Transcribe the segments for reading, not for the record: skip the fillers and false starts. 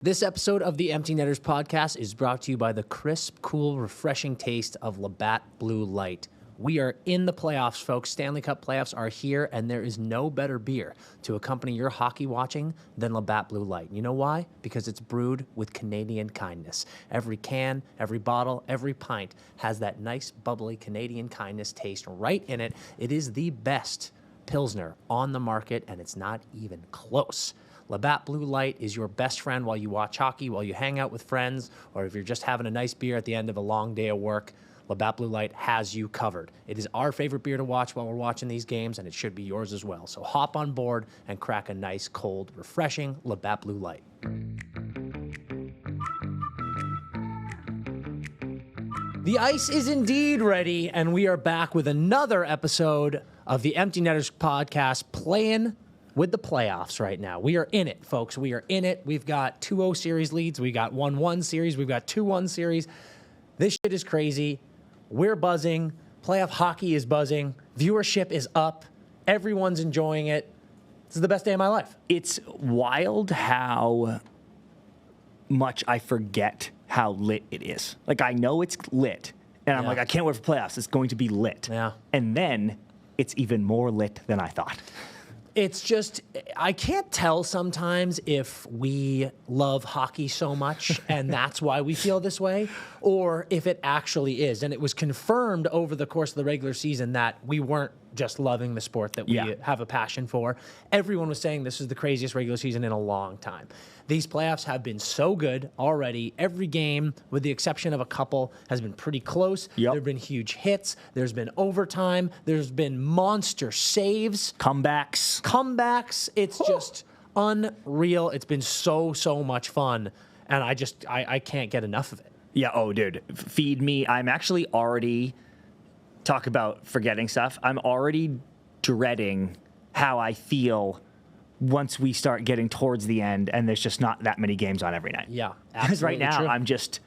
This episode of the Empty Netters podcast is brought to you by the crisp, cool, refreshing taste of LABATT Blue Light. We are in the playoffs, folks. Stanley Cup playoffs are here, and there is no better beer to accompany your hockey watching than LABATT Blue Light. You know why? Because it's brewed with Canadian kindness. Every can, every bottle, every pint has that nice, bubbly Canadian kindness taste right in it. It is the best Pilsner on the market, and it's not even close. LABATT Blue Light is your best friend while you watch hockey, while you hang out with friends, or if you're just having a nice beer at the end of a long day of work. LABATT Blue Light has you covered. It is our favorite beer to watch while we're watching these games, and it should be yours as well. So hop on board and crack a nice, cold, refreshing LABATT Blue Light. The ice is indeed ready, and we are back with another episode of the Empty Netters podcast, playing with the playoffs right now. We are in it, folks. We are in it. We've got 2-0 series leads. We got 1-1 series. We've got 2-1 series. This shit is crazy. We're buzzing. Playoff hockey is buzzing. Viewership is up. Everyone's enjoying it. This is the best day of my life. It's wild how much I forget how lit it is. Like, I know it's lit, and I'm like, I can't wait for playoffs. It's going to be lit. Yeah. And then it's even more lit than I thought. It's just, I can't tell sometimes if we love hockey so much and that's why we feel this way, or if it actually is. And it was confirmed over the course of the regular season that we weren't just loving the sport that we have a passion for. Everyone was saying this is the craziest regular season in a long time. These playoffs have been so good already. Every game, with the exception of a couple, has been pretty close. There have been huge hits. There's been overtime. There's been monster saves. Comebacks. It's just unreal. It's been so much fun. And I can't get enough of it. Yeah, oh, dude. Feed me. I'm actually already, talk about forgetting stuff, I'm already dreading how I feel once we start getting towards the end and there's just not that many games on every night. Yeah, absolutely. Because right now, true. I'm just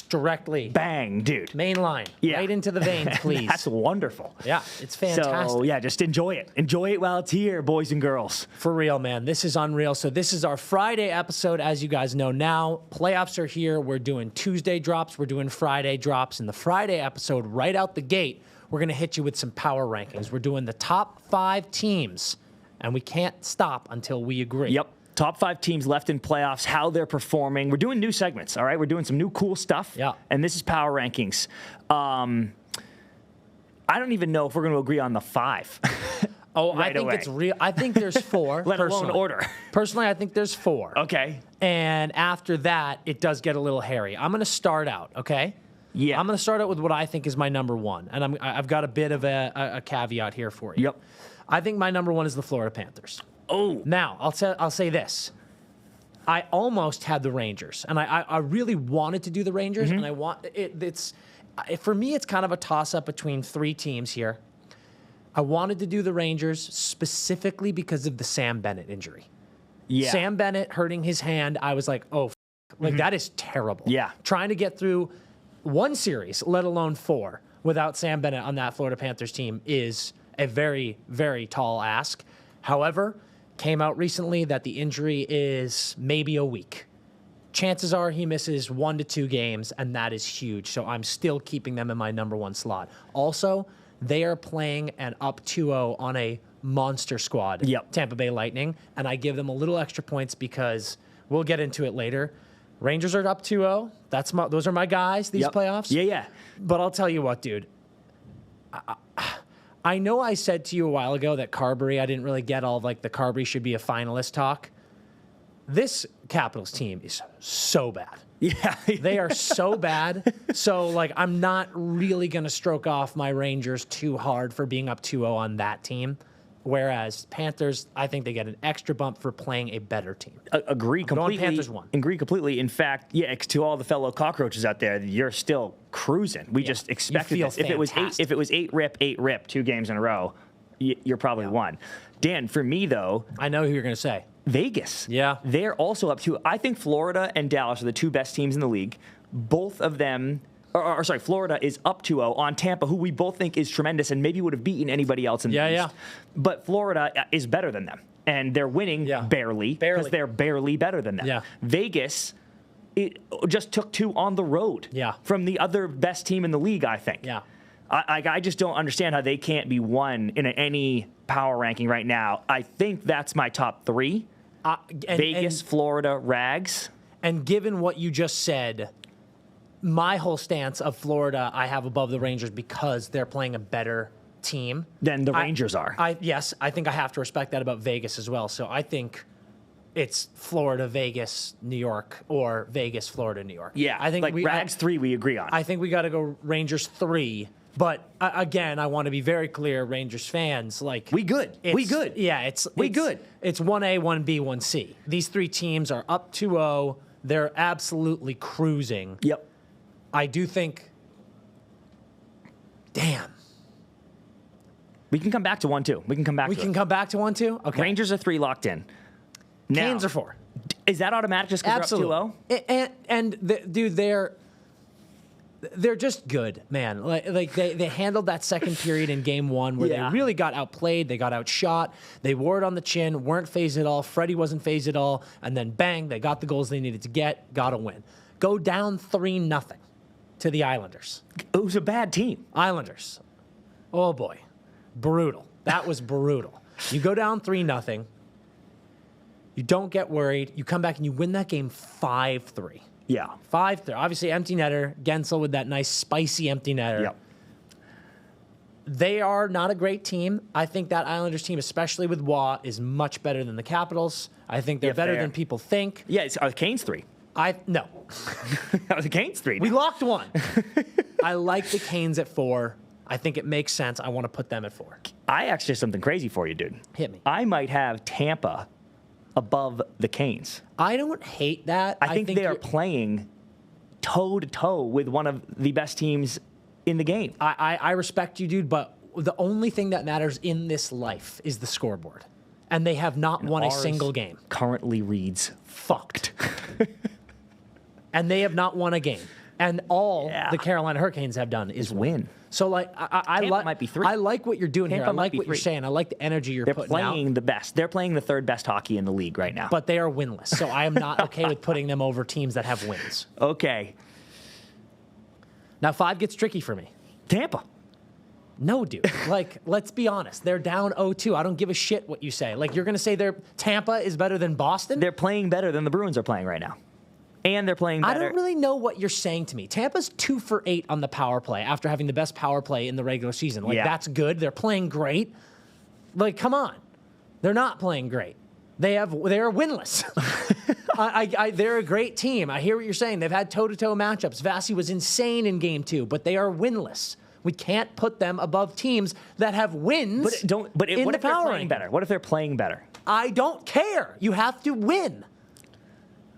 directly bang, dude. Main line. Yeah. Right into the veins, please. That's wonderful. Yeah, it's fantastic. So, yeah, just enjoy it. Enjoy it while it's here, boys and girls. For real, man. This is unreal. So this is our Friday episode, as you guys know now. Playoffs are here. We're doing Tuesday drops. We're doing Friday drops. In the Friday episode, right out the gate, we're going to hit you with some power rankings. We're doing the top 5 teams, and we can't stop until we agree. Yep. Top 5 teams left in playoffs, how they're performing. We're doing new segments, all right? We're doing some new cool stuff. Yeah. And this is Power Rankings. I don't even know if we're going to agree on the 5. I think it's real. I think there's 4. Let alone order. Personally, I think there's 4. Okay. And after that, it does get a little hairy. I'm going to start out, okay? Yeah. I'm going to start out with what I think is my number 1. And I've got a bit of a caveat here for you. Yep. I think my number 1 is the Florida Panthers. Oh. Now, I'll say this. I almost had the Rangers, and I really wanted to do the Rangers, and I want for me, it's kind of a toss-up between 3 teams here. I wanted to do the Rangers specifically because of the Sam Bennett injury. Yeah. Sam Bennett hurting his hand, I was like, that is terrible. Yeah. Trying to get through 1 series, let alone 4, without Sam Bennett on that Florida Panthers team is a very, very tall ask. However, came out recently that the injury is maybe a week. Chances are he misses 1 to 2 games, and that is huge. So I'm still keeping them in my number 1 slot. Also, they are playing an up 2-0 on a monster squad, Tampa Bay Lightning, and I give them a little extra points because we'll get into it later. Rangers are up 2-0. Those are my guys, these playoffs. Yeah. But I'll tell you what, dude. I know I said to you a while ago that Carberry, I didn't really get all of the Carberry should be a finalist talk. This Capitals team is so bad. Yeah. They are so bad. So, I'm not really going to stroke off my Rangers too hard for being up 2-0 on that team. Whereas Panthers, I think they get an extra bump for playing a better team. Agree completely. Panthers 1. Agree completely. In fact, to all the fellow cockroaches out there, you're still cruising. We just expected this. If it was 8 rip, 2 games in a row, you're probably 1. Dan, for me though, I know who you're going to say. Vegas. Yeah. They're also up to. I think Florida and Dallas are the 2 best teams in the league. Both of them. Florida is up 2-0 on Tampa, who we both think is tremendous and maybe would have beaten anybody else in the East. But Florida is better than them. and they're winning barely because they're barely better than them. Yeah. Vegas, it just took 2 on the road from the other best team in the league, I think. Yeah. I just don't understand how they can't be 1 in any power ranking right now. I think that's my top 3. Vegas, Florida, Rags. And given what you just said, my whole stance of Florida I have above the Rangers because they're playing a better team than the Rangers are. Yes, I think I have to respect that about Vegas as well. So I think it's Florida, Vegas, New York, or Vegas, Florida, New York. Yeah, I think Rags 3 we agree on. I think we got to go Rangers 3. But again, I want to be very clear, Rangers fans, we good. Yeah, it's 1A, 1B, 1C. These 3 teams are up 2-0. They're absolutely cruising. Yep. I do think, damn. We can come back to 1-2. We can come back to 1-2? Okay. Rangers are 3 locked in. Now, Canes are 4. Is that automatic just because they're up 2-0? Dude, they're just good, man. Like they handled that second period in game 1 where they really got outplayed, they got outshot, they wore it on the chin, weren't phased at all. Freddie wasn't phased at all, and then bang, they got the goals they needed to get, got a win. Go down 3-0 to the Islanders. It was a bad team. Islanders. Oh boy, brutal. That was brutal. You go down 3-0. You don't get worried. You come back and you win that game 5-3. Yeah. 5-3. Obviously, empty netter. Gensel with that nice, spicy empty netter. Yep. They are not a great team. I think that Islanders team, especially with Waugh, is much better than the Capitals. I think they're better than people think. Yeah, it's Canes 3. No. That was the Canes 3. We locked 1. I like the Canes at 4. I think it makes sense. I want to put them at 4. I actually have something crazy for you, dude. Hit me. I might have Tampa above the Canes. I don't hate that. I think they are playing toe-to-toe with one of the best teams in the game. I respect you, dude, but the only thing that matters in this life is the scoreboard. And they have not won a single game. Currently reads fucked. And they have not won a game. And all the Carolina Hurricanes have done is win. So, might be 3. I like what you're doing here. I like what you're saying. I like the energy you're putting out. They're playing the best. They're playing the 3rd best hockey in the league right now. But they are winless. So I am not okay with putting them over teams that have wins. Okay. Now 5 gets tricky for me. Tampa. No, dude. Let's be honest. They're down 0-2. I don't give a shit what you say. You're going to say Tampa is better than Boston? They're playing better than the Bruins are playing right now. And they're playing better. I don't really know what you're saying to me. Tampa's 2 for 8 on the power play after having the best power play in the regular season. That's good. They're playing great. Come on. They're not playing great. They're winless. They're a great team. I hear what you're saying. They've had toe-to-toe matchups. Vasi was insane in game 2, but they are winless. We can't put them above teams that have wins. What if they're playing better? What if they're playing better? I don't care. You have to win.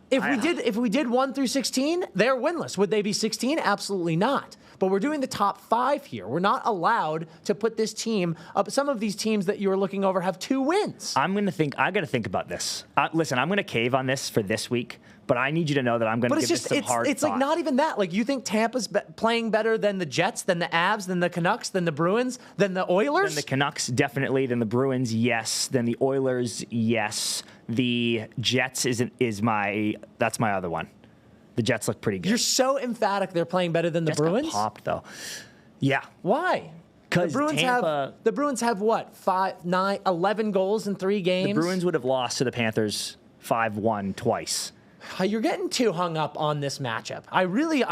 If we did 1 through 16, they're winless. Would they be 16? Absolutely not. But we're doing the top 5 here. We're not allowed to put this team up. Some of these teams that you were looking over have 2 wins. I got to think about this. Listen, I'm going to cave on this for this week, but I need you to know that I'm going to give this some hard It's thought. not even that. You think Tampa's playing better than the Jets, than the Avs, than the Canucks, than the Bruins, than the Oilers? Than the Canucks, definitely. Than the Bruins, yes. Than the Oilers, yes. The Jets that's my other one. The Jets look pretty good. You're so emphatic they're playing better than the Bruins? Got popped, though. Yeah. Why? Because the Bruins have what? 11 goals in 3 games? The Bruins would have lost to the Panthers 5-1 twice. You're getting too hung up on this matchup. I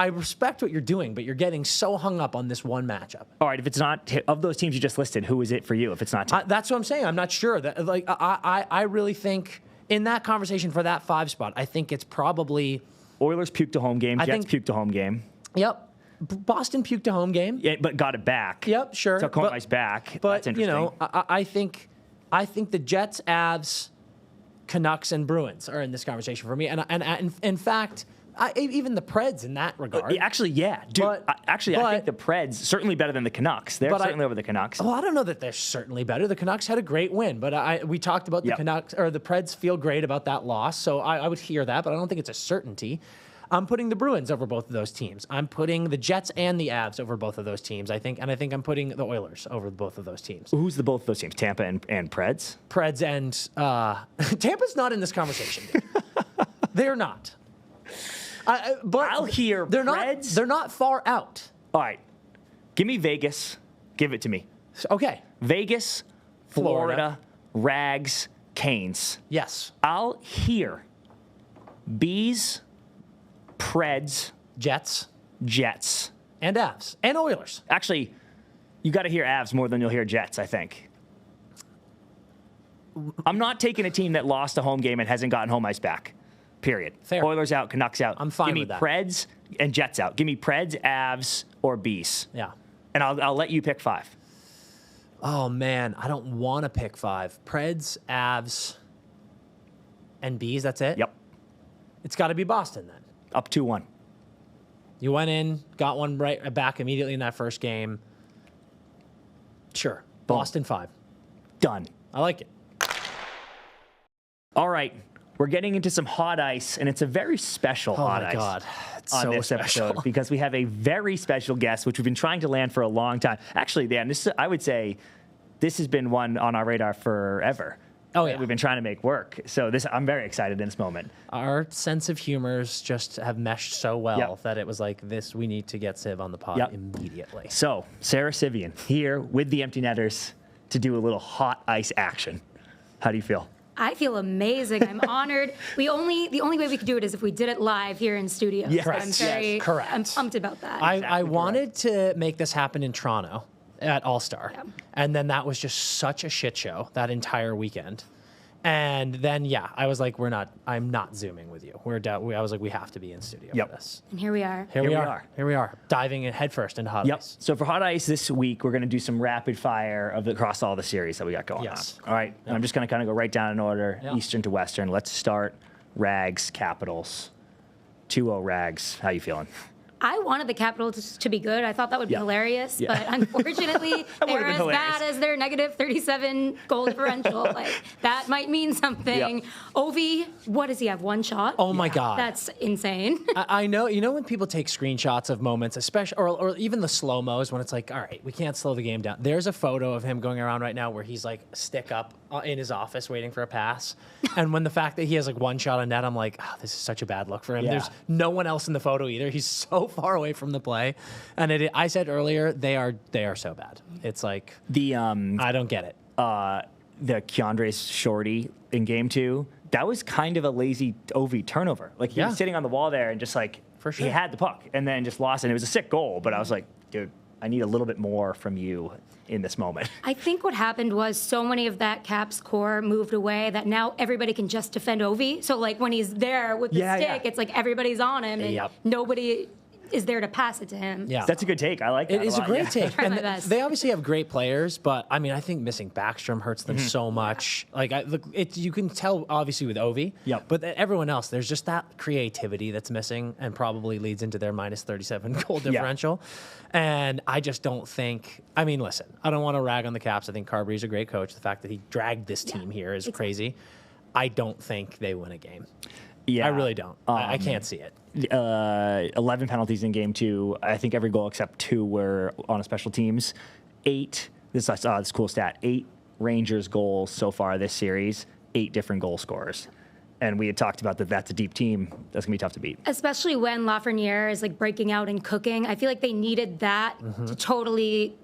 respect what you're doing, but you're getting so hung up on this one matchup. All right, if it's not of those teams you just listed, who is it for you? If it's not, that's what I'm saying. I'm not sure. I really think in that conversation for that 5 spot, I think it's probably Oilers puked a home game. Jets puked a home game. Yep. Boston puked a home game. Yeah, but got it back. Yep, sure. Took home ice back. But that's interesting. I think the Jets, Avs, Canucks, and Bruins are in this conversation for me. And in fact, even the Preds in that regard. Actually, yeah. Dude, I think the Preds, certainly better than the Canucks. They're certainly over the Canucks. Well, I don't know that they're certainly better. The Canucks had a great win, but we talked about the Canucks, or the Preds feel great about that loss, so I would hear that, but I don't think it's a certainty. I'm putting the Bruins over both of those teams. I'm putting the Jets and the Avs over both of those teams, I think. And I think I'm putting the Oilers over both of those teams. Who's both of those teams? Tampa and Preds? Preds and Tampa's not in this conversation. They're not. But I'll hear they're Preds. They're not far out. All right. Give me Vegas. Give it to me. Okay. Vegas, Florida, Rags, Canes. Yes. I'll hear Bees, Preds, Jets. Jets. And Avs. And Oilers. Actually, you got to hear Avs more than you'll hear Jets, I think. I'm not taking a team that lost a home game and hasn't gotten home ice back. Period. Fair. Oilers out, Canucks out. I'm fine with that. Give me Preds and Jets out. Give me Preds, Avs, or Bees. Yeah. And I'll let you pick 5. Oh, man. I don't want to pick 5. Preds, Avs, and Bees. That's it? Yep. It's got to be Boston then. Up 2-1. You went in, got one right back immediately in that first game. Sure. Boom. Boston 5. Done. I like it. All right. We're getting into some hot ice, and it's a very special hot ice. Oh, my God. It's on so this special. episode because we have a very special guest, which we've been trying to land for a long time. Actually, Dan, I would say this has been one on our radar forever. Oh, yeah. We've been trying to make work. So I'm very excited in this moment. Our sense of humors just have meshed so well Yep. that it was like this, we need to get Civ on the pod Yep. immediately. So, Sara Civian here with the Empty Netters to do a little hot ice action. How do you feel? I feel amazing. I'm honored. The only way we could do it is if we did it live here in studio. Yes. So Correct. I'm pumped about that. I wanted to make this happen in Toronto at All-Star. Yeah. And then that was just such a shit show that entire weekend. And then, I was like, I'm not Zooming with you. I was like, we have to be in studio Yep. for this. And here we are. Here we are. Diving in headfirst into hot Yep. ice. So for hot ice this week, we're going to do some rapid fire across all the series that we got going Yes. on. All right. And I'm just going to kind of go right down in order, Yep. Eastern to Western. Let's start Rags, Capitals. 2-0 Rags. How you feeling? I wanted the Capitals to be good. I thought that would be Yeah. hilarious, Yeah. but unfortunately, they're been as hilarious. bad as their negative 37 goal differential. That might mean something. Yeah. Ovi, what does he have? 1 shot? Oh, my God. That's insane. I know, when people take screenshots of moments, especially, or even the slow-mos when it's like, all right, we can't slow the game down. There's a photo of him going around right now where he's like stick up in his office waiting for a pass. And when the fact that he has like 1 shot on net, I'm like, this is such a bad look for him. Yeah. There's no one else in the photo either. He's so far away from the play. And I said earlier, they are so bad. It's like, I don't get it. The Keandre's shorty in game 2, that was kind of a lazy Ovi turnover. Like he was sitting on the wall there and just like, For sure. he had the puck and then just lost it. And it was a sick goal, but I was like, dude, I need a little bit more from you in this moment. I think what happened was so many of that Caps core moved away that now everybody can just defend Ovi. So when he's there with the stick, it's like everybody's on him and nobody is there to pass it to him. Yeah. That's a good take. I like that. It is a great take. Try And my best. they obviously have great players, but I mean, I think missing Backstrom hurts them so much. You can tell obviously with Ovi, but everyone else, there's just that creativity that's missing and probably leads into their minus 37 goal differential. And I just don't think, listen, I don't want to rag on the Caps. I think Carberry's a great coach. The fact that he dragged this team here is crazy. I don't think they win a game. Yeah. I really don't. I can't see it. 11 penalties in game 2. I think every goal except 2 were on a special teams. 8, this is cool stat, 8 Rangers goals so far this series, 8 different goal scorers. And we had talked about that's a deep team. That's going to be tough to beat. Especially when Lafreniere is breaking out and cooking. I feel like they needed that to totally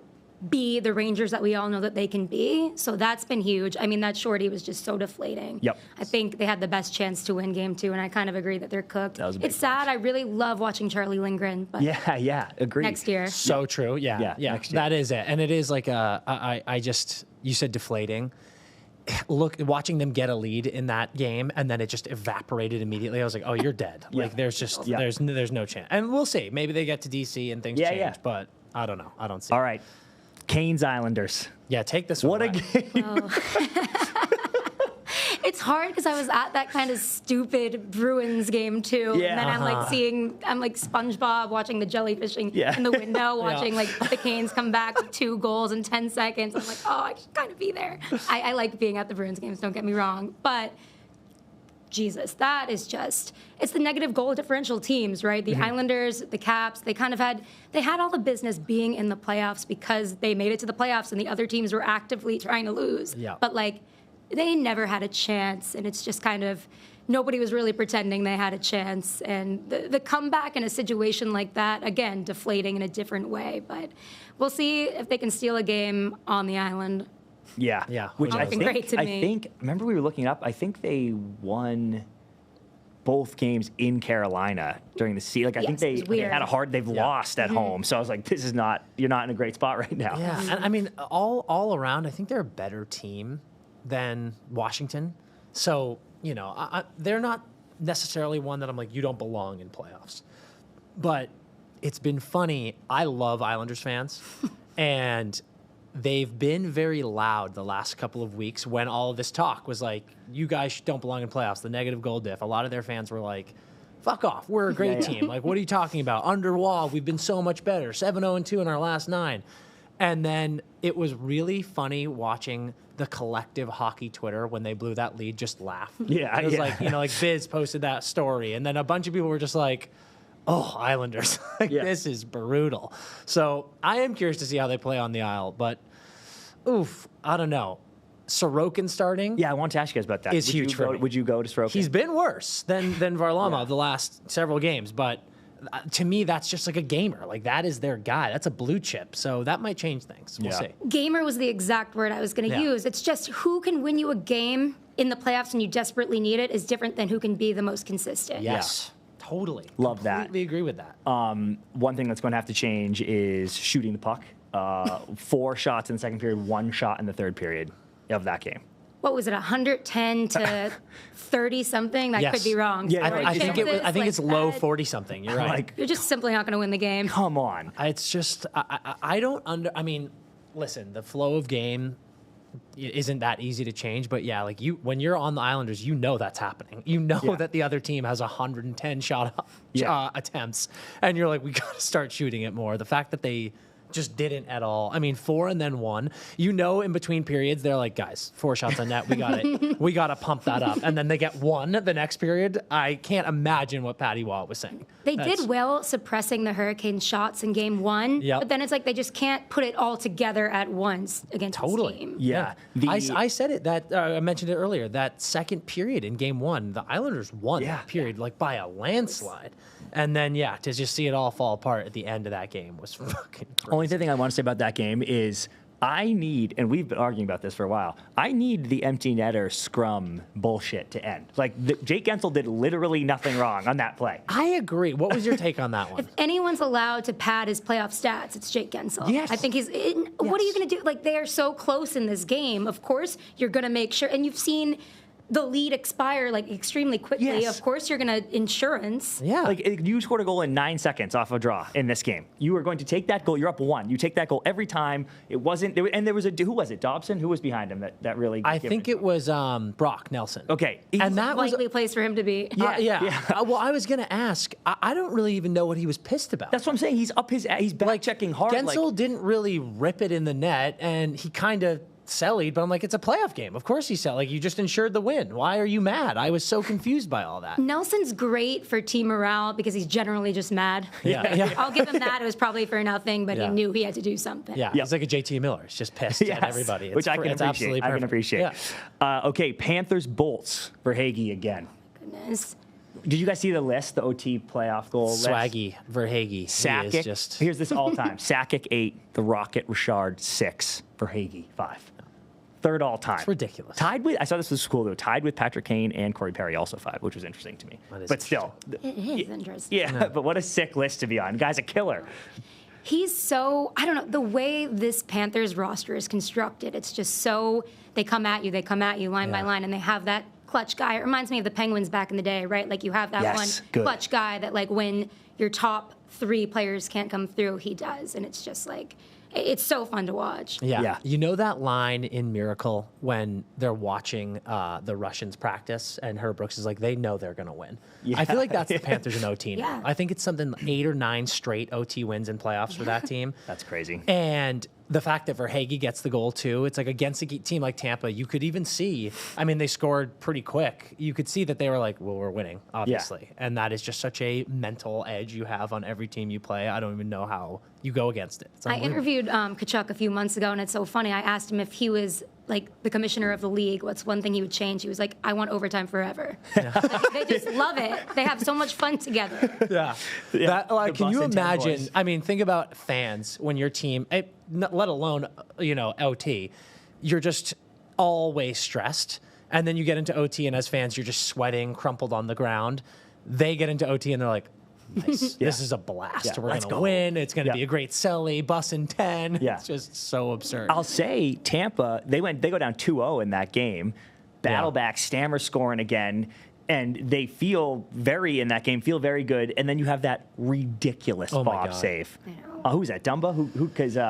be the Rangers that we all know that they can be. So that's been huge. That shorty was just so deflating. Yep. I think they had the best chance to win game 2, and I kind of agree that they're cooked. That was a big it's sad. I really love watching Charlie Lindgren, but Agreed. next year. So true. Yeah. Next year. That is it. And it is like you said deflating. Look, watching them get a lead in that game and then it just evaporated immediately. I was like, oh, you're dead. There's just, there's no chance. And we'll see. Maybe they get to DC and things change, but I don't know. I don't see All it. right. Canes Islanders. Yeah, take this one. What a game. It's hard because I was at that kind of stupid Bruins game too. Yeah. And then I'm like SpongeBob watching the jellyfishing in the window, watching the Canes come back with 2 goals in 10 seconds. I'm like, I should kind of be there. I like being at the Bruins games, don't get me wrong. But Jesus, that is just, it's the negative goal differential teams, right? The Islanders, the Caps, they had all the business being in the playoffs because they made it to the playoffs and the other teams were actively trying to lose. Yeah. But like, they never had a chance, and it's just kind of, nobody was really pretending they had a chance. And the comeback in a situation like that, again, deflating in a different way. But we'll see if they can steal a game on the island. Yeah. Which I think, remember we were looking up, I think they won both games in Carolina during the season. Like, I think they had a hard, they've lost at home. So I was like, you're not in a great spot right now. Yeah. And I mean, all around, I think they're a better team than Washington. So, you know, they're not necessarily one that I'm like, you don't belong in playoffs. But it's been funny. I love Islanders fans. And they've been very loud the last couple of weeks when all of this talk was like, you guys don't belong in playoffs, the negative goal diff. A lot of their fans were like, fuck off. We're a great team. Like, what are you talking about? Underwall, we've been so much better. 7-0-2 in our last 9. And then it was really funny watching the collective hockey Twitter when they blew that lead just laugh. Yeah. It was like, you know, like Biz posted that story. And then a bunch of people were just like, oh, Islanders. This is brutal. So I am curious to see how they play on the Isle. But, oof, I don't know. Sorokin starting. Yeah, I want to ask you guys about that. Is huge for me. Would you go to Sorokin? He's been worse than Varlamov the last several games. But to me, that's just like a gamer. Like, that is their guy. That's a blue chip. So that might change things. We'll see. Gamer was the exact word I was going to use. It's just who can win you a game in the playoffs and you desperately need it is different than who can be the most consistent. Yes. Totally. Love that. Completely agree with that. One thing that's going to have to change is shooting the puck. 4 shots in the second period, 1 shot in the third period of that game. What was it, 110 to 30 something? That could be wrong. Yeah, I think it's low 40 something. You're right. Like, you're just simply not going to win the game. Come on. It's just I don't I mean, listen, the flow of game isn't that easy to change, but yeah, like when you're on the Islanders, you know that's happening. You know that the other team has 110 shot attempts, and you're like, we got to start shooting it more. The fact that they just didn't at all. I mean, 4 and then 1. You know, in between periods, they're like, guys, 4 shots on net. We got it. We got to pump that up. And then they get 1 the next period. I can't imagine what Patty Watt was saying. They did well suppressing the Hurricane shots in game 1. But then it's like they just can't put it all together at once against this team. Yeah. I said it. I mentioned it earlier. That second period in game 1, the Islanders won that period like by a landslide. And then, to just see it all fall apart at the end of that game was fucking crazy. Only thing I want to say about that game is I need, and we've been arguing about this for a while, I need the empty netter scrum bullshit to end. Like, Jake Guentzel did literally nothing wrong on that play. I agree. What was your take on that one? If anyone's allowed to pad his playoff stats, it's Jake Guentzel. Yes. I think what are you going to do? Like, they are so close in this game. Of course, you're going to make sure, and you've seen the lead expire like extremely quickly. Yes. Of course, you're going to insurance. Yeah. Like, you scored a goal in 9 seconds off a draw in this game. You were going to take that goal. You're up 1. You take that goal every time. It wasn't, and there was who was it? Dobson? Who was behind him that really? I think it was Brock Nelson. Okay. And that was likely place for him to be. Well, I was going to ask. I don't really even know what he was pissed about. That's what I'm saying. He's back checking hard. Guentzel didn't really rip it in the net, and he kind of sellied, but I'm like, it's a playoff game. Of course he said, like, you just ensured the win. Why are you mad? I was so confused by all that. Nelson's great for team morale because he's generally just mad. Yeah. I'll give him that. It was probably for nothing, but he knew he had to do something. Yeah. It's like a JT Miller. He's just pissed at everybody. Which I can appreciate. I can appreciate. Yeah. Okay, Panthers Bolts for Hagee again. Goodness. Did you guys see the list, the OT playoff goal list? Swaggy, Verhaeghe. Sakic. Here's this all time. Sakic 8, the Rocket Richard 6, Verhaeghe 5. Third all time. It's ridiculous. Tied with, I saw this was cool though, tied with Patrick Kane and Corey Perry, also 5, which was interesting to me. But still. It is interesting. Yeah, but what a sick list to be on. The guy's a killer. He's so, I don't know, the way this Panthers roster is constructed, it's just so, they come at you line by line, and they have that clutch guy. It reminds me of the Penguins back in the day, right? Like, you have that clutch guy that, like, when your top 3 players can't come through, he does. And it's just like, it's so fun to watch. Yeah. You know that line in Miracle when they're watching the Russians practice and Herb Brooks is like, they know they're going to win. I feel like that's the Panthers in OT now. I think it's something 8 or 9 straight OT wins in playoffs for that team. That's crazy. And the fact that Verhaeghe gets the goal too, it's like against a team like Tampa, you could even see, I mean, they scored pretty quick. You could see that they were like, well, we're winning, obviously. Yeah. And that is just such a mental edge you have on every team you play. I don't even know how you go against it. I interviewed Tkachuk a few months ago, and it's so funny. I asked him if he was like the commissioner of the league, what's one thing he would change? He was like, I want overtime forever. Yeah. Like, they just love it. They have so much fun together. Yeah. That, like, can you imagine? I mean, think about fans when your team, let alone, OT, you're just always stressed. And then you get into OT, and as fans, you're just sweating, crumpled on the ground. They get into OT, and they're like, nice. Yeah. This is a blast. Yeah, we're going to win. It's going to be a great celly, bussin' 10. Yeah. It's just so absurd. I'll say Tampa, they go down 2-0 in that game. Battle back, Stammer scoring again, and they feel very very good. And then you have that ridiculous Bob save. Who's that? Dumba? Who? Because they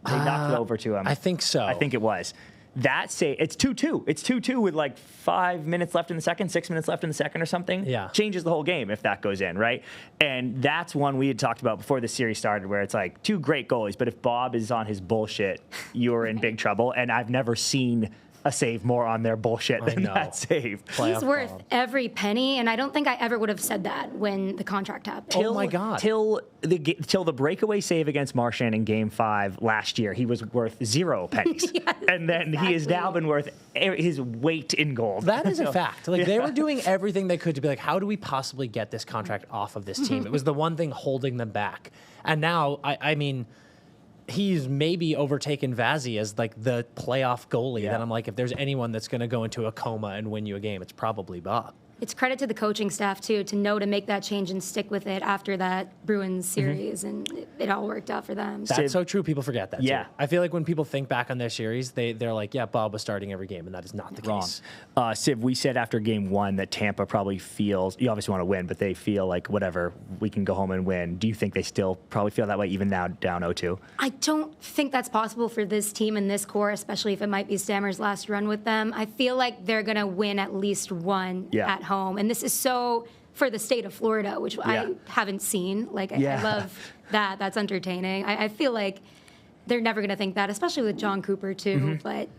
knocked it over to him. I think so. I think it was. That say it's 2-2. It's 2-2 with like 5 minutes left in the second, 6 minutes left in the second or something. Yeah. Changes the whole game if that goes in, right? And that's one we had talked about before the series started where it's like two great goalies, but if Bob is on his bullshit, you're in big trouble. And I've never seen a save more on their bullshit than that save. He's worth every penny, and I don't think I ever would have said that when the contract happened. Oh my God! Till the breakaway save against Marchand in Game 5 last year, he was worth 0 pennies, yes, and then he has now been worth his weight in gold. That is a fact. Like they were doing everything they could to be like, how do we possibly get this contract off of this team? It was the one thing holding them back, and now I mean. He's maybe overtaken Vazzy as like the playoff goalie. That I'm like, if there's anyone that's going to go into a coma and win you a game, it's probably Bob. It's credit to the coaching staff, too, to know to make that change and stick with it after that Bruins series, and it all worked out for them. That's so true. People forget that, too. I feel like when people think back on their series, they're like, yeah, Bob was starting every game, and that is not the case. Civ, we said after Game 1 that Tampa probably feels, you obviously want to win, but they feel like, whatever, we can go home and win. Do you think they still probably feel that way even now down 0-2? I don't think that's possible for this team and this core, especially if it might be Stammer's last run with them. I feel like they're going to win at least one at home. And this is so for the state of Florida, which I haven't seen. Like, I love that. That's entertaining. I feel like they're never going to think that, especially with John Cooper, too. But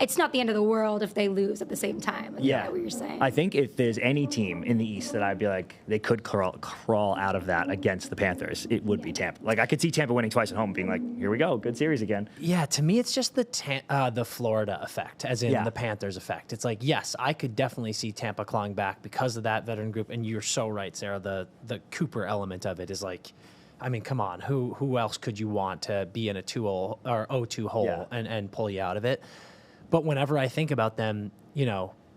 it's not the end of the world if they lose at the same time. I get what you're saying. I think if there's any team in the East that I'd be like, they could crawl out of that against the Panthers, it would be Tampa. Like, I could see Tampa winning twice at home and being like, here we go, good series again. Yeah, to me, it's just the Florida effect, as in the Panthers effect. It's like, yes, I could definitely see Tampa clawing back because of that veteran group. And you're so right, Sarah. The Cooper element of it is like, I mean, come on. Who else could you want to be in a 2-0 or 0-2 hole and pull you out of it? But whenever I think about them,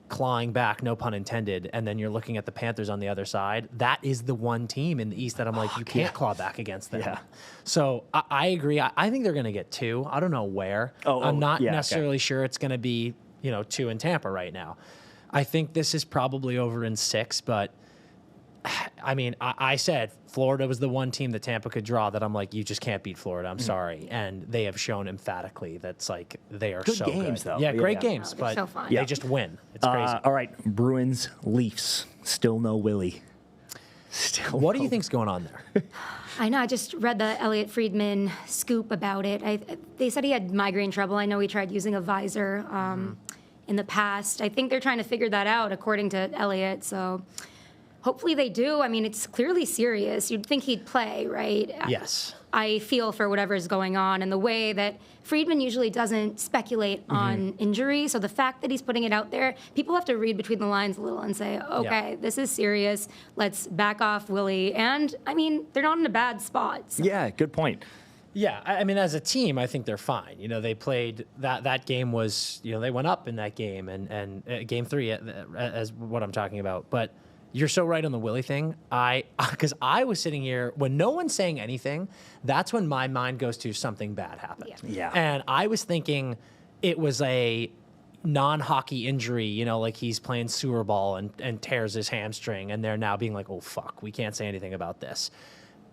clawing back, no pun intended, and then you're looking at the Panthers on the other side, that is the one team in the East that I'm like, you can't claw back against them. Yeah. So I agree. I think they're going to get 2. I don't know where. I'm not necessarily sure it's going to be, 2 in Tampa right now. I think this is probably over in 6, but I mean, I said Florida was the one team that Tampa could draw that I'm like, you just can't beat Florida. I'm sorry. And they have shown emphatically that's like they are good so games, good. though. Yeah, great games, no, but so fun. They just win. It's crazy. All right, Bruins, Leafs, still no Willie. What do you think's going on there? I know. I just read the Elliot Friedman scoop about it. They said he had migraine trouble. I know he tried using a visor in the past. I think they're trying to figure that out, according to Elliot. So hopefully they do. I mean, it's clearly serious. You'd think he'd play, right? Yes. I feel for whatever is going on, and the way that Friedman usually doesn't speculate on injury. So the fact that he's putting it out there, people have to read between the lines a little and say, okay, this is serious. Let's back off Willie. And, I mean, they're not in a bad spot. So. Yeah, good point. Yeah, I mean, as a team, I think they're fine. They played that game was, they went up in that game, and Game 3 as what I'm talking about. But you're so right on the Willie thing. Because I was sitting here, when no one's saying anything, that's when my mind goes to something bad happened. Yeah. And I was thinking it was a non-hockey injury, like he's playing sewer ball and tears his hamstring, and they're now being like, oh, fuck, we can't say anything about this.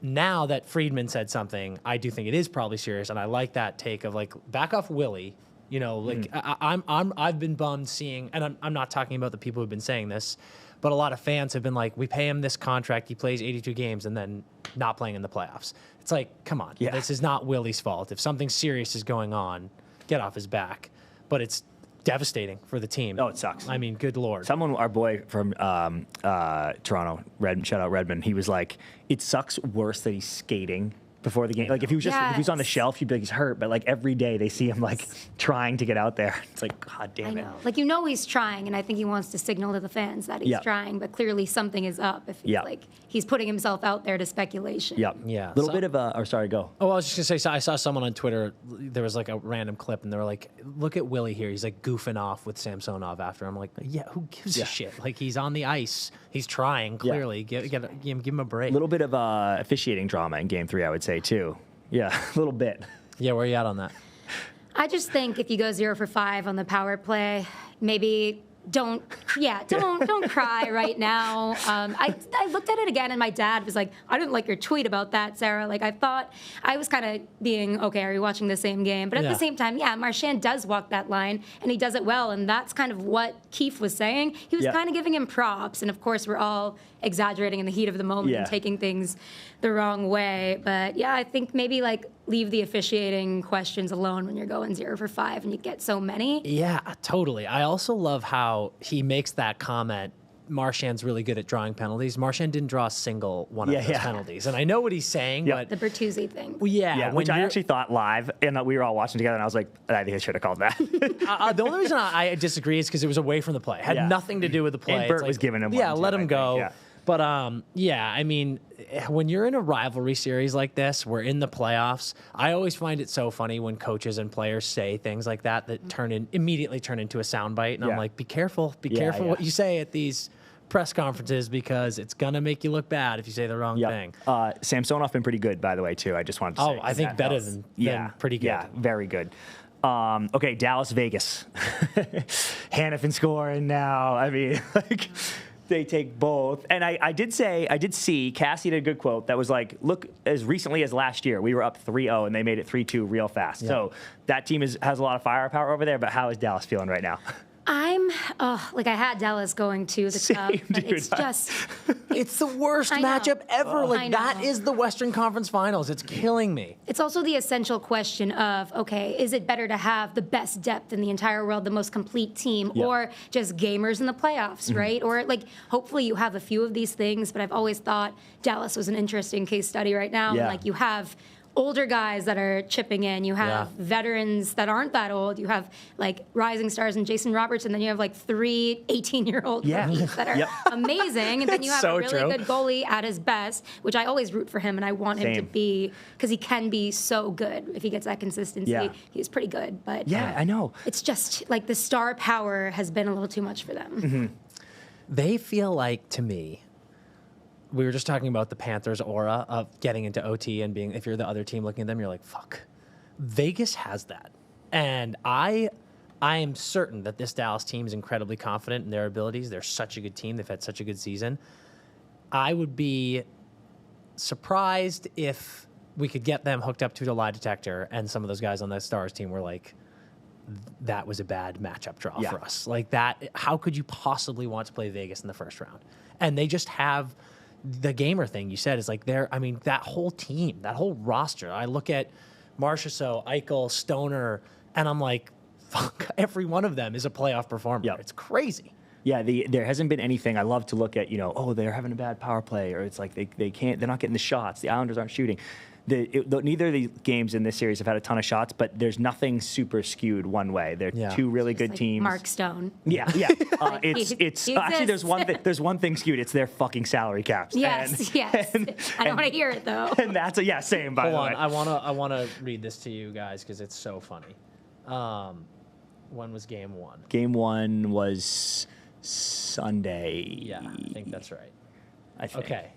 Now that Friedman said something, I do think it is probably serious, and I like that take of, like, back off Willie. I've been bummed seeing, and I'm not talking about the people who've been saying this, but a lot of fans have been like, we pay him this contract, he plays 82 games, and then not playing in the playoffs. It's like, come on, this is not Willie's fault. If something serious is going on, get off his back. But it's devastating for the team. Oh, it sucks. I mean, good Lord. Someone, our boy from Toronto, shout out Redmond, he was like, it sucks worse that he's skating before the game. Like if he was if he was on the shelf, you'd be like, he's hurt. But like every day they see him like trying to get out there. It's like, God damn it. I know. Like, he's trying, and I think he wants to signal to the fans that he's trying, but clearly something is up if it's like he's putting himself out there to speculation. Yeah. A little bit of sorry, go. Oh, I was just going to say, so I saw someone on Twitter, there was like a random clip, and they were like, look at Willie here. He's like goofing off with Samsonov after. I'm like, who gives a shit? Like, he's on the ice. He's trying, clearly. Give him a break. A little bit of officiating drama in Game 3, I would say, too. Yeah, a little bit. Yeah, where are you at on that? I just think if you go 0 for 5 on the power play, maybe don't cry right now. I looked at it again, and my dad was like, I didn't like your tweet about that, Sarah. Like, I thought I was kind of being, okay, are you watching the same game? But at the same time, Marchand does walk that line, and he does it well, and that's kind of what Keefe was saying. He was kind of giving him props, and of course, we're all exaggerating in the heat of the moment and taking things the wrong way. But I think maybe like leave the officiating questions alone when you're going 0 for 5 and you get so many. Yeah, totally. I also love how he makes that comment. Marchand's really good at drawing penalties. Marchand didn't draw a single one of those penalties. And I know what he's saying, but... The Bertuzzi thing. Well, which I actually thought live, and we were all watching together, and I was like, I think I should have called that. The only reason I disagree is because it was away from the play. It had nothing to do with the play. And Bert was giving him one. Yeah, let him go. Yeah. But, I mean, when you're in a rivalry series like this, we're in the playoffs, I always find it so funny when coaches and players say things like that immediately turn into a soundbite. And I'm like, be careful what you say at these press conferences, because it's going to make you look bad if you say the wrong thing. Samsonov been pretty good, by the way, too. I just wanted to say. I think better than pretty good. Yeah, very good. Okay, Dallas, Vegas. Hanifin scoring now. I mean, like... They take both. And I did see, Cassie did a good quote that was like, look, as recently as last year, we were up 3-0 and they made it 3-2 real fast. Yeah. So that team has a lot of firepower over there, but how is Dallas feeling right now? I had Dallas going to the cup. It's the worst matchup ever. That is the Western Conference Finals. It's killing me. It's also the essential question of, okay, is it better to have the best depth in the entire world, the most complete team, or just gamers in the playoffs, right? Or hopefully you have a few of these things, but I've always thought Dallas was an interesting case study right now. Yeah. And, you have older guys that are chipping in. You have veterans that aren't that old. You have rising stars and Jason Roberts, and then you have 3 18-year-old rookies that are amazing. And then you have a really good goalie at his best, which I always root for him, and I want him to be, because he can be so good if he gets that consistency. Yeah. He's pretty good, but I know. It's just the star power has been a little too much for them. Mm-hmm. They feel like, to me, we were just talking about the Panthers' aura of getting into OT and being, if you're the other team looking at them, you're like, fuck. Vegas has that. And I am certain that this Dallas team is incredibly confident in their abilities. They're such a good team. They've had such a good season. I would be surprised if we could get them hooked up to the lie detector and some of those guys on that Stars team were like, that was a bad matchup draw for us. How could you possibly want to play Vegas in the first round? And they just have... The gamer thing you said is that whole team, that whole roster. I look at Marchessault, Eichel, Stoner, and I'm like, fuck, every one of them is a playoff performer. Yep. It's crazy. Yeah, there hasn't been anything. I love to look at, they're having a bad power play, or it's like they're not getting the shots. The Islanders aren't shooting. Neither of the games in this series have had a ton of shots, but there's nothing super skewed one way. They're two really good teams. Mark Stone. Yeah. It's actually there's one thing skewed. It's their fucking salary caps. Yes. I don't want to hear it though. And that's same by the way. I want to read this to you guys because it's so funny. When was Game 1? Game 1 was Sunday. Yeah, I think that's right. I think. Okay.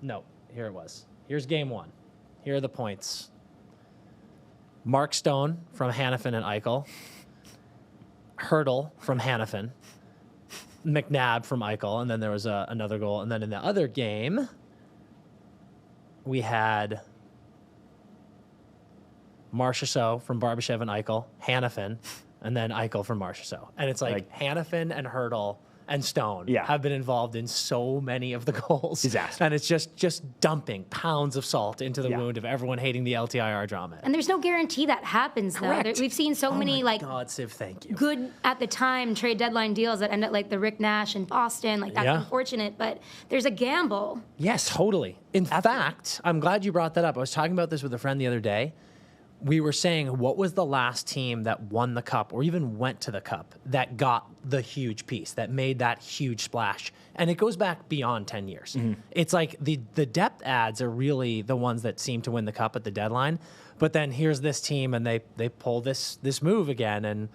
No, here it was. Here's Game 1. Here are the points. Mark Stone from Hanifin and Eichel. Hurdle from Hanifin. McNabb from Eichel. And then there was another goal. And then in the other game, we had Marchessault from Barbashev and Eichel. Hanifin. And then Eichel from Marchessault. And it's like Hanifin and Hurdle and Stone Yeah. have been involved in so many of the goals. Disaster. And it's just dumping pounds of salt into the Yeah. wound of everyone hating the LTIR drama. And there's no guarantee that happens, though. Correct. We've seen so many, like, God, Civ, thank you. good at the time trade deadline deals that end up like the Rick Nash in Boston. Like, that's Yeah. unfortunate, but there's a gamble. Yes, totally. In fact, I'm glad you brought that up. I was talking about this with a friend the other day. We were saying, what was the last team that won the cup or even went to the cup that got the huge piece, that made that huge splash? And it goes back beyond 10 years. It's like the depth ads are really the ones that seem to win the cup at the deadline. But then here's this team, and they pull this move again, and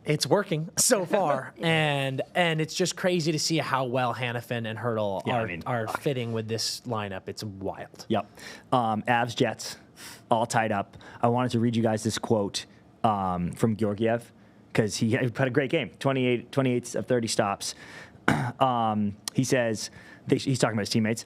it's working so far. and it's just crazy to see how well Hannafin and Hurdle are fitting with this lineup. It's wild. Yep. Avs Jets, all tied up. I wanted to read you guys this quote from Georgiev because he had a great game, 28 of 30 stops. He says, he's talking about his teammates.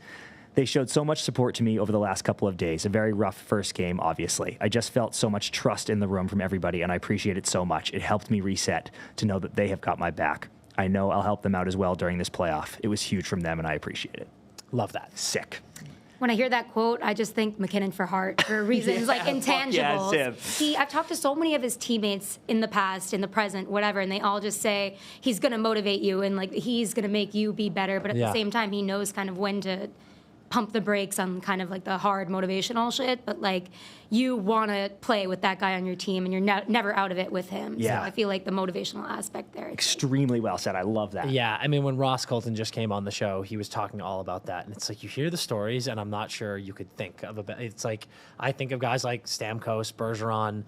They showed so much support to me over the last couple of days. A very rough first game, obviously. I just felt so much trust in the room from everybody, and I appreciate it so much. It helped me reset to know that they have got my back. I know I'll help them out as well during this playoff. It was huge from them, and I appreciate it. Love that. Sick. When I hear that quote, I just think McKinnon for Hart for reasons like intangibles. Yeah, I've talked to so many of his teammates in the past, in the present, whatever, and they all just say he's going to motivate you and like he's going to make you be better. But at the same time, he knows kind of when to pump the brakes on kind of like the hard motivational shit. But like you want to play with that guy on your team, and you're never out of it with him. Yeah. So I feel like the motivational aspect there. Extremely well said. I love that. Yeah, I mean, when Ross Colton just came on the show, he was talking all about that. And it's like you hear the stories, and I'm not sure you could think of it's like I think of guys like Stamkos, Bergeron,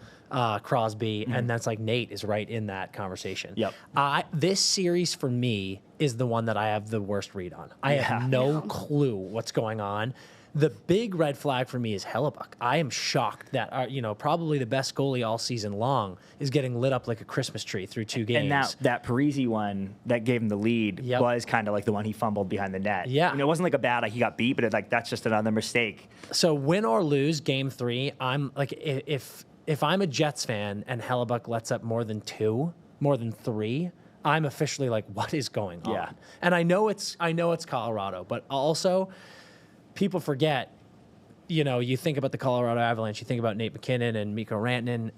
Crosby, and that's like Nate is right in that conversation. Yep. This series for me is the one that I have the worst read on. I have no clue what's going on. The big red flag for me is Hellebuck. I am shocked that probably the best goalie all season long is getting lit up like a Christmas tree through 2 games. And that Parisi one that gave him the lead was kind of like the one he fumbled behind the net. Yeah. It wasn't like a bad he got beat, but that's just another mistake. So win or lose Game 3, I'm like if I'm a Jets fan and Hellebuck lets up more than 2, more than 3, I'm officially like, what is going on? Yeah. And I know it's Colorado, but also people forget, you think about the Colorado Avalanche, you think about Nate McKinnon and Mikko Rantanen.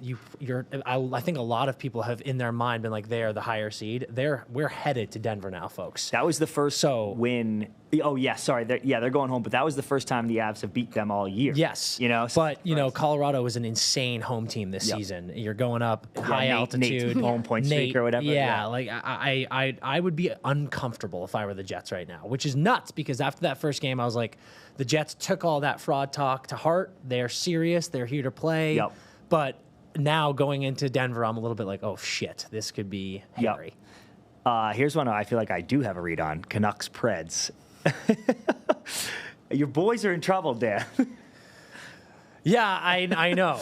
I think a lot of people have in their mind been like, they are the higher seed. We're headed to Denver now, folks. That was the first win. Oh yeah, sorry. They're going home, but that was the first time the Avs have beat them all year. Yes. But Colorado is an insane home team this season. You're going up high altitude, home point streak or whatever. Yeah, like I would be uncomfortable if I were the Jets right now, which is nuts because after that first game, I was like, the Jets took all that fraud talk to heart. They're serious. They're here to play. Yep. But now going into Denver, I'm a little bit like, oh shit, this could be hairy. Here's one I feel like I do have a read on: Canucks Preds. Your boys are in trouble, Dan. Yeah, I know.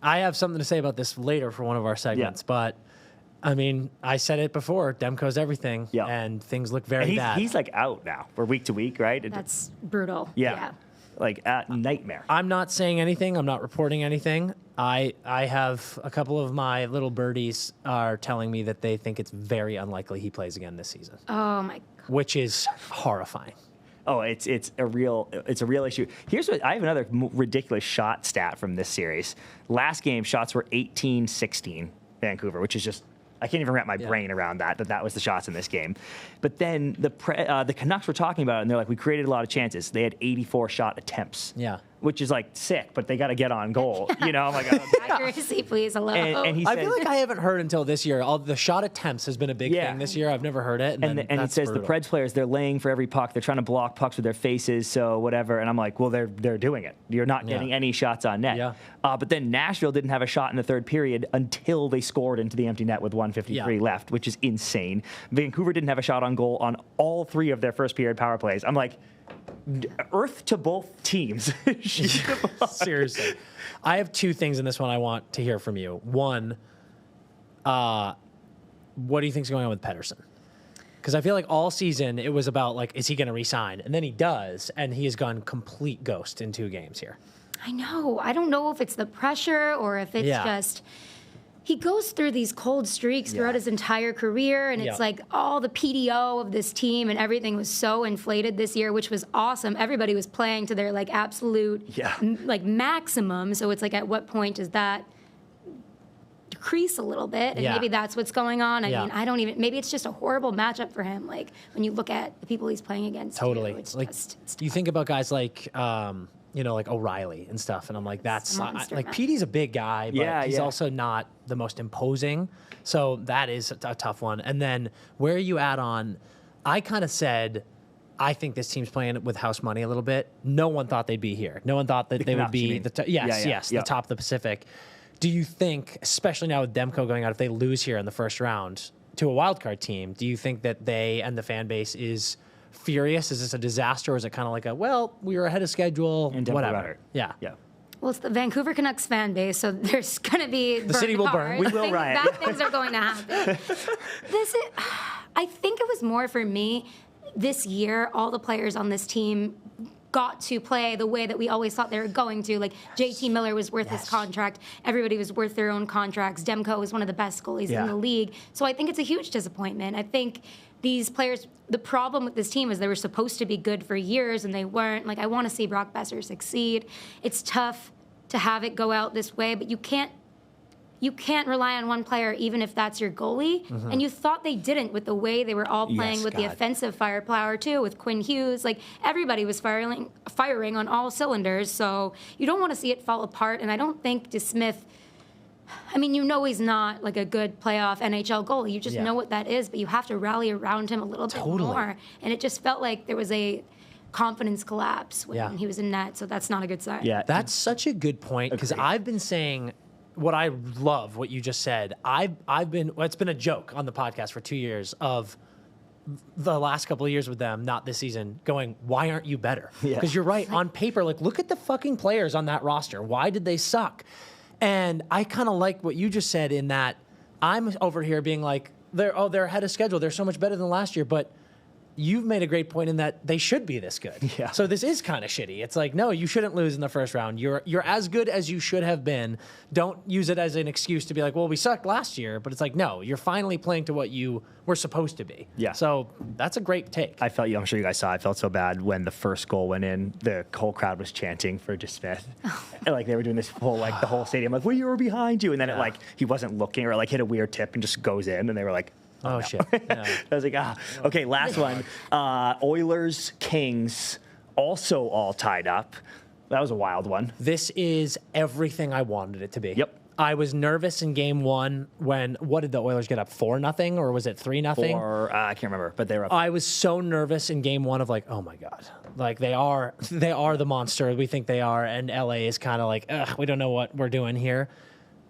I have something to say about this later for one of our segments, but I mean, I said it before. Demko's everything, and things look very bad. He's like out now. We're week to week, right? That's brutal. Yeah. Like a nightmare. I'm not saying anything. I'm not reporting anything. I have a couple of my little birdies are telling me that they think it's very unlikely he plays again this season. Oh my God. Which is horrifying. Oh, it's a real issue. Here's what I have another ridiculous shot stat from this series. Last game shots were 18-16 Vancouver, which is just I can't even wrap my brain around that was the shots in this game. But then the Canucks were talking about it, and they're like, we created a lot of chances. They had 84 shot attempts. Yeah. Which is like sick, but they got to get on goal. I'm like, accuracy, please, hello. And he said, I feel like I haven't heard until this year. All the shot attempts has been a big thing this year. I've never heard it. And he says the Preds players, they're laying for every puck. They're trying to block pucks with their faces, so whatever. And I'm like, well, they're doing it. You're not getting any shots on net. Yeah. But then Nashville didn't have a shot in the third period until they scored into the empty net with 1:53 left, which is insane. Vancouver didn't have a shot on goal on all 3 of their first period power plays. I'm like, earth to both teams. Seriously. I have 2 things in this one I want to hear from you. One, what do you think is going on with Pettersson? Because I feel like all season it was about, like, is he going to resign? And then he does, and he has gone complete ghost in 2 games here. I know. I don't know if it's the pressure or if it's just he goes through these cold streaks throughout his entire career, and it's like all the PDO of this team and everything was so inflated this year, which was awesome. Everybody was playing to their like absolute like maximum. So it's like, at what point does that decrease a little bit? And maybe that's what's going on. I mean, I don't even. Maybe it's just a horrible matchup for him. Like when you look at the people he's playing against. Totally. It's like just, you think about guys like. Like O'Reilly and stuff. And I'm like, that's like Petey's a big guy, but he's also not the most imposing. So that is a tough one. And then where are you at on, I kind of said, I think this team's playing with house money a little bit. No one thought they'd be here. No one thought that they would be the top of the Pacific. Do you think, especially now with Demko going out, if they lose here in the first round to a wildcard team, do you think that they and the fan base is furious? Is this a disaster, or is it kind of like we were ahead of schedule, and whatever? Yeah. Well, it's the Vancouver Canucks fan base, so there's going to be the city will burn. We will riot. Bad things are going to happen. I think it was more for me this year. All the players on this team got to play the way that we always thought they were going to. Like JT Miller was worth his contract. Everybody was worth their own contracts. Demko was one of the best goalies in the league. So I think it's a huge disappointment. I think these players, the problem with this team is they were supposed to be good for years and they weren't. Like, I want to see Brock Besser succeed. It's tough to have it go out this way, but you can't rely on one player, even if that's your goalie. Mm-hmm. And you thought they didn't with the way they were all playing with the offensive firepower too, with Quinn Hughes. Like, everybody was firing on all cylinders. So you don't want to see it fall apart. And I don't think DeSmith, I mean, he's not like a good playoff NHL goalie. You just know what that is, but you have to rally around him a little bit more. And it just felt like there was a confidence collapse when he was in net. So that's not a good sign. Yeah, that's such a good point, because I've been saying what I love, what you just said. It's been a joke on the podcast for 2 years of the last couple of years with them, not this season, going, why aren't you better? Because you're right, on paper, like, look at the fucking players on that roster. Why did they suck? And I kind of like what you just said, in that I'm over here being like, they're ahead of schedule. They're so much better than last year. But you've made a great point in that they should be this good. Yeah. So this is kind of shitty. It's like, no, you shouldn't lose in the first round. You're as good as you should have been. Don't use it as an excuse to be like, well, we sucked last year. But it's like, no, you're finally playing to what you were supposed to be. Yeah. So that's a great take. I'm sure you guys saw, I felt so bad when the first goal went in. The whole crowd was chanting for DeSmith. And like, they were doing this whole, like, the whole stadium, like, we were behind you. And then it, like, he wasn't looking, or like hit a weird tip and just goes in. And they were like, oh, shit. Yeah. I was like, okay, last one. Oilers, Kings, also all tied up. That was a wild one. This is everything I wanted it to be. Yep. I was nervous in game one when, what did the Oilers get up, 4-0, or was it 3-0? I can't remember, but they were up. I was so nervous in game one of like, oh my God. Like, they are the monster we think they are, and LA is kind of like, we don't know what we're doing here.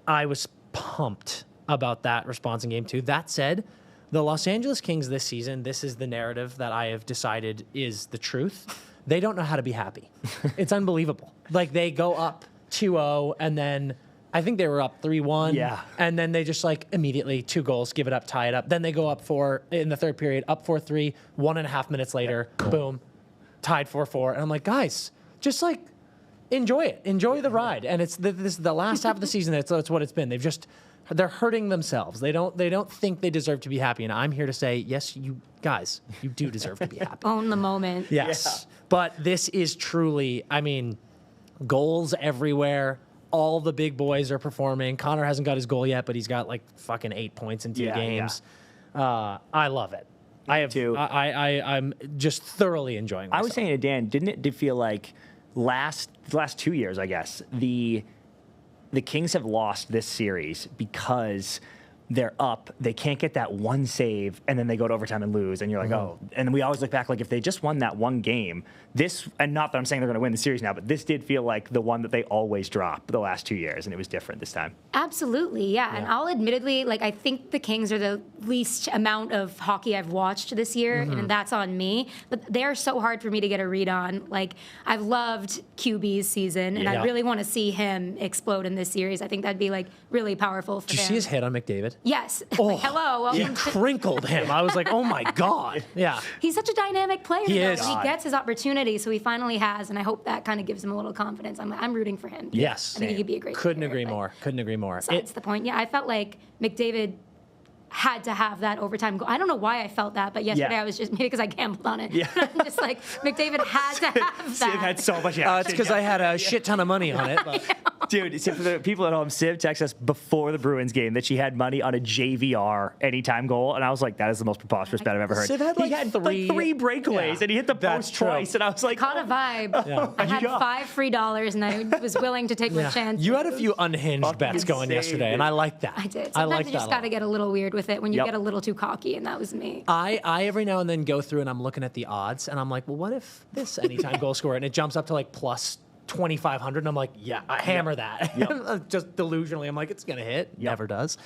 I was pumped about that response in game two. That said, the Los Angeles Kings this season, this is the narrative that I have decided is the truth. They don't know how to be happy. It's unbelievable. Like, they go up 2-0, and then I think they were up 3-1. Yeah. And then they just, like, immediately 2 goals, give it up, tie it up. Then they go up 4 in the third period, up 4-3, 1.5 minutes later, boom, tied 4-4. And I'm like, guys, just, like, enjoy it. Enjoy the ride. And it's this is the last half of the season. That's what it's been. They're hurting themselves. They don't think they deserve to be happy. And I'm here to say, yes, you guys, you do deserve to be happy. Own the moment. Yes. Yeah. But this is truly, I mean, goals everywhere. All the big boys are performing. Connor hasn't got his goal yet, but he's got like fucking 8 points in 2 games. Yeah. I love it. I have too. I'm just thoroughly enjoying myself. I was saying to Dan, didn't it feel like last 2 years, I guess, the Kings have lost this series because they're up, they can't get that one save, and then they go to overtime and lose, and you're like, oh. And we always look back, like, if they just won that one game, this, and not that I'm saying they're going to win the series now, but this did feel like the one that they always drop the last 2 years, and it was different this time. Absolutely, yeah. And I'll admittedly, like, I think the Kings are the least amount of hockey I've watched this year, and that's on me, but they are so hard for me to get a read on. Like, I've loved QB's season, and I really want to see him explode in this series. I think that'd be, like, really powerful for him. Did you see his hit on McDavid? did. Yes. Oh, like, hello. he crinkled him. I was like, oh my God. Yeah. He's such a dynamic player. He is. He gets his opportunity, so he finally has, and I hope that kind of gives him a little confidence. I'm rooting for him. Yes. I think he could be a great Couldn't player, agree more. Couldn't agree more. That's the point. Yeah, I felt like McDavid had to have that overtime goal. I don't know why I felt that, but yesterday I was just, maybe because I gambled on it. Yeah. I'm just like, McDavid had to have that. Civ had so much action. It's because I had a shit ton of money on it. But. Dude, for the people at home, Civ texted us before the Bruins game that she had money on a JVR anytime goal, and I was like, that is the most preposterous bet I've ever heard. Civ had he had three breakaways, and he hit the post twice, and I was like... Caught a vibe. Yeah. I had $5 free, and I was willing to take my chance. You had a few unhinged bets going yesterday, and I like that. I did. Sometimes you just got to get a little weird with it when you get a little too cocky, and that was me. I every now and then go through and I'm looking at the odds, and I'm like, well, what if this anytime goal scorer, and it jumps up to like plus 2,500, and I'm like, yeah, I hammer that. Yep. Just delusionally, I'm like, it's gonna hit. Never does.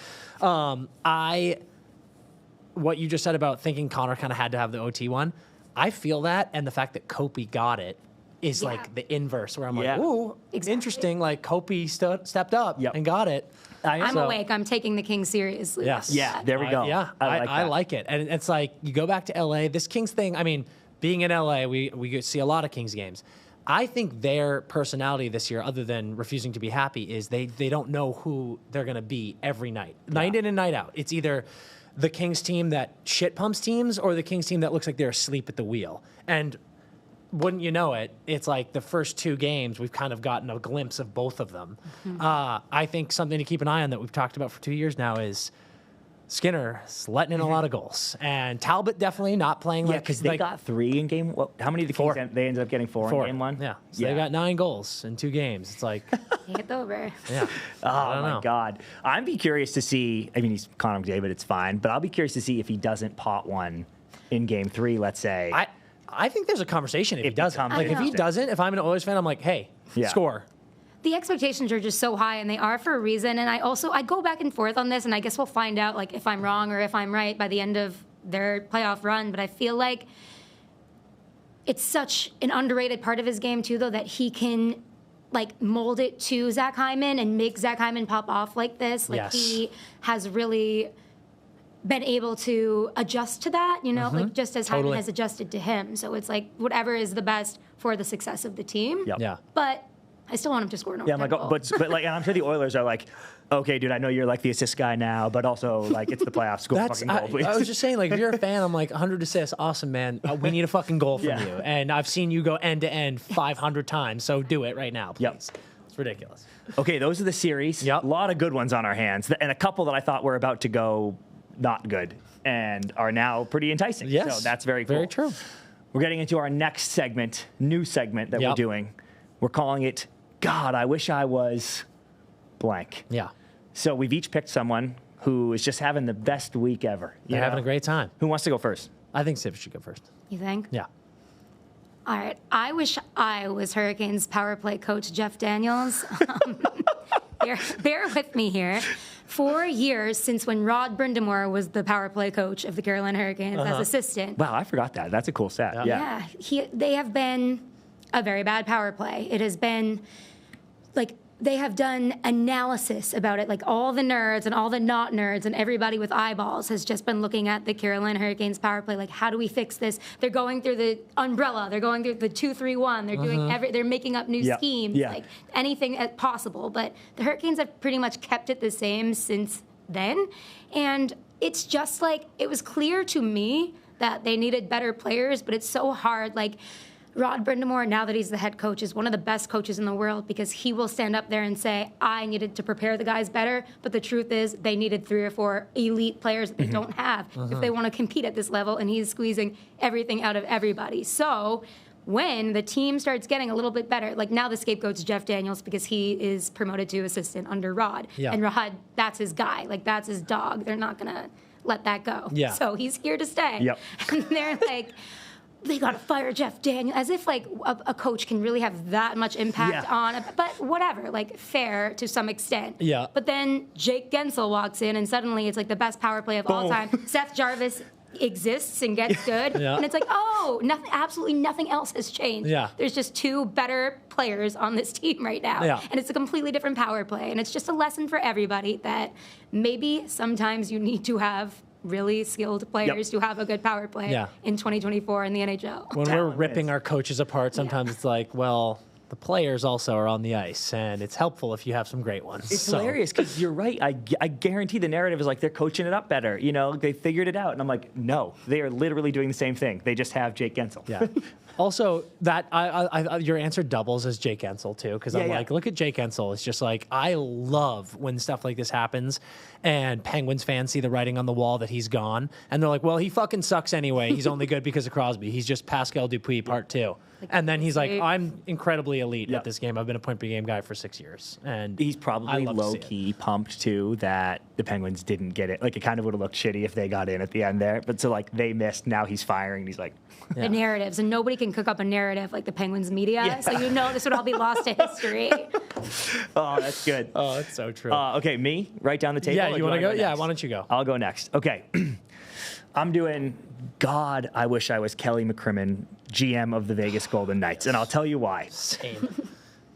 What you just said about thinking Connor kind of had to have the OT one, I feel that, and the fact that Kopi got it is like the inverse, where I'm like, ooh, interesting. Like Kopi stepped up and got it. I'm awake. I'm taking the Kings seriously. Yes. Yeah, there we go. I like it. And it's like, you go back to LA, this Kings thing, I mean, being in LA, we see a lot of Kings games. I think their personality this year, other than refusing to be happy, is they don't know who they're going to be every night. Night in and night out. It's either the Kings team that shit pumps teams or the Kings team that looks like they're asleep at the wheel. And wouldn't you know it, it's like the first two games, we've kind of gotten a glimpse of both of them. Mm-hmm. I think something to keep an eye on that we've talked about for 2 years now is Skinner's letting in a lot of goals. And Talbot definitely not playing like... Yeah, because they got 3 in game... Well, how many of the Kings they ended up getting 4 in game 1? Yeah. So they got 9 goals in 2 games. It's like... It's over. Yeah. Oh, my God. I'd be curious to see... I mean, he's Connor McDavid, it's fine. But I'll be curious to see if he doesn't pot one in game 3, let's say. I think there's a conversation if he doesn't. Like, if he doesn't, if I'm an Oilers fan, I'm like, hey, score. The expectations are just so high, and they are for a reason. And I go back and forth on this, and I guess we'll find out like if I'm wrong or if I'm right by the end of their playoff run. But I feel like it's such an underrated part of his game too, though, that he can like mold it to Zach Hyman and make Zach Hyman pop off like this. Like he has really been able to adjust to that, you know, like just as Hyman has adjusted to him. So it's like whatever is the best for the success of the team. Yep. Yeah. But I still want him to score an overtime goal. But like, and I'm sure the Oilers are like, okay, dude, I know you're like the assist guy now, but also like it's the playoffs. Score a fucking goal, please. I was just saying, like, if you're a fan, I'm like 100 assists, awesome, man. We need a fucking goal from you, and I've seen you go end to end 500 times, so do it right now, please. Yep. It's ridiculous. Okay, those are the series. Yep. A lot of good ones on our hands, and a couple that I thought were about to go not good and are now pretty enticing. Yes. So that's very cool. Very true. We're getting into our next segment, new segment that we're doing. We're calling it God, I Wish I Was Blank. Yeah. So we've each picked someone who is just having the best week ever. They're having a great time. Who wants to go first? I think Civ should go first. You think? Yeah. All right. I wish I was Hurricanes power play coach Jeff Daniels. Bear with me here. 4 years since when Rod Brindamore was the power play coach of the Carolina Hurricanes as assistant. Wow, I forgot that. That's a cool stat. Yeah. They have been a very bad power play. It has been like they have done analysis about it, like all the nerds and all the not nerds and everybody with eyeballs has just been looking at the Carolina Hurricanes power play, like how do we fix this? They're going through the umbrella, they're going through the 2-3-1, they're doing they're making up new schemes, like anything possible. But the Hurricanes have pretty much kept it the same since then, and it's just like it was clear to me that they needed better players, but it's so hard, like. Rod Brindamore, now that he's the head coach, is one of the best coaches in the world because he will stand up there and say, I needed to prepare the guys better, but the truth is they needed 3 or 4 elite players that they don't have if they want to compete at this level, and he's squeezing everything out of everybody. So when the team starts getting a little bit better, like now the scapegoat's Jeff Daniels because he is promoted to assistant under Rod. Yeah. And Rod, that's his guy. Like, that's his dog. They're not going to let that go. Yeah. So he's here to stay. Yep. And they're like... They got to fire Jeff Daniels, as if like a coach can really have that much impact on it. But whatever, like fair to some extent. Yeah. But then Jake Gensel walks in, and suddenly it's like the best power play of all time. Seth Jarvis exists and gets good. And it's like, oh, absolutely nothing else has changed. There's just two better players on this team right now. And it's a completely different power play. And it's just a lesson for everybody that maybe sometimes you need to have really skilled players to have a good power play in 2024 in the NHL. When we're ripping our coaches apart, sometimes it's like, well, the players also are on the ice, and it's helpful if you have some great ones. It's hilarious because you're right. I guarantee the narrative is like they're coaching it up better. You know, they figured it out. And I'm like, no, they are literally doing the same thing. They just have Jake Guentzel. Also, that your answer doubles as Jake Guentzel too, because I'm like, look at Jake Guentzel. It's just like, I love when stuff like this happens, and Penguins fans see the writing on the wall that he's gone, and they're like, well, he fucking sucks anyway. He's only good because of Crosby. He's just Pascal Dupuis part 2. And then he's like, I'm incredibly elite at this game. I've been a point-per-game guy for 6 years. And he's probably low-key pumped, too, that the Penguins didn't get it. Like, it kind of would have looked shitty if they got in at the end there. But so, like, they missed. Now he's firing. And he's like... The narratives. And nobody can cook up a narrative like the Penguins media. So you know this would all be lost to history. Oh, that's good. Oh, that's so true. Okay, me? Right down the table? Yeah, you want to go? Yeah, why don't you go? I'll go next. Okay. I'm doing... God, I wish I was Kelly McCrimmon, GM of the Vegas Golden Knights, and I'll tell you why. Same.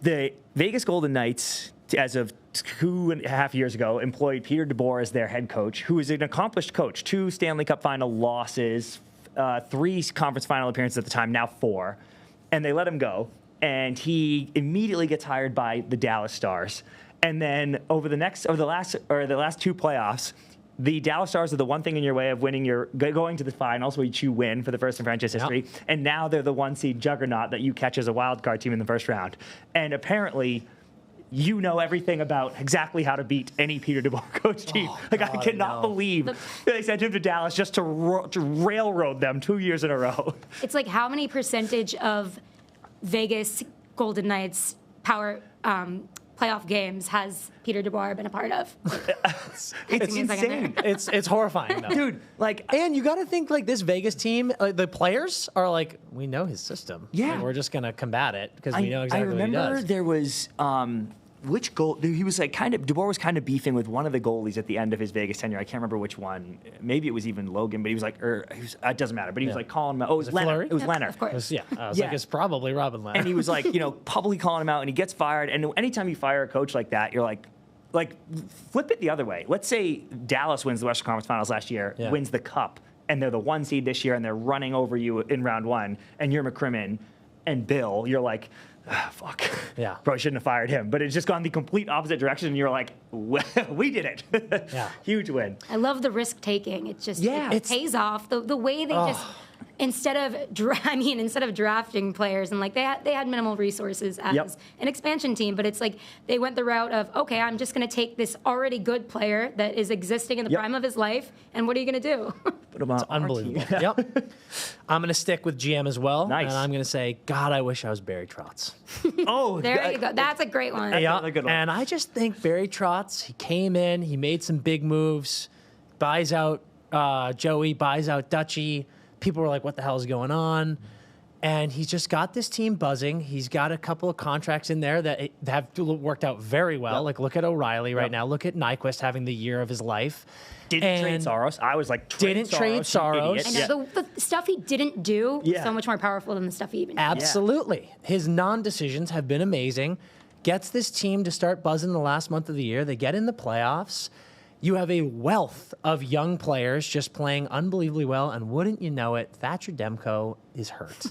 The Vegas Golden Knights, as of 2.5 years ago, employed Peter DeBoer as their head coach, who is an accomplished coach. 2 Stanley Cup final losses, 3 conference final appearances at the time, now 4. And they let him go, and he immediately gets hired by the Dallas Stars. And then over the last 2 playoffs, the Dallas Stars are the one thing in your way of winning going to the finals, which you win for the first in franchise history. And now they're the 1 seed juggernaut that you catch as a wild card team in the first round. And apparently, you know everything about exactly how to beat any Peter DeBoer coach team. I cannot believe they sent him to Dallas just to railroad them 2 years in a row. It's like, how many percentage of Vegas Golden Knights power playoff games has Peter DeBoer been a part of? It's insane. It's horrifying, though. Dude, and you got to think, like, this Vegas team, the players are like, we know his system. Yeah. And we're just going to combat it because we know exactly what he does. I remember there was, which goal, he was like DeBoer was kind of beefing with one of the goalies at the end of his Vegas tenure. I can't remember which one. Maybe it was even Logan, but he was like, it doesn't matter. But he was like calling him out. Oh, it was Leonard. It was Leonard. Of course. I was like, it's probably Robin Leonard. And he was like, publicly calling him out, and he gets fired. And anytime you fire a coach like that, you're like, flip it the other way. Let's say Dallas wins the Western Conference Finals last year, wins the Cup, and they're the 1 seed this year, and they're running over you in round 1, and you're McCrimmon and Bill. You're like, fuck. Yeah. Probably shouldn't have fired him. But it's just gone the complete opposite direction, and you're like, we did it. Huge win. I love the risk taking. It just it pays off. The way they just instead of drafting players, and like they had minimal resources as an expansion team, but it's like they went the route of, okay, I'm just going to take this already good player that is existing in the prime of his life, and what are you going to do? It's unbelievable. I'm going to stick with GM as well. Nice. And I'm going to say, God, I wish I was Barry Trotz. There you go. That's a great one. Another good one. And I just think Barry Trotz, he came in, he made some big moves, buys out Joey, buys out Dutchy. People were like, what the hell is going on? And he's just got this team buzzing. He's got a couple of contracts in there that have worked out very well. Like, look at O'Reilly right now. Look at Nyquist having the year of his life. Didn't trade Saros. I was like, didn't trade Saros. I know, the stuff he didn't do is so much more powerful than the stuff he even did. Absolutely. His non-decisions have been amazing. Gets this team to start buzzing the last month of the year. They get in the playoffs. You have a wealth of young players just playing unbelievably well, and wouldn't you know it, Thatcher Demko is hurt.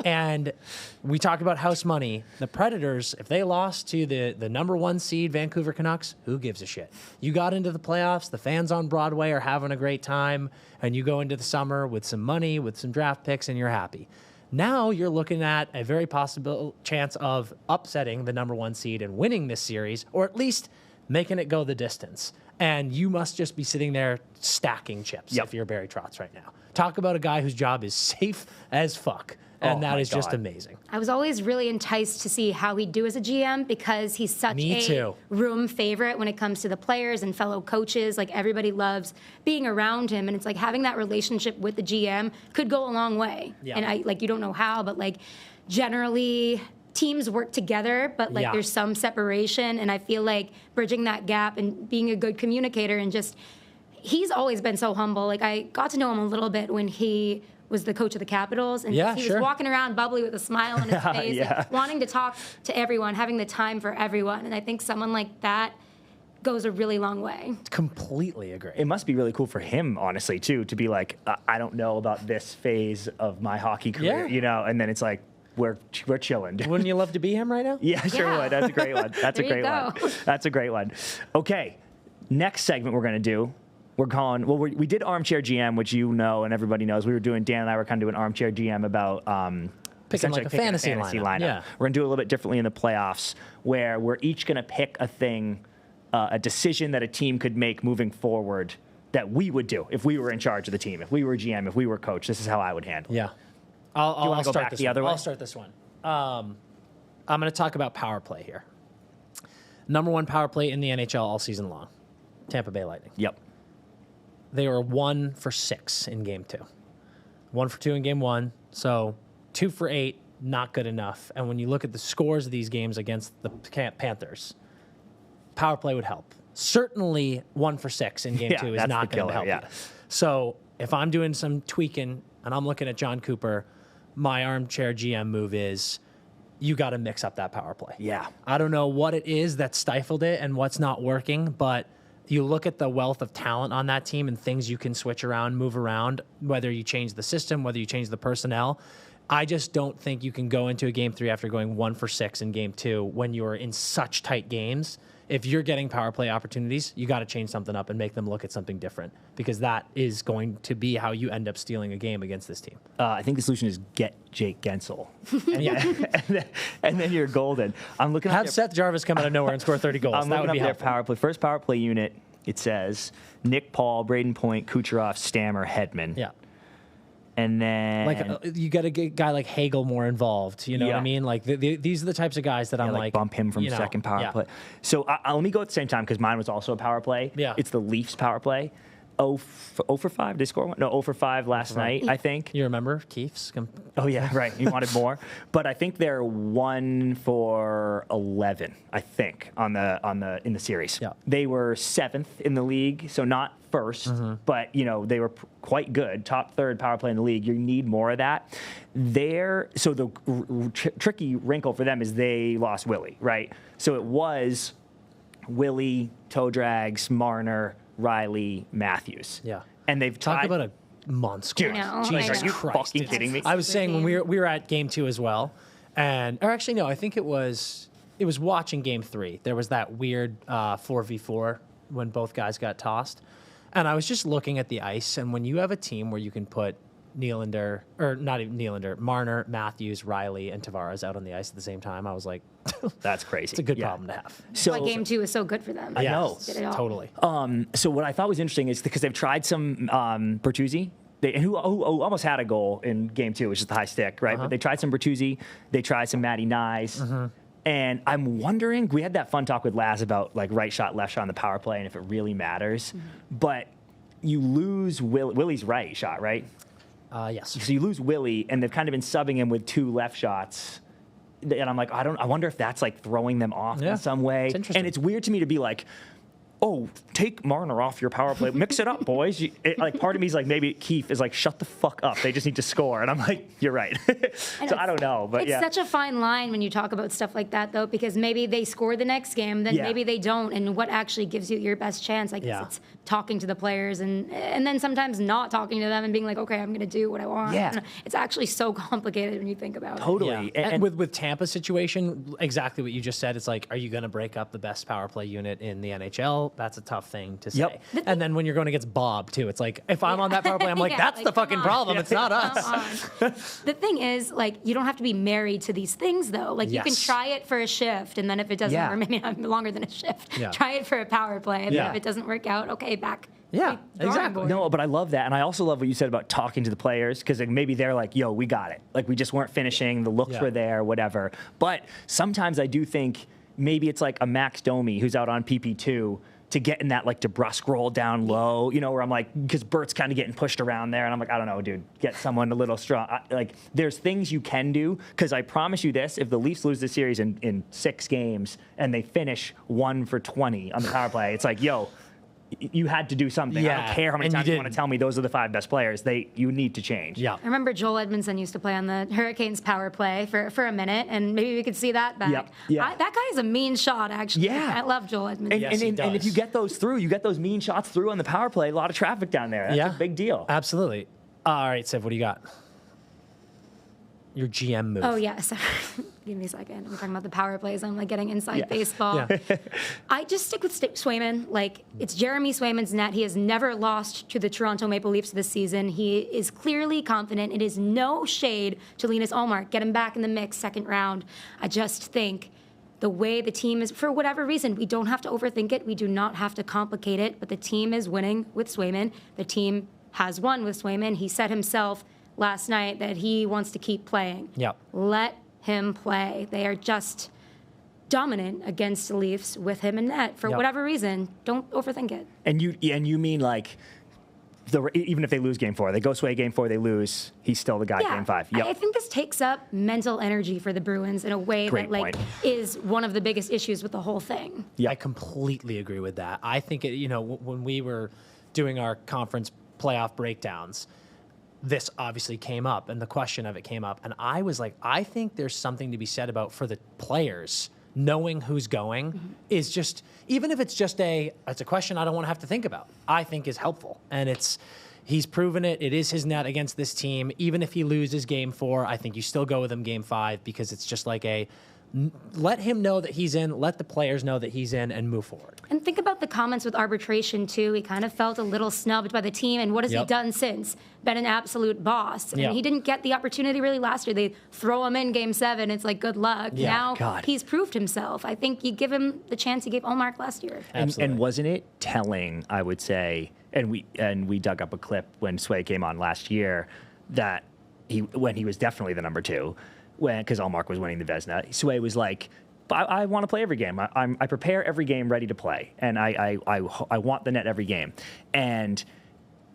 And we talk about house money. The Predators, if they lost to the number 1 seed Vancouver Canucks, who gives a shit? You got into the playoffs, the fans on Broadway are having a great time, and you go into the summer with some money, with some draft picks, and you're happy. Now you're looking at a very possible chance of upsetting the number 1 seed and winning this series, or at least making it go the distance. And you must just be sitting there stacking chips if you're Barry Trotz right now. Talk about a guy whose job is safe as fuck. And that is just amazing. I was always really enticed to see how he'd do as a GM because he's such a room favorite when it comes to the players and fellow coaches. Like, everybody loves being around him. And it's like having that relationship with the GM could go a long way. Yeah. And you don't know how, but generally teams work together, but there's some separation. And I feel like bridging that gap and being a good communicator and just he's always been so humble. Like, I got to know him a little bit when he was the coach of the Capitals, and he was walking around bubbly with a smile on his face, like, wanting to talk to everyone, having the time for everyone. And I think someone like that goes a really long way. Completely agree. It must be really cool for him, honestly, too, to be like, I don't know about this phase of my hockey career, you know, and then it's like, we're chilling. Wouldn't you love to be him right now? Yeah, sure would. That's a great one. That's a great one. That's a great one. Okay, next segment we're going to do. We're calling, well, we did Armchair GM, which you know and everybody knows. Dan and I were kind of doing Armchair GM about picking like a fantasy lineup. Yeah. We're going to do it a little bit differently in the playoffs, where we're each going to pick a thing, a decision that a team could make moving forward that we would do if we were in charge of the team, if we were GM, if we were coach. This is how I would handle it. Yeah. I'll start this one. I'll start this one. I'm going to talk about power play here. Number one power play in the NHL all season long, Tampa Bay Lightning. Yep. They were 1 for 6 in game 2. 1 for 2 in game 1. So 2 for 8, not good enough. And when you look at the scores of these games against the Panthers, power play would help. Certainly 1 for 6 in game 2 is not going to help you. So if I'm doing some tweaking and I'm looking at John Cooper, my Armchair GM move is you got to mix up that power play. Yeah. I don't know what it is that stifled it and what's not working, but you look at the wealth of talent on that team and things you can switch around, move around, whether you change the system, whether you change the personnel. I just don't think you can go into a game 3 after going 1 for 6 in game 2 when you're in such tight games. If you're getting power play opportunities, you got to change something up and make them look at something different, because that is going to be how you end up stealing a game against this team. I think the solution is get Jake Gensel. and then you're golden. I'm looking at Seth Jarvis come out of nowhere and score 30 goals. I'm looking up their power play. First power play unit, it says Nick Paul, Braden Point, Kucherov, Stammer, Hedman. Yeah. And then you got to get a guy like Hagel more involved. You know what I mean? Like these are the types of guys that I'm like bump him from second power play. So let me go at the same time, because mine was also a power play. Yeah. It's the Leafs power play. 0 for 5. Did they score one? No, 0 for 5 last night, I think. You remember Keefe's? Oh, yeah, right. You wanted more. But I think they're 1 for 11, I think, in the series. Yeah. They were 7th in the league, so not first, but, you know, they were quite good. Top 3rd power play in the league. You need more of that. So the tricky wrinkle for them is they lost Willie, right? So it was Willie, toe drags, Marner, Riley, Matthews. Yeah. And they've talked about a monster. Dude, Jesus, are you fucking kidding me? I was saying when we were at game 2 as well, or actually no, I think it was watching game 3. There was that weird 4v4 when both guys got tossed. And I was just looking at the ice, and when you have a team where you can put Nylander, or not even Nylander, Marner, Matthews, Riley, and Tavares out on the ice at the same time, I was like, that's crazy. It's a good problem to have. So game 2 is so good for them. I know. Totally. So what I thought was interesting is because they've tried some Bertuzzi, who almost had a goal in game 2, which is the high stick, right? But they tried some Bertuzzi, they tried some Matty Nyes. And I'm wondering, we had that fun talk with Laz about like right shot, left shot on the power play and if it really matters. But you lose Willie's right shot, right? Yes. So you lose Willie, and they've kind of been subbing him with 2 left shots. And I'm like, I wonder if that's like throwing them off in some way. It's interesting. And it's weird to me to be like, oh, take Marner off your power play. Mix it up, boys. Like part of me is like, maybe Keefe is like, shut the fuck up. They just need to score. And I'm like, you're right. So I don't know. But it's such a fine line when you talk about stuff like that, though, because maybe they score the next game, then maybe they don't. And what actually gives you your best chance? I guess it's talking to the players and then sometimes not talking to them and being like, okay, I'm going to do what I want. Yeah. It's actually so complicated when you think about it. Totally. Yeah. And with Tampa's situation, exactly what you just said. It's like, are you going to break up the best power play unit in the NHL? That's a tough thing to say. Yep. And then when you're going against Bob, too, it's like, if I'm on that power play, I'm like, that's the fucking problem. It's not us. The thing is, like, you don't have to be married to these things, though. Like, you can try it for a shift, and then if it doesn't, or maybe not longer than a shift, try it for a power play. And then if it doesn't work out, okay, back. Yeah, exactly. No, but I love that. And I also love what you said about talking to the players, because like, maybe they're like, yo, we got it. Like, we just weren't finishing. The looks were there, whatever. But sometimes I do think maybe it's like a Max Domi who's out on PP2 to get in that like DeBrusque roll down low, you know, where I'm like, because Bert's kind of getting pushed around there, and I'm like, I don't know, dude, get someone a little strong. Like, there's things you can do, because I promise you this, if the Leafs lose the series in 6 games and they finish 1 for 20 on the power play, it's like, yo, you had to do something. I don't care how many times you want to tell me those are the 5 best players. You need to change. Yeah. I remember Joel Edmondson used to play on the Hurricanes power play for a minute, and maybe we could see that back. Yep. Yeah. That guy is a mean shot, actually. Yeah. I love Joel Edmondson. And if you get those through, you get those mean shots through on the power play, a lot of traffic down there. That's a big deal. Absolutely. All right, Siv, what do you got? Your GM move. Oh, yeah. Sorry. Give me a second. I'm talking about the power plays. I'm like getting inside baseball. Yeah. I just stick with Swayman. Like, it's Jeremy Swayman's net. He has never lost to the Toronto Maple Leafs this season. He is clearly confident. It is no shade to Linus Ullmark. Get him back in the mix, second round. I just think the way the team is, for whatever reason, we don't have to overthink it. We do not have to complicate it. But the team is winning with Swayman. The team has won with Swayman. He said himself last night that he wants to keep playing. Yep. Let him play. They are just dominant against the Leafs with him in net for whatever reason. Don't overthink it. And you mean like even if they lose game 4, they go Sway game 4, they lose, he's still the guy game 5. Yep. I think this takes up mental energy for the Bruins in a way that is one of the biggest issues with the whole thing. Yeah, I completely agree with that. I think when we were doing our conference playoff breakdowns, this obviously came up, and the question of it came up, and I was like, I think there's something to be said about for the players knowing who's going is just, even if it's just it's a question I don't want to have to think about, I think is helpful. And he's proven it. It is his net against this team. Even if he loses game 4, I think you still go with him game 5 because it's just like let him know that he's in, let the players know that he's in, and move forward. And think about the comments with arbitration, too. He kind of felt a little snubbed by the team, and what has he done since? Been an absolute boss. And he didn't get the opportunity really last year. They throw him in game 7. It's like, good luck. Yeah, now he's proved himself. I think you give him the chance he gave Ullmark last year. And wasn't it telling, I would say, and we dug up a clip when Sway came on last year, that when he was definitely the number 2, because Ullmark was winning the Vezina, Sway was like, I want to play every game. I prepare every game ready to play, and I want the net every game. And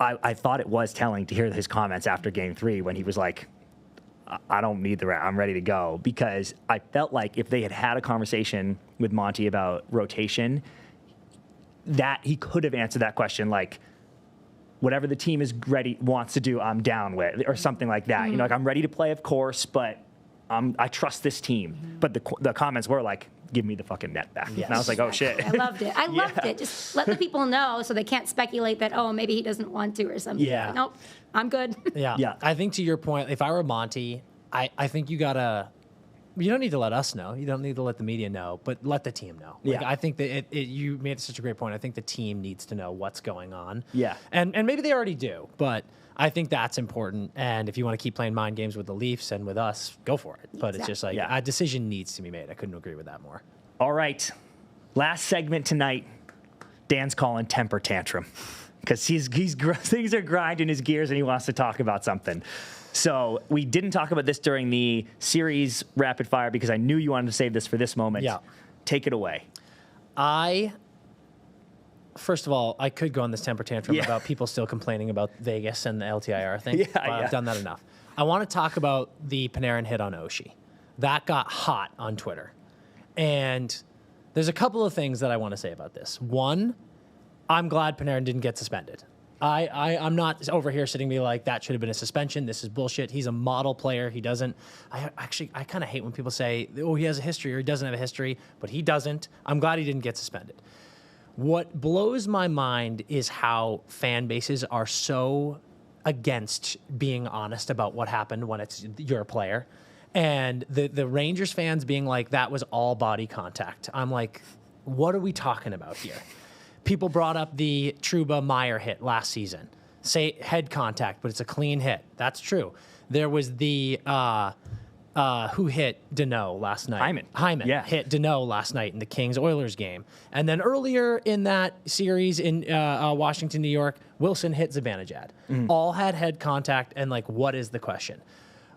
I thought it was telling to hear his comments after game 3 when he was like, I don't need the rat. I'm ready to go. Because I felt like if they had a conversation with Monty about rotation, that he could have answered that question like, whatever the team is wants to do, I'm down with, or something like that. Mm-hmm. Like, I'm ready to play, of course, but I trust this team. Mm-hmm. But the comments were like, give me the fucking net back. Yes. And I was like, oh, shit. I loved it. I loved it. Just let the people know so they can't speculate that, maybe he doesn't want to or something. Yeah. Like, nope, I'm good. Yeah. I think to your point, if I were Monty, I think you don't need to let us know. You don't need to let the media know, but let the team know. Like, I think that you made such a great point. I think the team needs to know what's going on. Yeah. And maybe they already do, but I think that's important. And if you want to keep playing mind games with the Leafs and with us, go for it. But It's just like a decision needs to be made. I couldn't agree with that more. All right. Last segment tonight, Dan's calling temper tantrum because things are grinding his gears and he wants to talk about something. So we didn't talk about this during the series rapid fire because I knew you wanted to save this for this moment. Yeah. Take it away. First of all, I could go on this temper tantrum about people still complaining about Vegas and the LTIR thing. I've done that enough. I want to talk about the Panarin hit on Oshie. That got hot on Twitter. And there's a couple of things that I want to say about this. One, I'm glad Panarin didn't get suspended. I'm not over here sitting be like, that should have been a suspension. This is bullshit. He's a model player. He doesn't. I kind of hate when people say, he has a history or he doesn't have a history, but he doesn't. I'm glad he didn't get suspended. What blows my mind is how fan bases are so against being honest about what happened when it's your player. And the Rangers fans being like, that was all body contact. I'm like, what are we talking about here? People brought up the Trouba-Meyer hit last season. Say head contact, but it's a clean hit. That's true. There was the who hit Deneau last night? Hyman hit Deneau last night in the Kings-Oilers game. And then earlier in that series in Washington, New York, Wilson hit Zibanejad. All had head contact, and like, what is the question?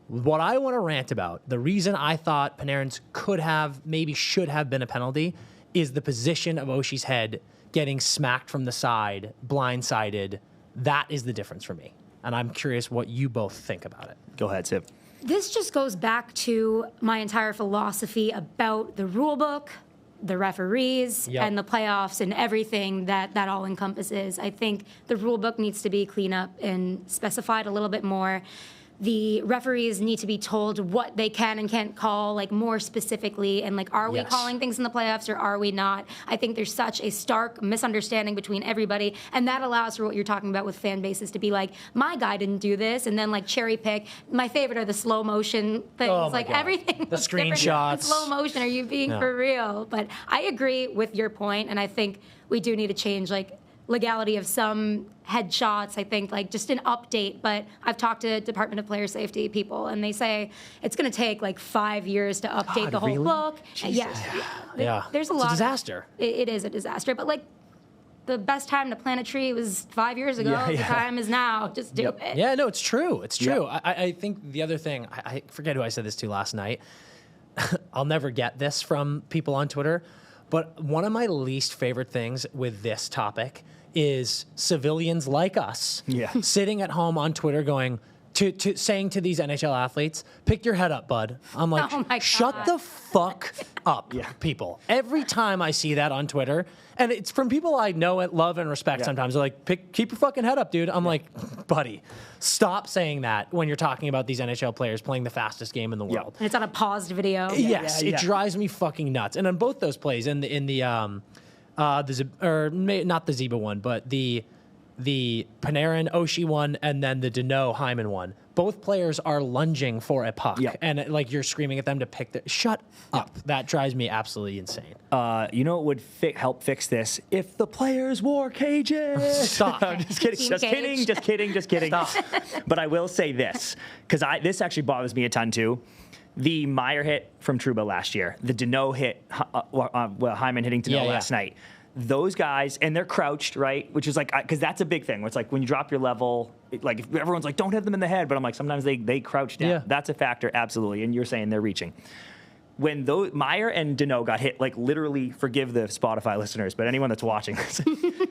What I want to rant about, the reason I thought Panarin's should have been a penalty, is the position of Oshie's head getting smacked from the side, blindsided. That is the difference for me. And I'm curious what you both think about it. Go ahead, Sip. This just goes back to my entire philosophy about the rule book, the referees Yep. and the playoffs and everything that all encompasses. I think the rule book needs to be cleaned up and specified a little bit more. The referees need to be told what they can and can't call, like, more specifically, and, like, are we Yes. calling things in the playoffs or are we not? I think there's such a stark misunderstanding between everybody, and that allows for what you're talking about with fan bases to be like, my guy didn't do this, and then, like, cherry pick. My favorite are the slow motion things. Oh my like, God. everything The looks different in screenshots. slow motion. Are you being for real? But I agree with your point, and I think we do need to change, like, legality of some headshots. I think, like, just an update. But I've talked to Department of Player Safety people, and they say it's going to take like 5 years to update the whole really? book. Yeah. There's a It's lot. a disaster. It is a disaster. But, like, the best time to plant a tree was 5 years ago. Yeah, The yeah. time is now. Just do it. Yeah, no, it's true. It's true. Yep. I think the other thing, I forget who I said this to last night. I'll never get this from people on Twitter, but one of my least favorite things with this topic is civilians like us sitting at home on Twitter going to saying to these NHL athletes, pick your head up, bud. I'm like, Oh my shut God. the fuck up, people. Every time I see that on Twitter, and it's from people I know and love and respect sometimes, they're like, keep your fucking head up, dude. I'm like, buddy, stop saying that when you're talking about these NHL players playing the fastest game in the world. And it's on a paused video. Yes, Yeah, it yeah. drives me fucking nuts. And on both those plays, not the Zeba one, but the Panarin Oshie one, and then the Deneau Hyman one. Both players are lunging for a puck, and like you're screaming at them to pick the. Shut up! That drives me absolutely insane. You know what would help fix this? If the players wore cages. Stop. I'm just kidding. Team Just cage. kidding. Just kidding. Just kidding. But I will say this, because this actually bothers me a ton too. The Meyer hit from Trouba last year, the Deneau hit, Hyman hitting Deneau last night. Those guys, and they're crouched, right? Which is like, because that's a big thing. Where it's like when you drop your level, like if everyone's like, don't hit them in the head, but I'm like, sometimes they crouch down. Yeah. That's a factor, absolutely. And you're saying they're reaching. When Meyer and Deneau got hit, like literally, forgive the Spotify listeners, but anyone that's watching this,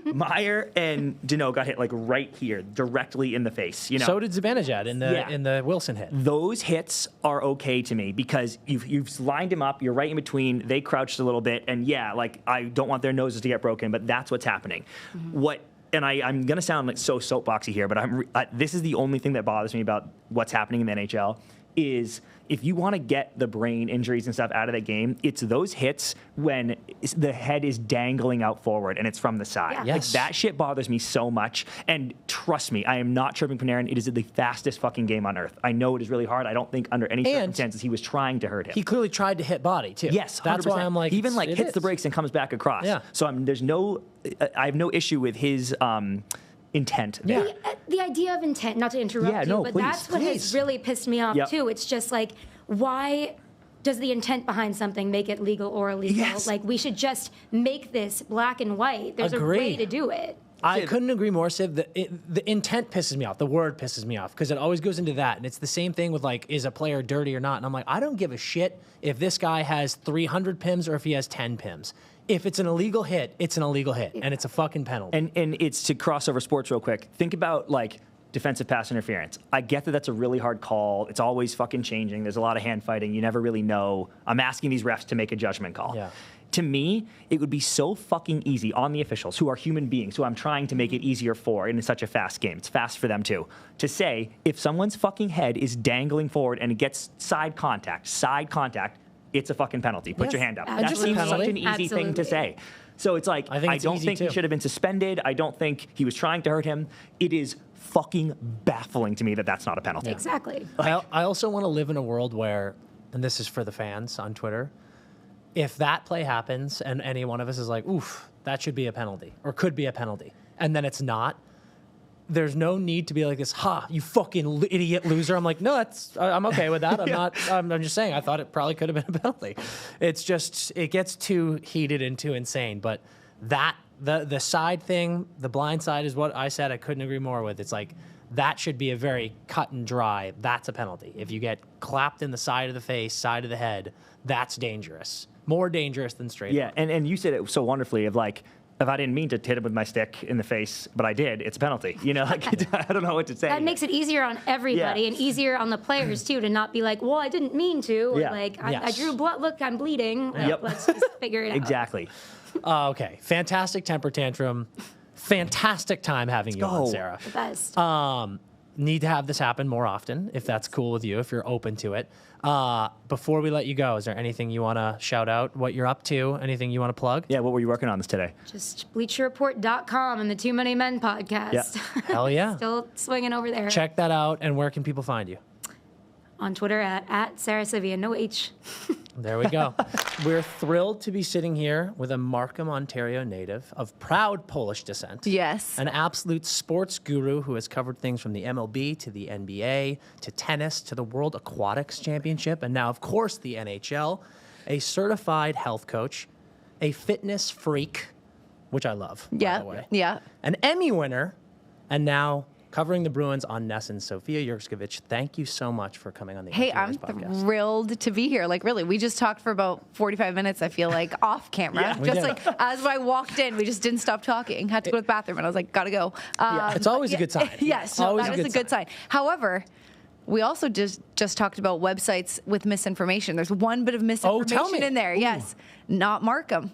Meyer and Deneau got hit like right here, directly in the face. You know, So did Zibanejad in the Wilson hit. those hits are okay to me because you've lined him up, you're right in between, they crouched a little bit, and like I don't want their noses to get broken, but that's what's happening. And I'm going to sound like so soapboxy here, but this is the only thing that bothers me about what's happening in the NHL is if you want to get the brain injuries and stuff out of that game, it's those hits when the head is dangling out forward and it's from the side. Yeah. Yes. Like, that shit bothers me so much. And trust me, I am not tripping Panarin. It is the fastest fucking game on earth. I know it is really hard. I don't think under any circumstances he was trying to hurt him. He clearly tried to hit body too. Yes, that's 100%. why I'm like, he even like it hits the is. brakes and comes back across. Yeah. So I have no issue with his intent there. The idea of intent, not to interrupt Yeah, you, no, but please, that's what has really pissed me off Yep. too. It's just like, why does the intent behind something make it legal or illegal? Yes. Like, we should just make this black and white. There's Agree. a way to do it. I couldn't agree more, Siv. The intent pisses me off. The word pisses me off because it always goes into that. And it's the same thing with, like, is a player dirty or not? And I'm like, I don't give a shit if this guy has 300 PIMs or if he has 10 PIMs. If it's an illegal hit, it's an illegal hit, and it's a fucking penalty. And it's to cross over sports real quick. Think about, like, defensive pass interference. I get that that's a really hard call. It's always fucking changing. There's a lot of hand fighting. You never really know. I'm asking these refs to make a judgment call. Yeah. To me, it would be so fucking easy on the officials, who are human beings, who I'm trying to make it easier for in such a fast game. It's fast for them too. To say, if someone's fucking head is dangling forward and it gets side contact, it's a fucking penalty. Put your hand up. That Absolutely. seems such an easy thing to say. So it's like, I don't think he should have been suspended. I don't think he was trying to hurt him. It is fucking baffling to me that that's not a penalty. Exactly. I also want to live in a world where, and this is for the fans on Twitter, if that play happens and any one of us is like, oof, that should be a penalty or could be a penalty, and then it's not, there's no need to be like this, you fucking idiot loser. I'm like, no, I'm okay with that. I'm just saying, I thought it probably could have been a penalty. It's just, it gets too heated and too insane. But the side thing, the blind side is what I said. I couldn't agree more with. It's like, that should be a very cut and dry. That's a penalty. If you get clapped in the side of the face, side of the head, that's dangerous. More dangerous than straight up. And you said it so wonderfully of like, if I didn't mean to hit him with my stick in the face, but I did, it's a penalty. You know, like, I don't know what to say. That makes it easier on everybody and easier on the players too, to not be like, well, I didn't mean to. Or like, I drew blood. Look, I'm bleeding. Like, let's just figure it out. Exactly. Okay. Fantastic temper tantrum. Fantastic time having you on, Sarah. The best. Need to have this happen more often, if that's cool with you, if you're open to it. Before we let you go, is there anything you want to shout out, what you're up to, anything you want to plug? Yeah, what were you working on this today? Just BleacherReport.com and the Too Many Men podcast. Yeah. Hell yeah. Still swinging over there. Check that out, and where can people find you? On Twitter at Sara Civian, no H. There we go. We're thrilled to be sitting here with a Markham, Ontario native of proud Polish descent. Yes. An absolute sports guru who has covered things from the MLB to the NBA to tennis to the World Aquatics Championship and now, of course, the NHL. A certified health coach, a fitness freak, which I love, by the way. Yeah. An Emmy winner, and now covering the Bruins on Nesson, Sophia Jurksztowicz. Thank you so much for coming on the Hey, I'm podcast. thrilled to be here. Like, really, we just talked for about 45 minutes, I feel like, off camera. Yeah, we just did. like as I walked in, we just didn't stop talking. Had to go to the bathroom, and I was like, gotta go. It's always a good sign. Yes, Always that is a good sign. However, we also just talked about websites with misinformation. There's one bit of misinformation in there. Ooh. Yes, not Markham.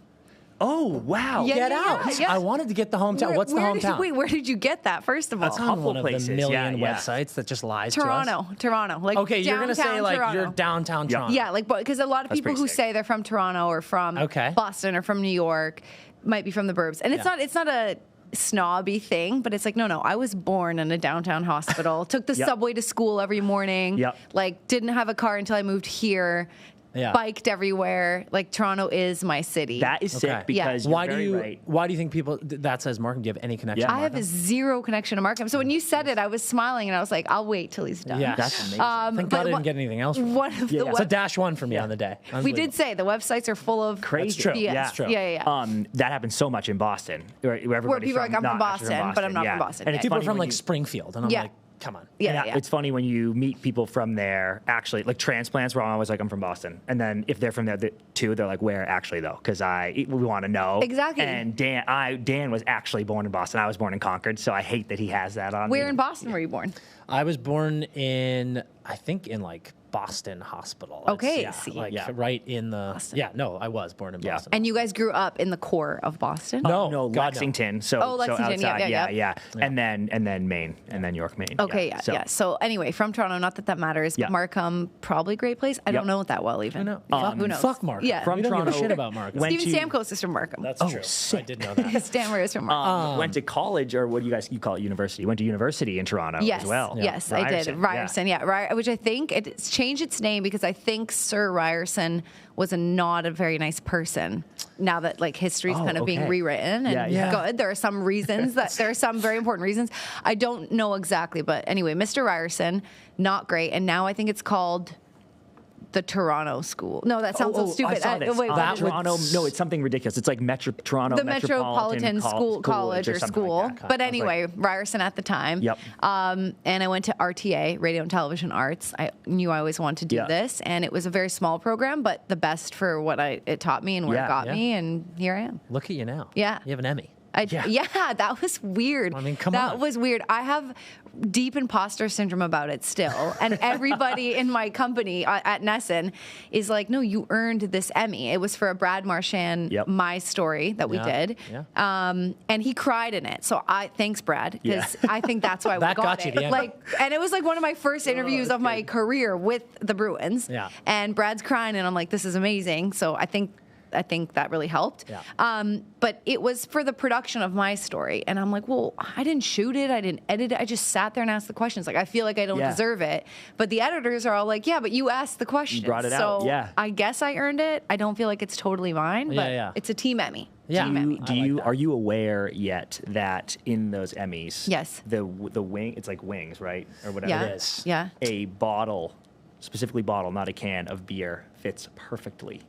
Oh, wow. Yeah, Get out. yeah. I wanted to get the hometown. What's the hometown? Where did you get that, first of all? It's on one of places. the million Yeah. websites that just lies to Toronto. Like, us. Okay, you're going to say downtown like Toronto. you're downtown Toronto. Yeah, like, because a lot of people pretty who sick. say they're from Toronto or from Boston or from New York might be from the burbs. And it's not a snobby thing, but it's like, no, I was born in a downtown hospital, took the subway to school every morning, like didn't have a car until I moved here. Biked everywhere. Like, Toronto is my city. That is sick because why you're do you right. why do you think people that says Markham? Do you have any connection to I have Markham? zero connection to Markham. So when you said it, I was smiling and I was like, I'll wait till he's done. Yeah, That's amazing. Thank God I didn't get anything else. One of the It's a -1 for me on the day. we did say the websites are full of Crazy. That's true. BS. That's true. Yeah. That happens so much in Boston. Where everybody's people are like, I'm from not actually Boston, but I'm not from Boston. And it's People are funny from when like you- Springfield, and I'm Yeah. like, come on. Yeah. It's funny when you meet people from there, actually, like transplants where I'm always like, I'm from Boston. And then if they're from there too, they're like, where actually though? Because we want to know. Exactly. And Dan was actually born in Boston. I was born in Concord, so I hate that he has that on Where me. in Boston were you born? I was born in, I think, in like Boston Hospital. Okay, It's, see. right in the. Boston. Yeah, no, I was born in Boston. And you guys grew up in the core of Boston? No, No, God, no. Lexington. So, Lexington, so outside, yeah. And then Maine, and then York, Maine. Okay, So, So anyway, from Toronto, not that matters, but Yeah. Markham, probably a great place. I don't know it that well even. No, Who knows? Fuck Markham. Yeah. From we don't give a Toronto, shit about Markham. went Steven to- Stamkos is from Markham. That's true. sick. I did know that. Stammer is from Markham. went to college, or what do you call it, university? Went to university in Toronto Yes, as well. yes, I did. Ryerson, which I think it's changed its name because I think Sir Ryerson was not a very nice person. Now that like history's kind of being rewritten and good, there are some reasons there are some very important reasons. I don't know exactly, but anyway, Mr. Ryerson, not great, and now I think it's called the Toronto School. No, that sounds so stupid. I saw this. Wait, what? Toronto. No, it's something ridiculous. It's like Toronto The Metropolitan School, College or something school. like that. But anyway, Ryerson at the time. Yep. And I went to RTA, Radio and Television Arts. I knew I always wanted to do this, and it was a very small program, but the best for what it taught me and where it got me, and here I am. Look at you now. Yeah. You have an Emmy. That was weird. I mean, come that on. was weird. I have deep imposter syndrome about it still. And everybody in my company at Nesson is like, no, you earned this Emmy. It was for a Brad Marchand, My Story that we did. Yeah. And he cried in it. So thanks, Brad, because I think that's why That we got got you it. the Emmy. And it was like one of my first interviews of my career with the Bruins. Yeah. And Brad's crying, and I'm like, this is amazing. So I think that really helped. Yeah. But it was for the production of My Story. And I'm like, well, I didn't shoot it. I didn't edit it. I just sat there and asked the questions. Like, I feel like I don't deserve it. But the editors are all like, yeah, but you asked the questions. You brought it so out, I guess I earned it. I don't feel like it's totally mine, but it's a team Emmy. Yeah. Team Emmy. Are you aware yet that in those Emmys, Yes. the wing, it's like wings, right? Or whatever Yeah. it is. Yeah. A bottle, specifically bottle, not a can of beer, fits perfectly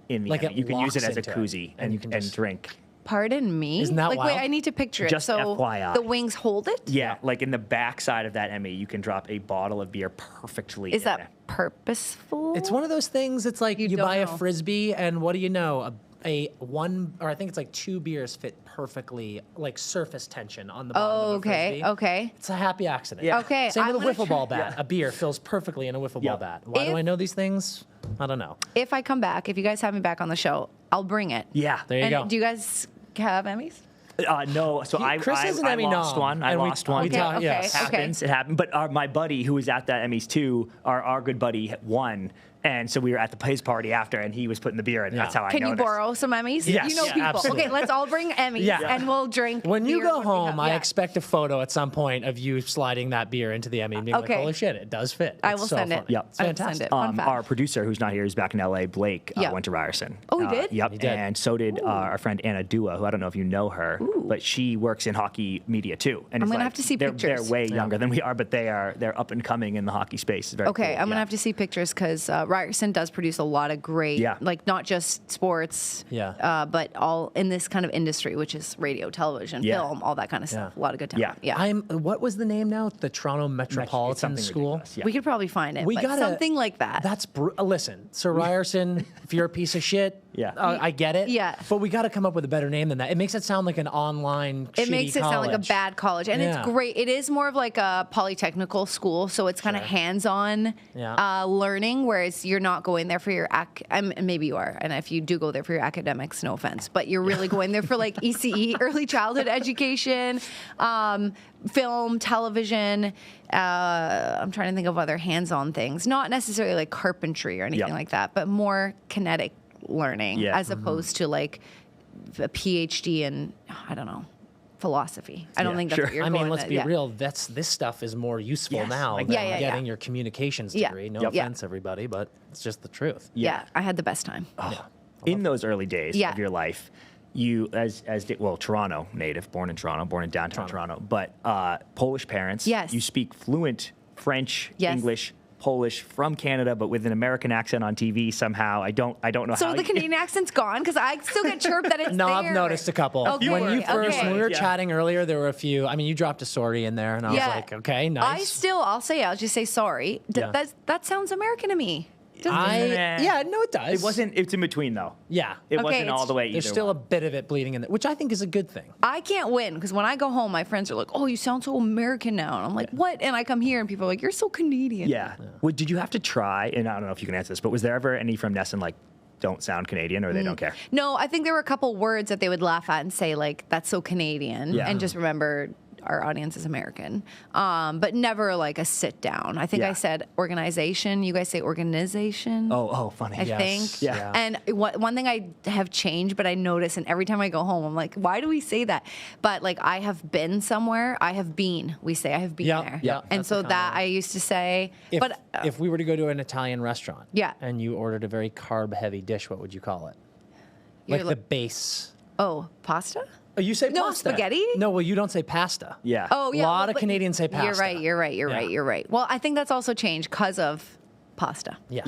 in the Like Emmy. it You can use it locks as a into it, koozie and you can just- drink. Pardon me? Isn't that like, wild? wait, I need to picture it. Just So FYI. the wings hold it? Yeah, like in the backside of that Emmy, you can drop a bottle of beer perfectly. Is in that there. purposeful? It's one of those things. It's like you don't buy a know. Frisbee, and what do you know? I think it's like 2 beers fit perfectly, like surface tension on the bottom of a Frisbee. Okay. It's a happy accident. Yeah. Okay. Same with a wiffle ball bat. A beer fills perfectly in a wiffle ball bat. Why do I know these things? I don't know. If I come back, if you guys have me back on the show, I'll bring it. Yeah. There you go. Do you guys have Emmys? No, so Chris is an Emmy lost nom, one. I and lost one. Okay. Yes. It happens. It happened. But my buddy who was at that Emmys too, our good buddy won. And so we were at his party after, and he was putting the beer in. That's how I Can noticed. you borrow some Emmys? Yes. You know Yeah, people. absolutely. Okay, let's all bring Emmys and we'll drink. When you beer go when we home, come. I expect a photo at some point of you sliding that beer into the Emmy and being like, holy shit, it does fit. I It's will so send funny. it. Yep. It's I will fantastic. send it. Fun fact. Our producer, who's not here, is back in LA, Blake, went to Ryerson. Oh, he did? Yep. He did. And so did our friend Anna Dua, who I don't know if you know her, but she works in hockey media too. And I'm it's gonna like, have to see they're pictures. way younger than we are, but they're up and coming in the hockey space. It's very Okay, cool. I'm going to have to see pictures because Ryerson does produce a lot of great, like not just sports, but all in this kind of industry, which is radio, television, film, all that kind of stuff. A lot of good talent. Yeah. What was the name now? The Toronto Metropolitan School? Ridiculous. Yeah. We could probably find it. We but got something like that. That's listen, Sir Ryerson, if you're a piece of shit, I get it. Yeah. But we got to come up with a better name than that. It makes it sound like an online. It makes it sound like a bad college, and it's great. It is more of like a polytechnical school, so it's kind of hands-on learning, whereas you're not going there for your and maybe you are, and if you do go there for your academics, no offense, but you're really going there for like ECE, early childhood education, film, television. I'm trying to think of other hands-on things, not necessarily like carpentry or anything like that, but more kinetic learning as opposed to like a PhD in, I don't know, philosophy. I don't think that's what you're going let's be real. This stuff is more useful now than getting your communications degree. No offense, everybody, but it's just the truth. Yeah, I had the best time. In those early days of your life, you Toronto native, born in downtown Toronto, but Polish parents. Yes. You speak fluent French, English, Polish from Canada, but with an American accent on TV somehow. I don't know how. So the Canadian accent's gone because I still get chirped that it's No, there. I've noticed a couple. Okay. When we were Yeah. chatting earlier, there were a few. I mean, you dropped a sorry in there, and I was like, okay, nice. I'll just say sorry. That sounds American to me. It does. It's in between though. Yeah. It wasn't all the way either. There's still a bit of it bleeding in there, which I think is a good thing. I can't win because when I go home, my friends are like, "Oh, you sound so American now," and I'm like, "What?" And I come here, and people are like, "You're so Canadian." Yeah. Well, did you have to try? And I don't know if you can answer this, but was there ever any from Nesson like don't sound Canadian or they don't care? No, I think there were a couple words that they would laugh at and say like, "That's so Canadian," and just remember our audience is American, but never like a sit down. I think I said organization. You guys say organization. Oh, funny. I think. Yeah. And one thing I have changed, but I notice, and every time I go home, I'm like, why do we say that? But like, I have been somewhere. I have been. We say I have been there. Yeah. And so that I used to say. If we were to go to an Italian restaurant, and you ordered a very carb-heavy dish, what would you call it? Like the base. Oh, pasta. Oh, you say no, pasta. Spaghetti? No, well, you don't say pasta. Yeah. Oh, yeah. A lot of Canadians say pasta. You're right. Well, I think that's also changed because of pasta. Yes.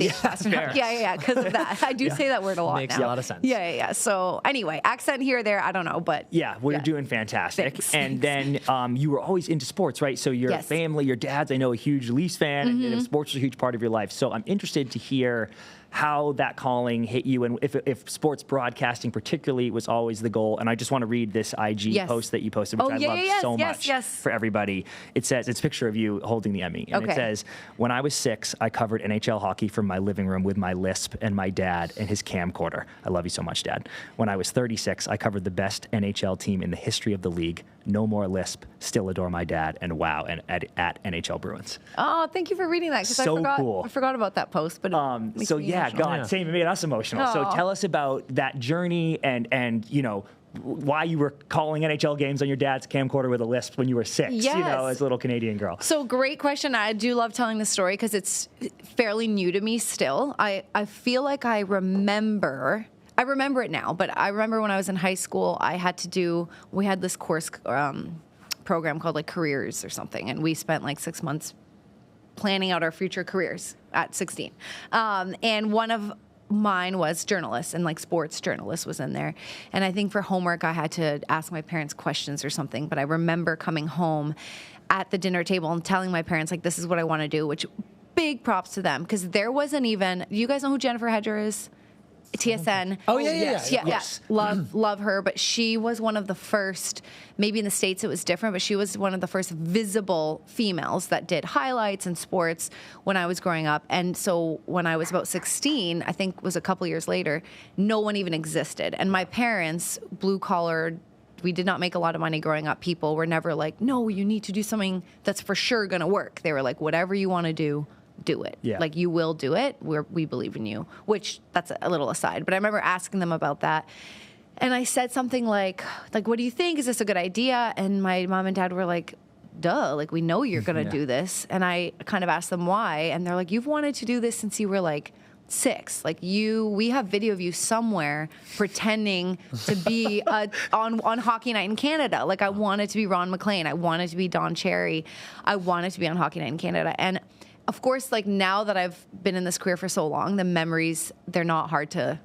Yeah, because of that. I do say that word a lot Makes now. a lot of sense. Yeah. So anyway, accent here or there, I don't know, but. Yeah, well, you're doing fantastic. Thanks. And then you were always into sports, right? So your family, your dad's, I know, a huge Leafs fan, and sports was a huge part of your life. So I'm interested to hear how that calling hit you, and if sports broadcasting particularly was always the goal. And I just want to read this IG post that you posted, which I love so much for everybody. It says, it's a picture of you holding the Emmy. And it says, when I was 6, I covered NHL hockey from my living room with my lisp and my dad and his camcorder. I love you so much, Dad. When I was 36, I covered the best NHL team in the history of the league. No more lisp, still adore my dad, and wow, and at NHL Bruins. Oh, thank you for reading that, because I forgot about that post. But same, it made us emotional. So tell us about that journey and you know, why you were calling NHL games on your dad's camcorder with a lisp when you were 6, you know, as a little Canadian girl. So great question. I do love telling the story because it's fairly new to me still. I feel like I remember it now, but I remember when I was in high school, we had this course program called like Careers or something, and we spent like 6 months planning out our future careers at 16. And one of mine was journalist, and like sports journalist was in there. And I think for homework, I had to ask my parents questions or something. But I remember coming home at the dinner table and telling my parents, like, this is what I want to do, which big props to them, because there wasn't even, you guys know who Jennifer Hedger is? TSN. Oh, yeah. Yes. Love her. But she was one of the first, maybe in the States it was different, but she was one of the first visible females that did highlights and sports when I was growing up. And so when I was about 16, I think it was a couple years later, no one even existed. And my parents, blue collar, we did not make a lot of money growing up. People were never like, no, you need to do something that's for sure going to work. They were like, whatever you want to do it. Yeah. Like, you will do it. We believe in you, which that's a little aside. But I remember asking them about that. And I said something like, what do you think? Is this a good idea? And my mom and dad were like, duh, like, we know you're going to do this. And I kind of asked them why. And they're like, you've wanted to do this since you were like 6. Like, we have video of you somewhere pretending to be on Hockey Night in Canada. Like, I wanted to be Ron McLean. I wanted to be Don Cherry. I wanted to be on Hockey Night in Canada. And of course, like, now that I've been in this career for so long, the memories, they're not hard to,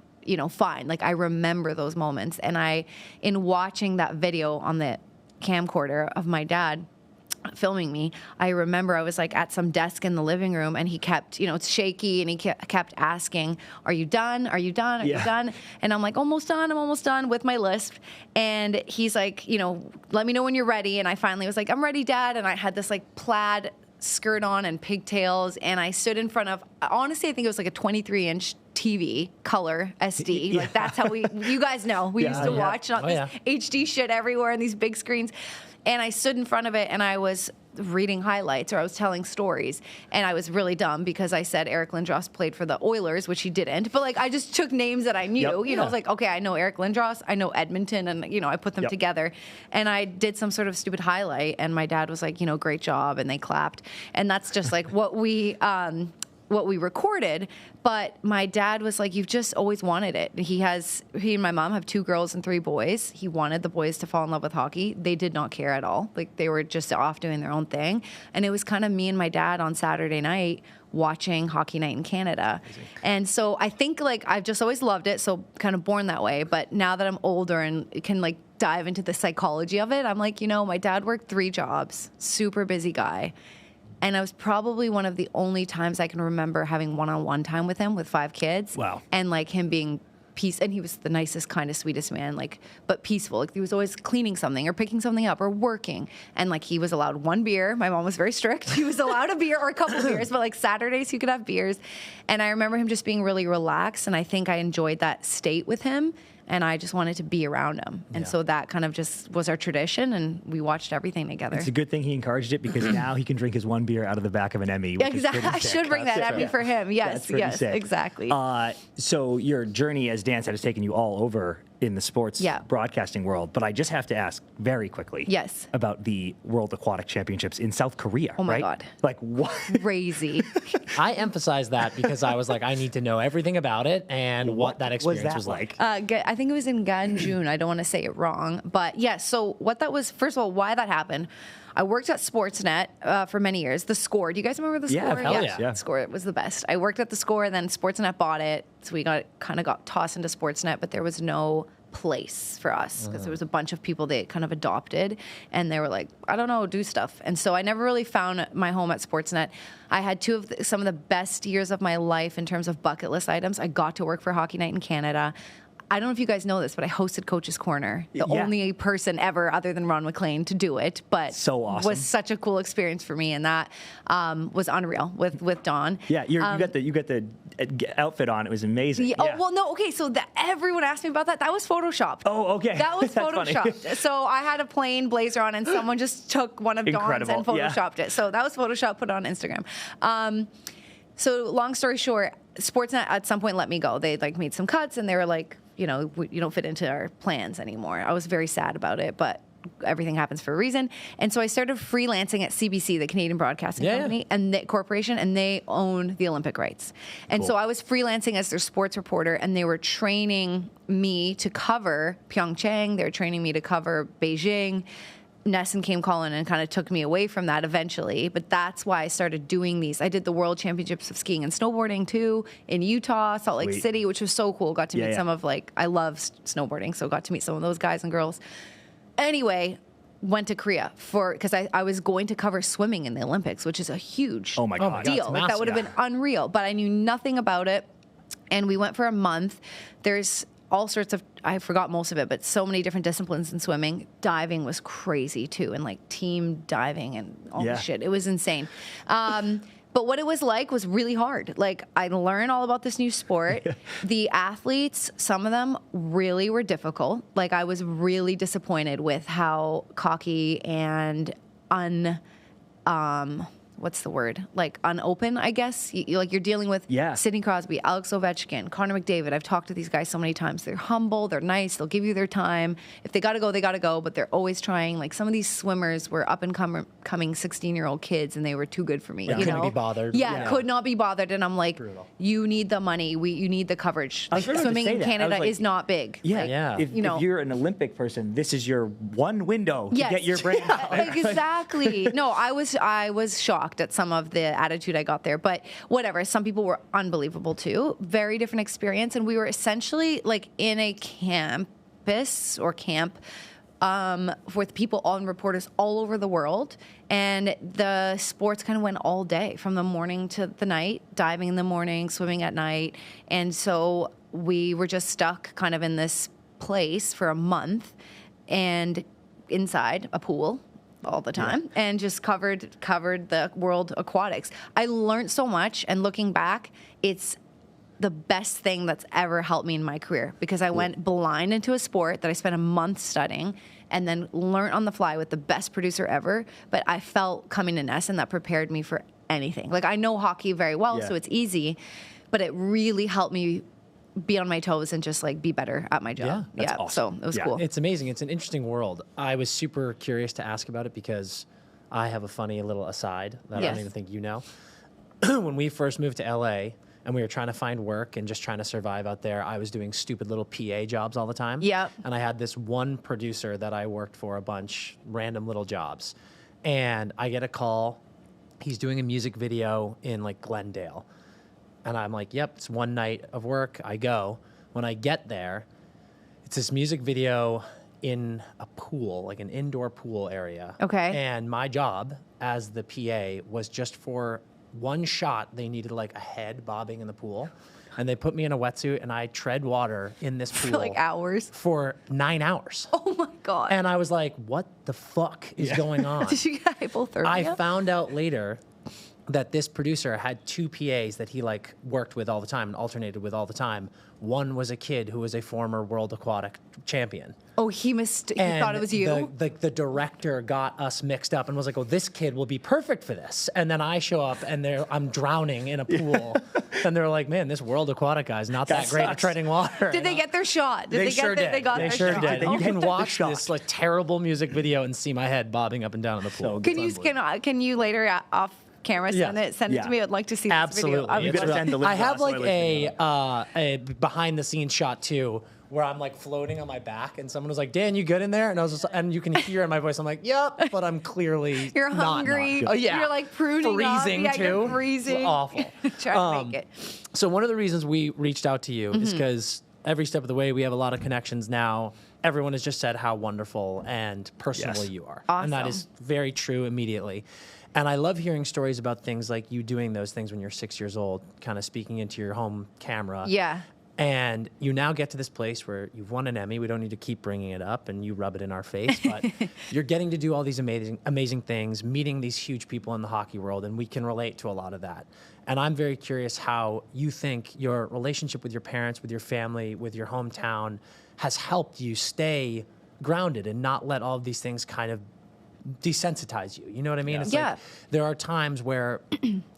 find. Like, I remember those moments. And in watching that video on the camcorder of my dad filming me, I remember I was like at some desk in the living room, and he kept, it's shaky, and he kept asking, are you done? Are you done? Are you done? And I'm like, almost done. I'm almost done with my lisp. And he's like, let me know when you're ready. And I finally was like, I'm ready, Dad. And I had this like plaid skirt on and pigtails, and I stood in front of, honestly, I think it was like a 23-inch TV, color, SD. Like, that's how you guys know. We used to watch this HD shit everywhere and these big screens. And I stood in front of it, and I was reading highlights, or I was telling stories. And I was really dumb because I said Eric Lindros played for the Oilers, which he didn't. But, like, I just took names that I knew. I was like, okay, I know Eric Lindros, I know Edmonton, and, I put them together. And I did some sort of stupid highlight, and my dad was like, great job, and they clapped. And that's just, like, what we recorded. But my dad was like, you've just always wanted it. He and my mom have 2 girls and 3 boys. He wanted the boys to fall in love with hockey. They did not care at all. Like, they were just off doing their own thing. And it was kind of me and my dad on Saturday night watching Hockey Night in Canada. Amazing. And so I think, like, I've just always loved it, so kind of born that way. But now that I'm older and can, like, dive into the psychology of it, I'm like, my dad worked 3 jobs, super busy guy. And I was probably one of the only times I can remember having one-on-one time with him with 5 kids. Wow. And, like, him being peace. And he was the nicest, kindest, sweetest man, like, but peaceful. Like, he was always cleaning something or picking something up or working. And, like, he was allowed 1 beer. My mom was very strict. He was allowed a beer or a couple beers, but, like, Saturdays he could have beers. And I remember him just being really relaxed. And I think I enjoyed that state with him. And I just wanted to be around him. And so that kind of just was our tradition, and we watched everything together. It's a good thing he encouraged it, because now he can drink his 1 beer out of the back of an Emmy. Exactly. I should bring that Emmy for him. Yes, sick. Exactly. So your journey, as Dan said, has taken you all over in the sports broadcasting world. But I just have to ask very quickly about the World Aquatic Championships in South Korea. Oh, my God. Like, what? Crazy. I emphasized that because I was like, I need to know everything about it and what that experience was like. I think it was in Ganjun. I don't want to say it wrong. But, so what that was, first of all, why that happened, I worked at Sportsnet for many years. The Score. Do you guys remember The Score? Yeah. Score was the best. I worked at The Score, and then Sportsnet bought it. So we got tossed into Sportsnet, but there was no place for us because there was a bunch of people they kind of adopted, and they were like, I don't know, do stuff. And so I never really found my home at Sportsnet. I had some of the best years of my life in terms of bucket list items. I got to work for Hockey Night in Canada. I don't know if you guys know this, but I hosted Coach's Corner, the only person ever other than Ron McLean to do it. But so awesome. Was such a cool experience for me, and that was unreal with Don. Yeah, you got the outfit on. It was amazing. Yeah. Oh well, no, okay. So everyone asked me about that. That was photoshopped. Oh, okay. That was photoshopped. So I had a plain blazer on, and someone just took one of Don's and photoshopped it. So that was photoshopped, put on Instagram. So long story short, Sportsnet at some point let me go. They made some cuts, and they were like, you don't fit into our plans anymore. I was very sad about it, but everything happens for a reason. And so I started freelancing at CBC, the Canadian Broadcasting Company, and the corporation, and they own the Olympic rights. And so I was freelancing as their sports reporter, and they were training me to cover Pyeongchang. They were training me to cover Beijing. Nesson came calling and kind of took me away from that eventually, but that's why I started doing these. I did the World Championships of Skiing and Snowboarding too in Utah, Salt Lake City, which was so cool. Got to meet some of I love snowboarding, so got to meet some of those guys and girls. Anyway, went to Korea because I was going to cover swimming in the Olympics, which is a huge deal. That would have been unreal, but I knew nothing about it. And we went for a month. There's all sorts of, I forgot most of it, but so many different disciplines in swimming. Diving was crazy too, and like team diving and all this shit. It was insane. But what it was like was really hard. Like, I learned all about this new sport. The athletes, some of them really were difficult. Like, I was really disappointed with how cocky and what's the word? Like unopen, I guess. You're dealing with Sidney Crosby, Alex Ovechkin, Connor McDavid. I've talked to these guys so many times. They're humble, they're nice, they'll give you their time. If they gotta go, they gotta go, but they're always trying. Like, some of these swimmers were up and coming 16-year-old kids, and they were too good for me. Couldn't be bothered. Could not be bothered. And I'm like, brutal. You need the money. You need the coverage. Like, swimming in Canada is not big. If you're an Olympic person, this is your one window to get your brand out. Exactly. No, I was shocked at some of the attitude I got there, but whatever. Some people were unbelievable too. Very different experience, and we were essentially like in a campus or camp with people and reporters all over the world, and the sports kind of went all day, from the morning to the night, diving in the morning, swimming at night, and so we were just stuck kind of in this place for a month, and inside a pool all the time, and just covered the world aquatics. I learned so much, and looking back, it's the best thing that's ever helped me in my career, because I went blind into a sport that I spent a month studying, and then learned on the fly with the best producer ever. But I felt coming to NESN that prepared me for anything. Like, I know hockey very well, so it's easy, but it really helped me be on my toes and just like be better at my job. That's awesome. So it was cool. It's amazing. It's an interesting world. I was super curious to ask about it because I have a funny little aside that I don't even think you know. When we first moved to LA and we were trying to find work and just trying to survive out there, I was doing stupid little PA jobs all the time. And I had this one producer that I worked for a bunch, random little jobs. And I get a call. He's doing a music video in like Glendale. And I'm like, yep, it's one night of work. I go. When I get there, it's this music video in a pool, like an indoor pool area. Okay. And my job as the PA was just for one shot. They needed like a head bobbing in the pool. And they put me in a wetsuit, and I tread water in this pool. For like hours? For 9 hours. Oh, my God. And I was like, what the fuck is going on? Did you get hypothermia? I found out later that this producer had 2 PAs that he like worked with all the time and alternated with all the time. One was a kid who was a former world aquatic champion. Oh, he thought it was you? The director got us mixed up and was like, oh, this kid will be perfect for this. And then I show up and I'm drowning in a pool. And they're like, man, this world aquatic guy's not that great at treading water. Did they get their shot? They sure did. They got their shot? Did. You can watch this like terrible music video and see my head bobbing up and down in the pool. So can you later off camera send it to me? I'd like to see this video. I have like a behind the scenes shot too, where I'm like floating on my back, and someone was like, Dan, you good in there? And I was just, and you can hear in my voice, I'm like, yep, but I'm clearly you're hungry. Oh yeah, you're like pruning freezing up. too. You're freezing. It's awful. Trying to make it. So one of the reasons we reached out to you is because every step of the way we have a lot of connections now. Everyone has just said how wonderful and personable you are. Awesome. And that is very true immediately. And I love hearing stories about things like you doing those things when you're 6 years old, kind of speaking into your home camera. Yeah. And you now get to this place where you've won an Emmy. We don't need to keep bringing it up and you rub it in our face, but you're getting to do all these amazing things, meeting these huge people in the hockey world, and we can relate to a lot of that. And I'm very curious how you think your relationship with your parents, with your family, with your hometown has helped you stay grounded and not let all of these things kind of desensitize you. You know what I mean? Yeah. It's like there are times where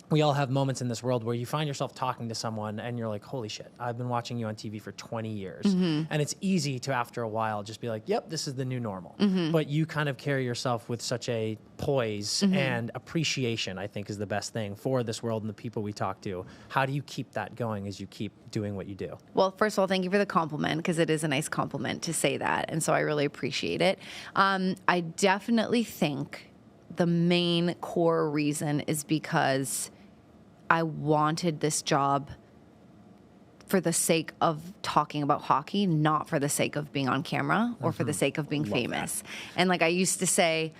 we all have moments in this world where you find yourself talking to someone and you're like, holy shit, I've been watching you on TV for 20 years. And it's easy to, after a while, just be like, yep, this is the new normal. But you kind of carry yourself with such a poise and appreciation, I think, is the best thing for this world and the people we talk to. How do you keep that going as you keep doing what you do? Well, first of all, thank you for the compliment, because it is a nice compliment to say that. And so I really appreciate it. I definitely think the main core reason is because I wanted this job for the sake of talking about hockey, not for the sake of being on camera or for the sake of being famous. That. And like I used to say,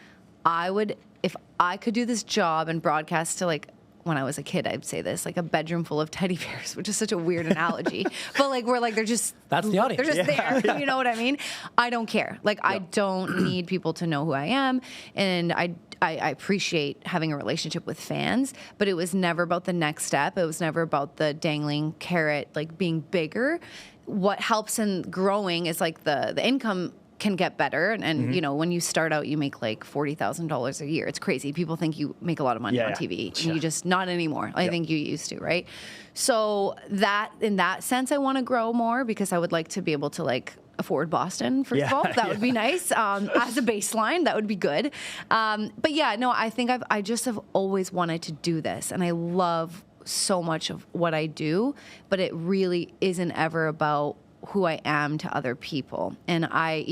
if I could do this job and broadcast to like when I was a kid, I'd say this, like a bedroom full of teddy bears, which is such a weird analogy. But like, we're like, they're just, that's the audience. They're just there. You know what I mean? I don't care. Like, I don't need people to know who I am. And I appreciate having a relationship with fans, but it was never about the next step. It was never about the dangling carrot, like being bigger. What helps in growing is like the income can get better. And you know, when you start out, you make like $40,000 a year. It's crazy. People think you make a lot of money on TV. And you just, not anymore. I think you used to, right? So that, in that sense, I want to grow more because I would like to be able to like afford Boston, first of all. That would be nice. As a baseline, that would be good. But yeah, no, I think I just have always wanted to do this. And I love so much of what I do, but it really isn't ever about who I am to other people. And I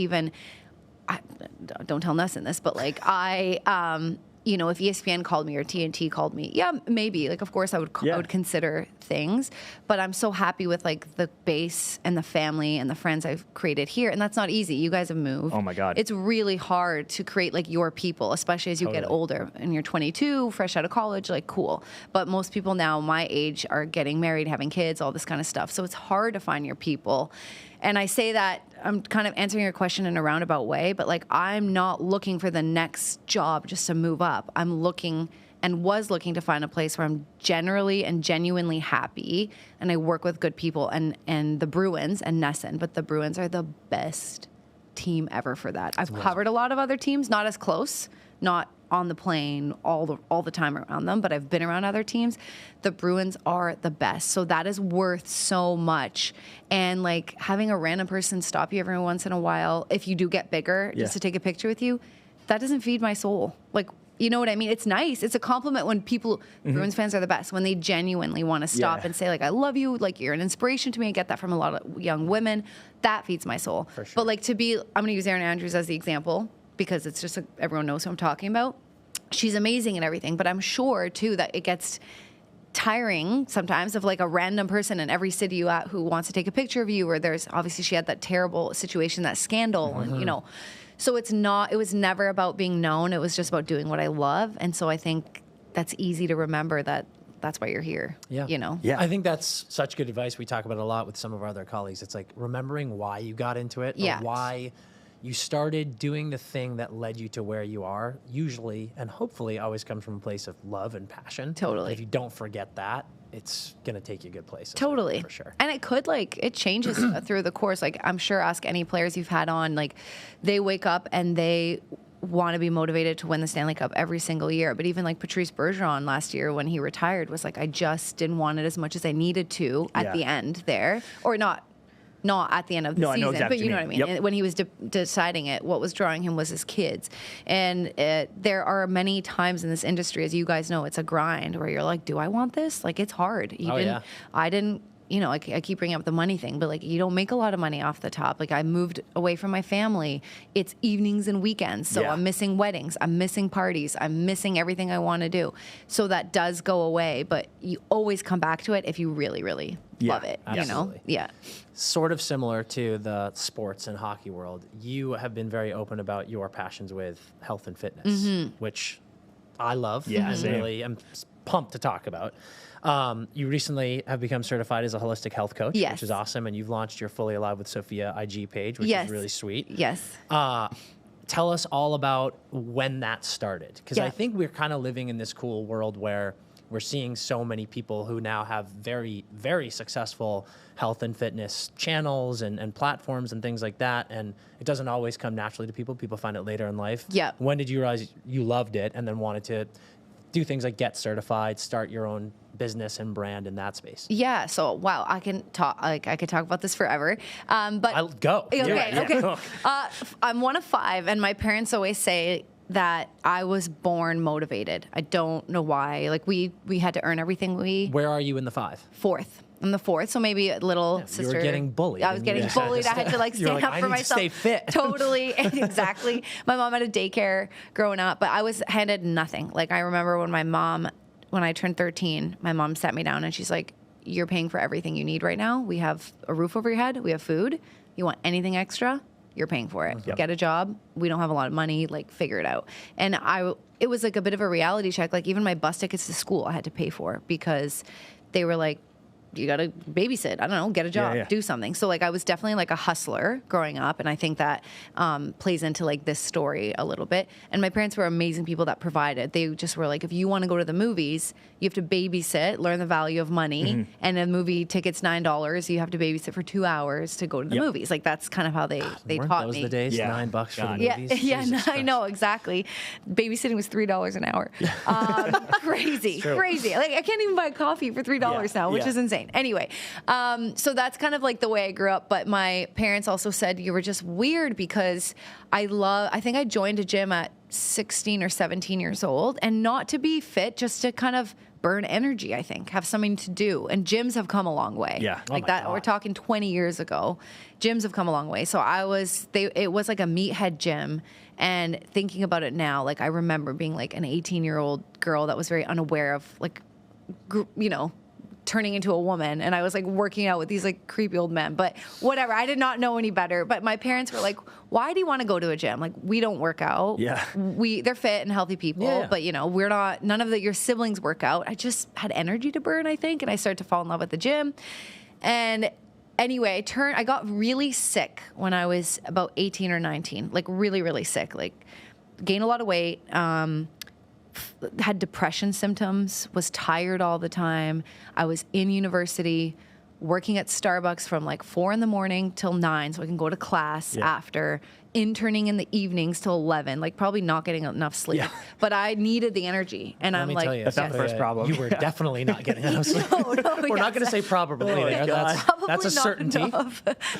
don't tell Nesson this, but like you know, if ESPN called me or TNT called me, yeah, maybe. Like, of course, I would consider things. But I'm so happy with like the base and the family and the friends I've created here, and that's not easy. You guys have moved. Oh my God, it's really hard to create like your people, especially as you get older and you're 22, fresh out of college. Like, cool. But most people now my age are getting married, having kids, all this kind of stuff. So it's hard to find your people. And I say that, I'm kind of answering your question in a roundabout way, but like, I'm not looking for the next job just to move up. I'm looking and was looking to find a place where I'm generally and genuinely happy, and I work with good people, and the Bruins and Nesson, but the Bruins are the best team ever for that. I've covered a lot of other teams, not as close, not on the plane all the time around them, but I've been around other teams. The Bruins are the best. So that is worth so much. And like, having a random person stop you every once in a while, if you do get bigger, just to take a picture with you, that doesn't feed my soul. Like, you know what I mean? It's nice. It's a compliment when people, Bruins fans are the best, when they genuinely want to stop and say like, I love you, like you're an inspiration to me. I get that from a lot of young women. That feeds my soul. For sure. But like, I'm going to use Erin Andrews as the example, because it's just everyone knows who I'm talking about. She's amazing and everything, but I'm sure too that it gets tiring sometimes of like a random person in every city you're at who wants to take a picture of you, or there's obviously she had that terrible situation, that scandal, and you know, so it was never about being known. It was just about doing what I love. And so I think that's easy to remember, that that's why you're here. Yeah. You know? Yeah. I think that's such good advice. We talk about it a lot with some of our other colleagues. It's like remembering why you got into it, or why you started doing the thing that led you to where you are, usually and hopefully always comes from a place of love and passion. Totally. And if you don't forget that, it's going to take you a good place. Totally. For sure. And it could, like, it changes through the course. Like, I'm sure, ask any players you've had on, like, they wake up and they want to be motivated to win the Stanley Cup every single year. But even like Patrice Bergeron last year when he retired was like, I just didn't want it as much as I needed to at the end there. Or not at the end of the season, I know exactly but you know what I mean. Yep. When he was deciding it, what was drawing him was his kids. And there are many times in this industry, as you guys know, it's a grind where you're like, do I want this? Like, it's hard. I didn't, you know, I keep bringing up the money thing, but like, you don't make a lot of money off the top. Like, I moved away from my family. It's evenings and weekends. So I'm missing weddings. I'm missing parties. I'm missing everything I want to do. So that does go away, but you always come back to it if you really, really love it, absolutely. You know? Yeah. Sort of similar to the sports and hockey world, you have been very open about your passions with health and fitness, which I love. Yeah, and really I'm pumped to talk about. You recently have become certified as a holistic health coach, which is awesome, and you've launched your Fully Alive with Sophia IG page, which is really sweet. Yes. Tell us all about when that started, because I think we're kind of living in this cool world where we're seeing so many people who now have very, very successful health and fitness channels and platforms and things like that. And it doesn't always come naturally to people. People find it later in life. Yeah. When did you realize you loved it and then wanted to do things like get certified, start your own business and brand in that space? Yeah. So, wow, I could talk about this forever. But I'll go. Okay. I'm one of 5, and my parents always say that I was born motivated. I don't know why. Like, we had to earn everything Where are you in the 5? 4th. I'm the 4th, so maybe a little sister. You were getting bullied. I was getting bullied. I had to like stand up for myself. I need to stay fit. Totally, exactly. My mom had a daycare growing up, but I was handed nothing. Like, I remember when I turned 13, my mom sat me down and she's like, "You're paying for everything you need right now. We have a roof over your head. We have food. You want anything extra? You're paying for it. Get a job. We don't have a lot of money. Like, figure it out." And it was like a bit of a reality check. Like even my bus tickets to school I had to pay for because they were like, you got to babysit. I don't know, get a job, do something. So like I was definitely like a hustler growing up. And I think that plays into like this story a little bit. And my parents were amazing people that provided. They just were like, if you want to go to the movies, you have to babysit, learn the value of money. And a movie ticket's $9. You have to babysit for 2 hours to go to the movies. Like that's kind of how they taught me. Those the days, $9 for the movies? Yeah, I know, exactly. Babysitting was $3 an hour. Crazy. Like I can't even buy coffee for $3 now, which is insane. Anyway, so that's kind of like the way I grew up. But my parents also said you were just weird because I think I joined a gym at 16 or 17 years old, and not to be fit, just to kind of burn energy, I think, have something to do. And gyms have come a long way. Yeah. Like that. God. We're talking 20 years ago. Gyms have come a long way. So it was like a meathead gym. And thinking about it now, like I remember being like an 18-year-old girl that was very unaware of like, turning into a woman, and I was like working out with these like creepy old men, but whatever. I did not know any better. But my parents were like, why do you want to go to a gym? Like, we don't work out. Yeah. They're fit and healthy people, but we're not, none of your siblings work out. I just had energy to burn, I think. And I started to fall in love with the gym. And anyway, I got really sick when I was about 18 or 19, like really, really sick, like gained a lot of weight, had depression symptoms, was tired all the time. I was in university, working at Starbucks from like 4 a.m. till 9 so I can go to class after, interning in the evenings till 11, like probably not getting enough sleep. But I needed the energy. And I'm like, you, that's not the first problem. You were definitely not getting enough sleep. We're not going to say probably there. That's a certainty.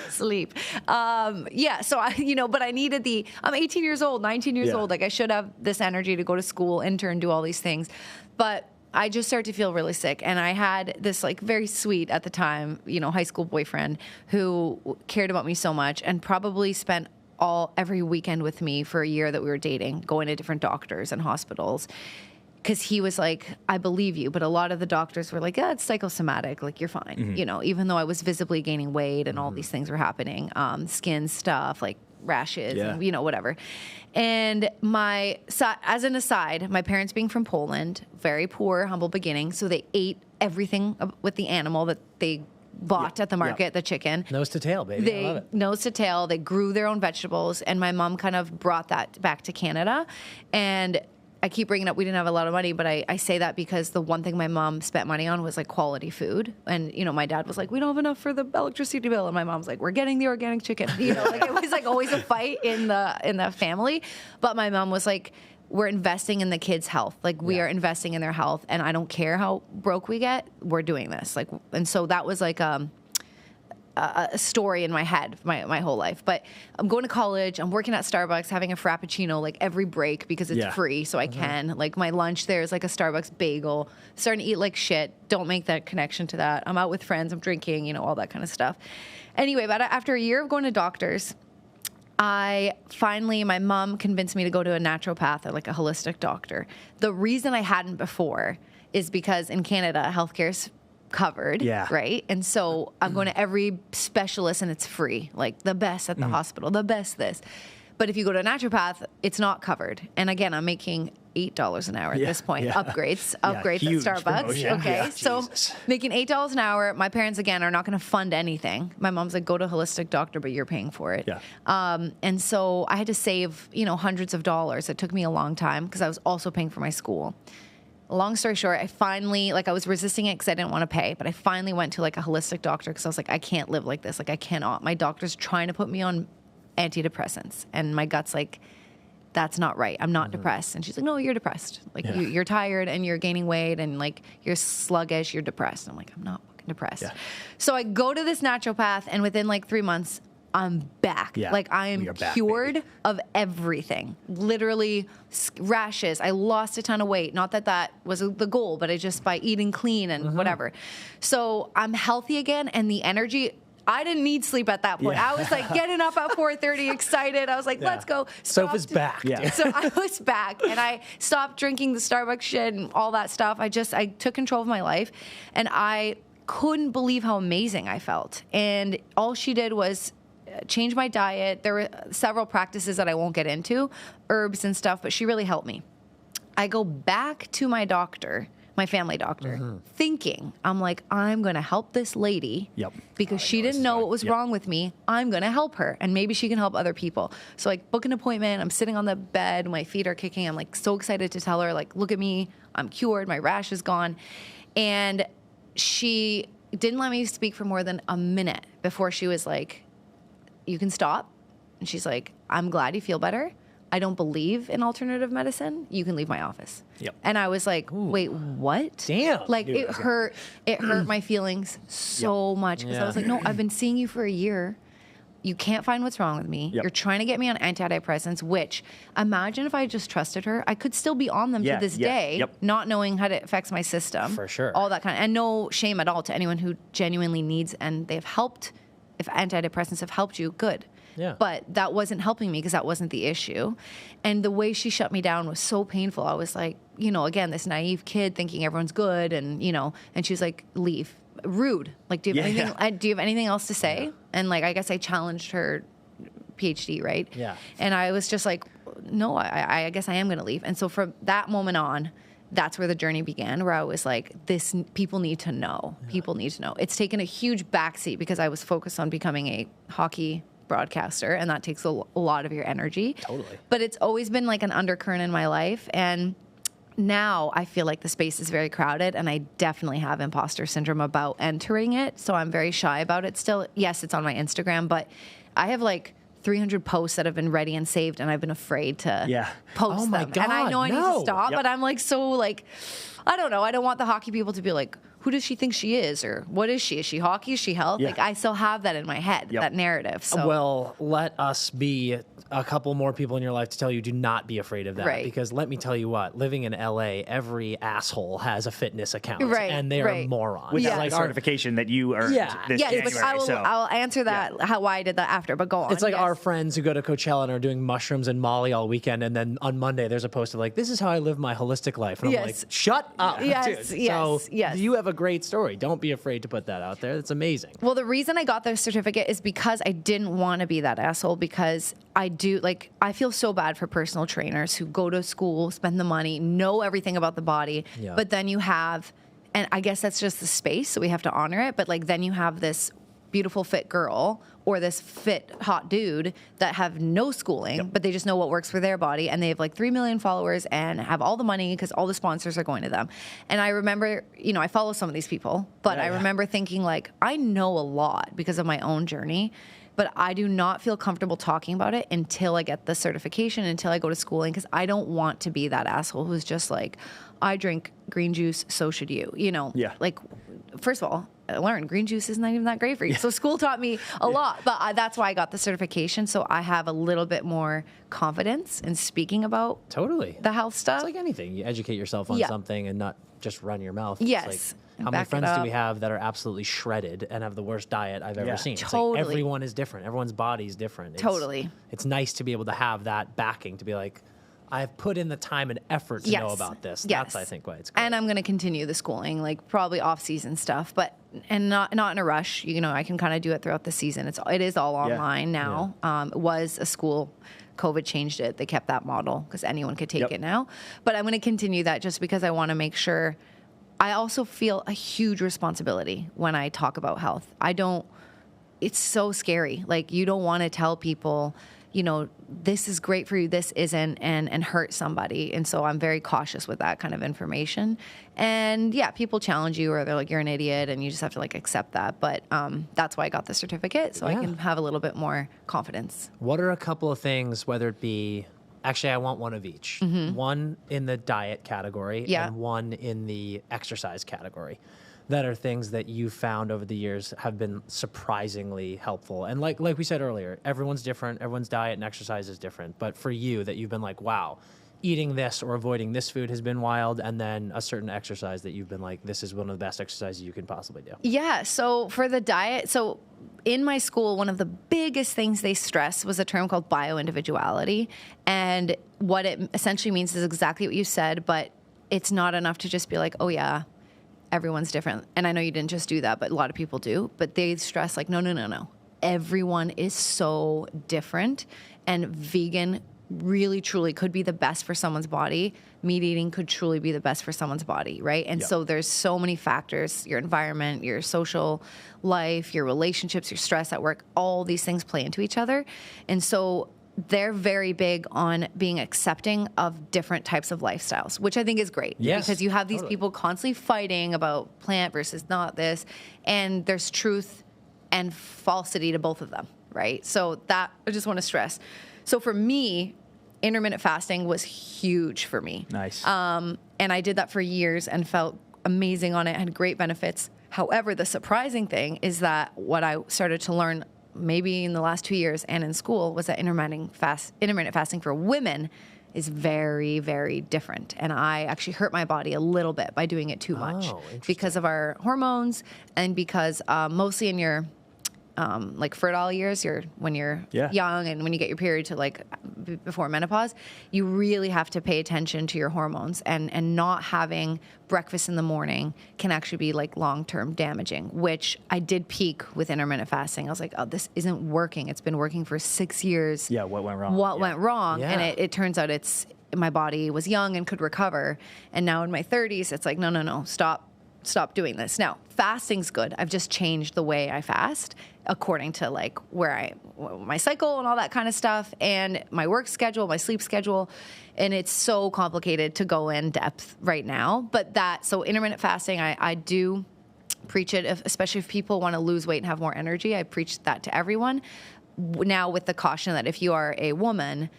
Sleep. So but I needed I'm 18 years old, 19 years old. Like I should have this energy to go to school, intern, do all these things. But I just started to feel really sick. And I had this like very sweet at the time, high school boyfriend who cared about me so much and probably spent every weekend with me for a year that we were dating, going to different doctors and hospitals. Because he was like, I believe you. But a lot of the doctors were like, yeah, it's psychosomatic. Like, you're fine. Even though I was visibly gaining weight and all these things were happening, skin stuff, like rashes, and, whatever. And as an aside, my parents being from Poland, very poor, humble beginning. So they ate everything with the animal that they bought at the market, the chicken. Nose to tail, baby. I love it. Nose to tail. They grew their own vegetables. And my mom kind of brought that back to Canada. And I keep bringing up we didn't have a lot of money, but I say that because the one thing my mom spent money on was like quality food. And, my dad was like, we don't have enough for the electricity bill. And my mom's like, we're getting the organic chicken. Like it was like always a fight in the family. But my mom was like, we're investing in the kids' health. Like we are investing in their health, and I don't care how broke we get. We're doing this. Like, and so that was like a story in my head my whole life. But I'm going to college. I'm working at Starbucks, having a Frappuccino like every break because it's free, so I can. Like my lunch there is like a Starbucks bagel. Starting to eat like shit. Don't make that connection to that. I'm out with friends. I'm drinking. All that kind of stuff. Anyway, but after a year of going to doctors, my mom convinced me to go to a naturopath or like a holistic doctor. The reason I hadn't before is because in Canada, healthcare's covered, right? And so I'm going to every specialist and it's free, like the best at the hospital, the best this. But if you go to a naturopath, it's not covered. And again, I'm making $8 an hour at this point. Upgrades at Starbucks. Okay. So making $8 an hour. My parents, again, are not going to fund anything. My mom's like, go to a holistic doctor, but you're paying for it. And so I had to save, hundreds of dollars. It took me a long time because I was also paying for my school. Long story short, I finally, I was resisting it because I didn't want to pay, but I finally went to like a holistic doctor because I was like, I can't live like this. Like I cannot. My doctor's trying to put me on antidepressants, and my gut's like, that's not right. I'm not depressed. And she's like, no, you're depressed. Like you're tired and you're gaining weight and like you're sluggish, you're depressed. I'm like, I'm not fucking depressed. So I go to this naturopath, and within like 3 months, I'm back. Like I am cured of everything. Literally rashes. I lost a ton of weight. Not that was the goal, but just by eating clean and whatever. So I'm healthy again, and the energy, I didn't need sleep at that point. I was like getting up at 4:30, excited. I was like, let's go. Sophia's back. So I was back, and I stopped drinking the Starbucks shit and all that stuff. I took control of my life, and I couldn't believe how amazing I felt. And all she did was change my diet. There were several practices that I won't get into, herbs and stuff, but she really helped me. I go back to my doctor, my family doctor, thinking, I'm like, I'm going to help this lady because she didn't know what was wrong with me. I'm going to help her, and maybe she can help other people. So like book an appointment. I'm sitting on the bed. My feet are kicking. I'm like so excited to tell her, like, look at me. I'm cured. My rash is gone. And she didn't let me speak for more than a minute before she was like, you can stop. And she's like, I'm glad you feel better. I don't believe in alternative medicine. You can leave my office. And I was like, wait, what? Damn. Like, it hurt my feelings so much because I was like, no, I've been seeing you for a year. You can't find what's wrong with me. You're trying to get me on antidepressants, which, imagine if I just trusted her. I could still be on them to this day, not knowing how it affects my system. For sure. All that kind of, and no shame at all to anyone who genuinely needs, and they've helped. If antidepressants have helped you, good. Yeah. But that wasn't helping me because that wasn't the issue. And the way she shut me down was so painful. I was like, you know, again, this naive kid thinking everyone's good, and, you know, and she was like, leave. Rude. Like, do you have anything else to say? Yeah. And like, I guess I challenged her PhD, right? Yeah. And I was just like, no, I guess I am going to leave. And so from that moment on, that's where the journey began, where I was like, people need to know. People need to know. It's taken a huge backseat because I was focused on becoming a hockey broadcaster, and that takes a lot of your energy. Totally. But it's always been like an undercurrent in my life. And now I feel like the space is very crowded, and I definitely have imposter syndrome about entering it. So I'm very shy about it still. Yes, it's on my Instagram, but I have like 300 posts that have been ready and saved, and I've been afraid to post them. God, and I know I need to stop, but I'm like, so like, I don't know. I don't want the hockey people to be like, who does she think she is? Or what is she? Is she hockey? Is she health? Like, I still have that in my head, that narrative. So. Well, let us be a couple more people in your life to tell you, do not be afraid of that. Right. Because let me tell you what, living in LA, every asshole has a fitness account. Right. And they are morons. With like certification that you earned this January. But I'll answer that, why I did that after, but go on. It's like our friends who go to Coachella and are doing mushrooms and Molly all weekend, and then on Monday there's a post of like, this is how I live my holistic life. And I'm like, shut up, dude. You have a great story. Don't be afraid to put that out there. That's amazing. Well, the reason I got the certificate is because I didn't want to be that asshole, because I feel so bad for personal trainers who go to school, spend the money, know everything about the body, but then you have, and I guess that's just the space, so we have to honor it, but like then you have this beautiful fit girl or this fit hot dude that have no schooling, but they just know what works for their body, and they have like 3 million followers and have all the money because all the sponsors are going to them. And I remember, you know, I follow some of these people, but I remember thinking like, I know a lot because of my own journey, but I do not feel comfortable talking about it until I get the certification, until I go to schooling, because I don't want to be that asshole who's just like, I drink green juice, so should you. You know, like, first of all, I learned green juice is not even that great for you. So school taught me a lot, but that's why I got the certification. So I have a little bit more confidence in speaking about the health stuff. It's like anything. You educate yourself on something and not just run your mouth. Yes. It's like, how many friends do we have that are absolutely shredded and have the worst diet I've ever seen? Totally. It's like everyone is different. Everyone's body is different. It's nice to be able to have that backing, to be like, I've put in the time and effort to know about this. That's, I think, why it's great. And I'm going to continue the schooling, like probably off-season stuff, but not in a rush. You know, I can kind of do it throughout the season. It is all online now. It was a school. COVID changed it. They kept that model because anyone could take it now. But I'm going to continue that just because I want to make sure. I also feel a huge responsibility when I talk about health. It's so scary. Like, you don't want to tell people, you know, this is great for you, this isn't, and hurt somebody. And so I'm very cautious with that kind of information. And people challenge you, or they're like, you're an idiot, and you just have to like accept that. But that's why I got the certificate, so I can have a little bit more confidence. What are a couple of things, whether it be, actually I want one of each, one in the diet category and one in the exercise category, that are things that you found over the years have been surprisingly helpful? And like we said earlier, everyone's different, everyone's diet and exercise is different. But for you, that you've been like, wow, eating this or avoiding this food has been wild, and then a certain exercise that you've been like, this is one of the best exercises you can possibly do. Yeah, so for the diet, so in my school, one of the biggest things they stress was a term called bioindividuality. And what it essentially means is exactly what you said, but it's not enough to just be like, oh yeah, everyone's different. And I know you didn't just do that, but a lot of people do. But they stress like, no. Everyone is so different. And vegan really truly could be the best for someone's body, meat eating could truly be the best for someone's body, right? And so there's so many factors, your environment, your social life, your relationships, your stress at work, all these things play into each other. And so they're very big on being accepting of different types of lifestyles, which I think is great. Yes, because you have these people constantly fighting about plant versus not this, and there's truth and falsity to both of them, right? So that I just want to stress. So for me, intermittent fasting was huge for me. Nice. And I did that for years and felt amazing on it, had great benefits. However, the surprising thing is that what I started to learn maybe in the last 2 years and in school was that intermittent fasting for women is very, very different. And I actually hurt my body a little bit by doing it too much because of our hormones and because mostly in your like fertile years, when you're young and when you get your period to like before menopause, you really have to pay attention to your hormones, and not having breakfast in the morning can actually be like long-term damaging, which I did peak with intermittent fasting. I was like, oh, this isn't working. It's been working for 6 years. Yeah. What went wrong? What went wrong? Yeah. And it turns out my body was young and could recover. And now in my 30s, it's like, no, stop doing this. Now, fasting's good. I've just changed the way I fast according to like my cycle and all that kind of stuff, and my work schedule, my sleep schedule. And it's so complicated to go in depth right now. But so intermittent fasting, I do preach it, especially if people want to lose weight and have more energy. I preach that to everyone. Now with the caution that if you are a woman,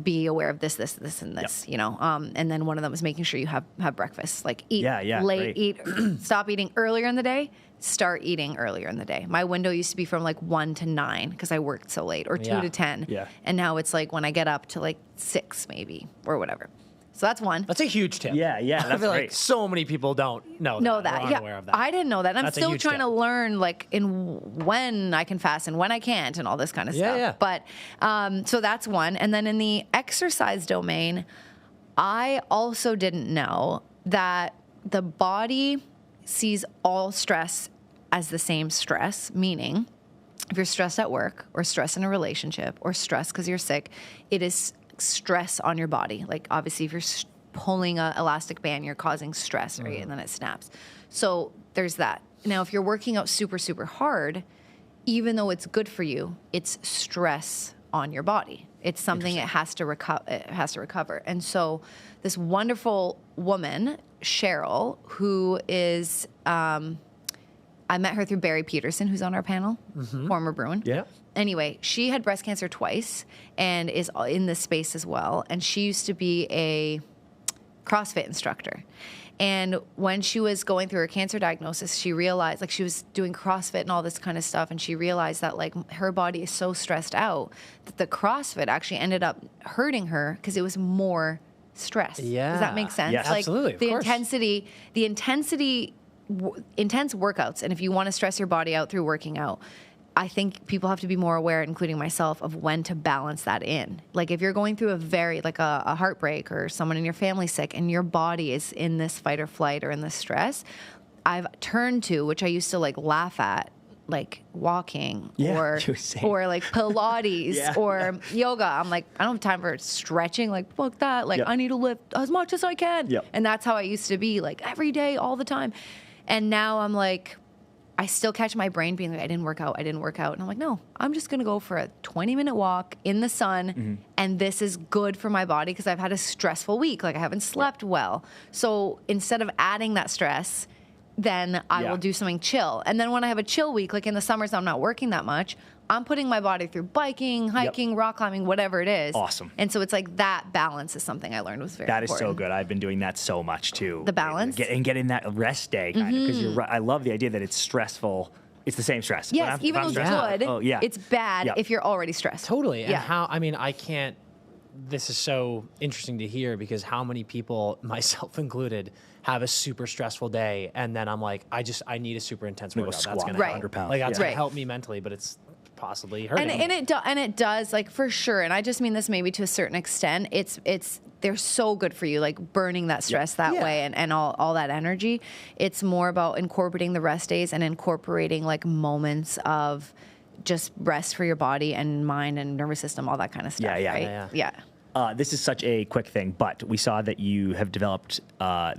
be aware of this, and this, you know. And then one of them is making sure you have breakfast. Like eat late, stop eating earlier in the day, start eating earlier in the day. My window used to be from like 1 to 9 because I worked so late, or 2 to 10. Yeah. And now it's like when I get up to like 6 maybe or whatever. So that's one. That's a huge tip. Yeah, that's I feel great. like so many people don't know that. Yeah, aware of that. I didn't know that. And I'm That's a still huge trying tip. to learn like when I can fast and when I can't and all this kind of stuff. Yeah. But so that's one. And then in the exercise domain, I also didn't know that the body sees all stress as the same stress, meaning if you're stressed at work or stressed in a relationship or stressed because you're sick, it is stress on your body. Like obviously if you're pulling an elastic band, you're causing stress, right? And then it snaps. So there's that. Now, if you're working out super, super hard, even though it's good for you, it's stress on your body. It's something it has to recover. And so this wonderful woman, Cheryl, who is, I met her through Barry Peterson, who's on our panel, former Bruin. Yeah. Anyway, she had breast cancer twice and is in this space as well. And she used to be a CrossFit instructor. And when she was going through her cancer diagnosis, she realized, like, she was doing CrossFit and all this kind of stuff, and she realized that, like, her body is so stressed out that the CrossFit actually ended up hurting her because it was more stress. Yeah. Does that make sense? Yes. Like, Absolutely, of course. Intense workouts, and if you want to stress your body out through working out, I think people have to be more aware, including myself, of when to balance that in. Like if you're going through a heartbreak or someone in your family sick and your body is in this fight or flight or in this stress, I've turned to, which I used to like laugh at, like walking or like Pilates or yoga. I'm like, I don't have time for stretching. Like, fuck that. Like, I need to lift as much as I can. And that's how I used to be, like every day, all the time. And now I'm like, I still catch my brain being like, I didn't work out. And I'm like, no, I'm just going to go for a 20-minute walk in the sun. And this is good for my body because I've had a stressful week. Like I haven't slept well. So instead of adding that stress, then I will do something chill. And then when I have a chill week, like in the summers, I'm not working that much. I'm putting my body through biking, hiking, rock climbing, whatever it is. Awesome. And so it's like that balance is something I learned was very important. That is so good. I've been doing that so much too. The balance? Getting that rest day, kind of, because you're right. I love the idea that it's stressful. It's the same stress. Yes, even though it's good, it's bad if you're already stressed. Totally. And this is so interesting to hear because how many people, myself included, have a super stressful day, and then I'm like, I need a super intense workout. That's going to 100 pounds. Like that's going to help me mentally, but it's possibly hurting. And it does, like, for sure. And I just mean this maybe to a certain extent. They're so good for you, like burning that stress that way and all that energy. It's more about incorporating the rest days and incorporating like moments of just rest for your body and mind and nervous system, all that kind of stuff. Yeah. This is such a quick thing, but we saw that you have developed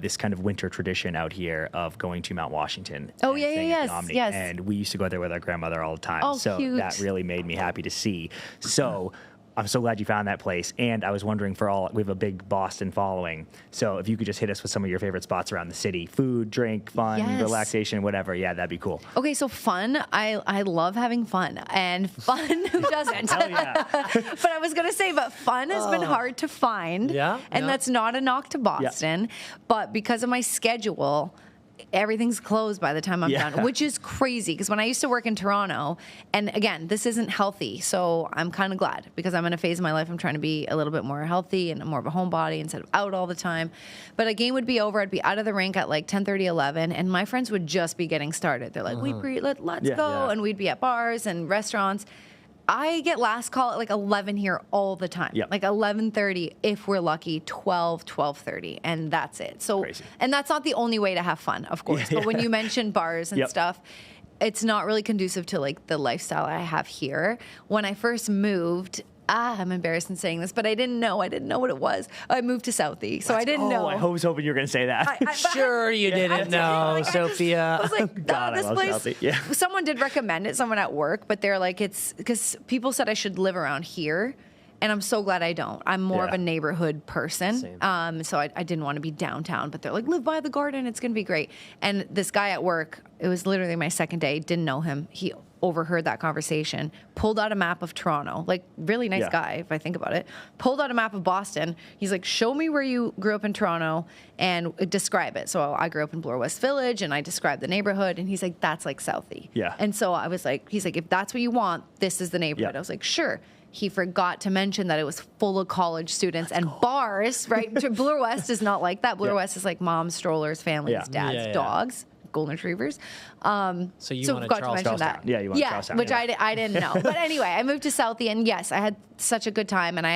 this kind of winter tradition out here of going to Mount Washington. Yes. And we used to go there with our grandmother all the time. Oh, so cute. that really made me happy to see. So I'm so glad you found that place. And I was wondering we have a big Boston following. So if you could just hit us with some of your favorite spots around the city, food, drink, fun, relaxation, whatever. Yeah, that'd be cool. Okay, so fun. I love having fun, and fun, who doesn't? Hell yeah. But I was going to say, but fun has been hard to find. And that's not a knock to Boston. Yeah. But because of my schedule, everything's closed by the time I'm done, which is crazy because when I used to work in Toronto, and again, this isn't healthy, so I'm kind of glad because I'm in a phase of my life I'm trying to be a little bit more healthy and more of a homebody instead of out all the time. But a game would be over, I'd be out of the rink at like 10:30, 11, and my friends would just be getting started. They're like, let's go, and we'd be at bars and restaurants. I get last call at like 11 here all the time. Like 11:30 if we're lucky, 12:30, and that's it. So, crazy. And that's not the only way to have fun, of course. But when you mention bars and stuff, it's not really conducive to like the lifestyle I have here. When I first moved, I'm embarrassed in saying this, but I didn't know what it was. I moved to Southie, so I didn't know. I was hoping you were going to say that. Sure you didn't know, Sophia. I was like, God, this place. Yeah. Someone did recommend it, someone at work, but they're like, it's because people said I should live around here. And I'm so glad I don't. I'm more of a neighborhood person. So I didn't want to be downtown, but they're like, live by the garden. It's going to be great. And this guy at work, it was literally my second day, didn't know him. He overheard that conversation, pulled out a map of Toronto, like really nice guy, if I think about it, pulled out a map of Boston. He's like, show me where you grew up in Toronto and describe it. So I grew up in Bloor West Village and I described the neighborhood. And he's like, that's like Southie. And so I was like, he's like, if that's what you want, this is the neighborhood. I was like, sure. He forgot to mention that it was full of college students and bars, right? Bloor West is not like that. Bloor West is like moms, strollers, families, dads, dogs, golden retrievers. So you want to mention that. Yeah, you want Charlestown. Which I didn't know. But anyway, I moved to Southie, and yes, I had such a good time, and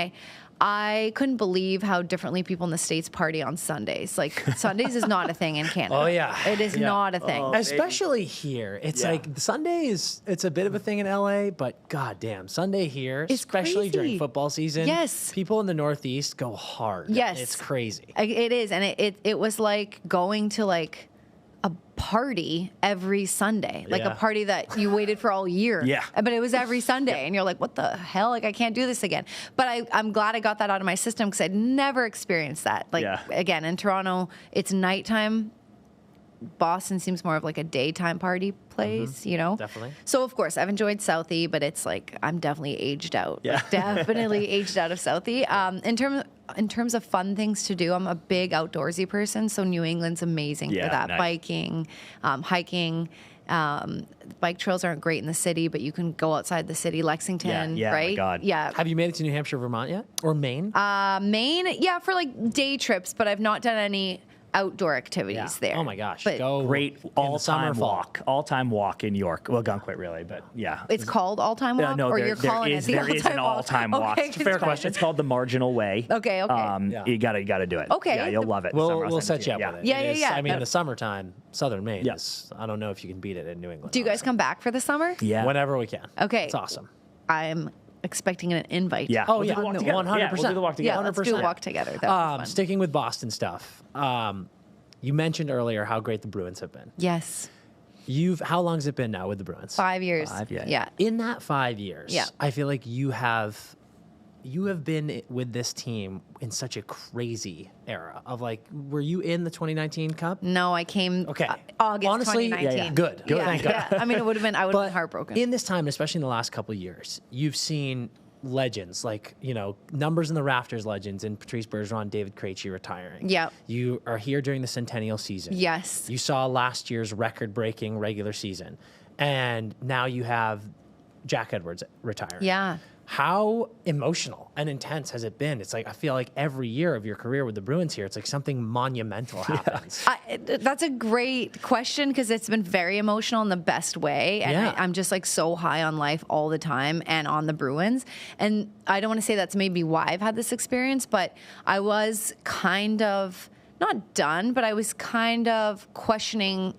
I couldn't believe how differently people in the States party on Sundays. Like, Sundays is not a thing in Canada. Oh, yeah. It is not a thing. Especially here. It's like, Sunday it's a bit of a thing in LA, but goddamn, Sunday here, it's especially crazy. during football season. Yes. People in the Northeast go hard. Yes. It's crazy. It is, and it was like going to, like, a party every Sunday, like a party that you waited for all year. But it was every Sunday, and you're like, what the hell? Like, I can't do this again. But I'm glad I got that out of my system because I'd never experienced that. Like, again, in Toronto, it's nighttime. Boston seems more of like a daytime party place, you know? Definitely. So, of course, I've enjoyed Southie, but it's like I'm definitely aged out. Like, definitely aged out of Southie. In terms of fun things to do, I'm a big outdoorsy person, so New England's amazing for that. Nice. Biking, hiking. Bike trails aren't great in the city, but you can go outside the city, Lexington, right? Oh my God. Yeah. Have you made it to New Hampshire, Vermont yet? Or Maine? Maine, for like day trips, but I've not done any outdoor activities there. Oh my gosh. But go great all-time walk in York. Well, Gunquit really, but It's called all-time walk? No, you're calling it the there is an all-time walk. Okay, fair question. It's called the Marginal Way. Okay. You gotta do it. Okay. Yeah, you'll love it. We'll set you up with it. Yeah. I mean, in the summertime, southern Maine is, I don't know if you can beat it in New England. Do you guys come back for the summer? Yeah. Whenever we can. Okay. It's awesome. I'm expecting an invite. Yeah. Oh, we'll 100%. We'll do the walk together. Yeah, let's do a walk together. That would be fun. Sticking with Boston stuff. You mentioned earlier how great the Bruins have been. Yes. How long has it been now with the Bruins? 5 years. 5, yeah. In that 5 years, I feel like you have been with this team in such a crazy era of like, were you in the 2019 Cup? No, I came August honestly, 2019. Good. Thank God. I mean, I would have been heartbroken. In this time, especially in the last couple of years, you've seen legends like, numbers in the rafters legends in Patrice Bergeron, David Krejci retiring. Yeah. You are here during the centennial season. Yes. You saw last year's record-breaking regular season. And now you have Jack Edwards retiring. Yeah. How emotional and intense has it been? It's like, I feel like every year of your career with the Bruins here, it's like something monumental happens. That's a great question because it's been very emotional in the best way. And I'm just like so high on life all the time and on the Bruins. And I don't want to say that's maybe why I've had this experience, but I was kind of not done, but I was kind of questioning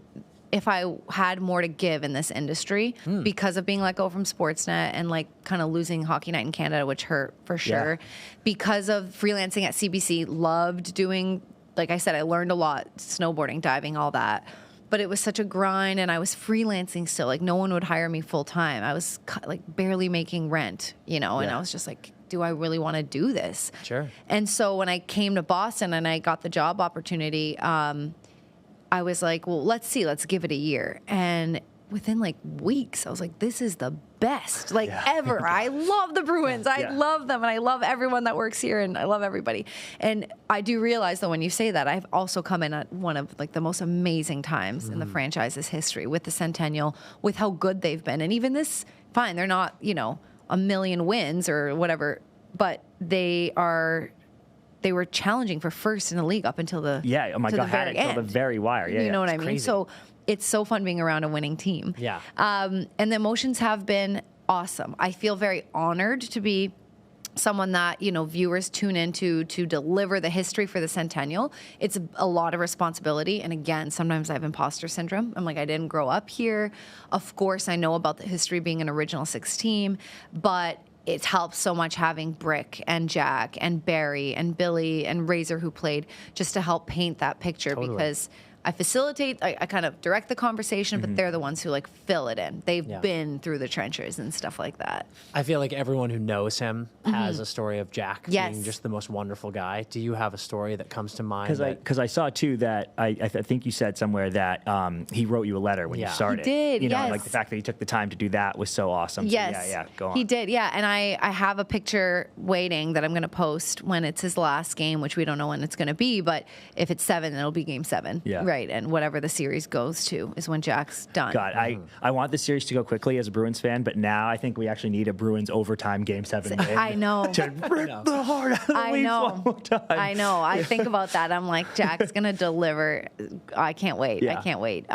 if I had more to give in this industry because of being let go from Sportsnet and like kind of losing Hockey Night in Canada, which hurt for sure. Because of freelancing at CBC, loved doing, like I said, I learned a lot, snowboarding, diving, all that. But it was such a grind, and I was freelancing still. Like, no one would hire me full time. I was like barely making rent, and I was just like, do I really want to do this? Sure. And so when I came to Boston and I got the job opportunity, I was like, well, let's give it a year. And within like weeks, I was like, this is the best, ever. I love the Bruins. I love them. And I love everyone that works here. And I love everybody. And I do realize, though, when you say that, I've also come in at one of like the most amazing times in the franchise's history with the Centennial, with how good they've been. And even this, fine, they're not, a million wins or whatever, but they were challenging for first in the league up until the until the very wire. You know what I mean? Crazy. So it's so fun being around a winning team. Yeah. And the emotions have been awesome. I feel very honored to be someone that, viewers tune into to deliver the history for the Centennial. It's a lot of responsibility. And again, sometimes I have imposter syndrome. I'm like, I didn't grow up here. Of course, I know about the history being an Original Six team, but it helps so much having Brick and Jack and Barry and Billy and Razor, who played, just to help paint that picture. Totally. Because I facilitate, I kind of direct the conversation, but they're the ones who like fill it in. They've been through the trenches and stuff like that. I feel like everyone who knows him has a story of Jack being just the most wonderful guy. Do you have a story that comes to mind? Because I saw too that I think you said somewhere that he wrote you a letter when you started. He did, like the fact that he took the time to do that was so awesome. Yes. So go on. He did, and I have a picture waiting that I'm going to post when it's his last game, which we don't know when it's going to be, but if it's 7, it'll be game 7. Yeah. Right, and whatever the series goes to is when Jack's done. God, I want the series to go quickly as a Bruins fan, but now I think we actually need a Bruins overtime game 7 win. I know. To rip the heart out of the Leafs one more time. I know. I think about that. I'm like, Jack's going to deliver. I can't wait. Yeah. I can't wait.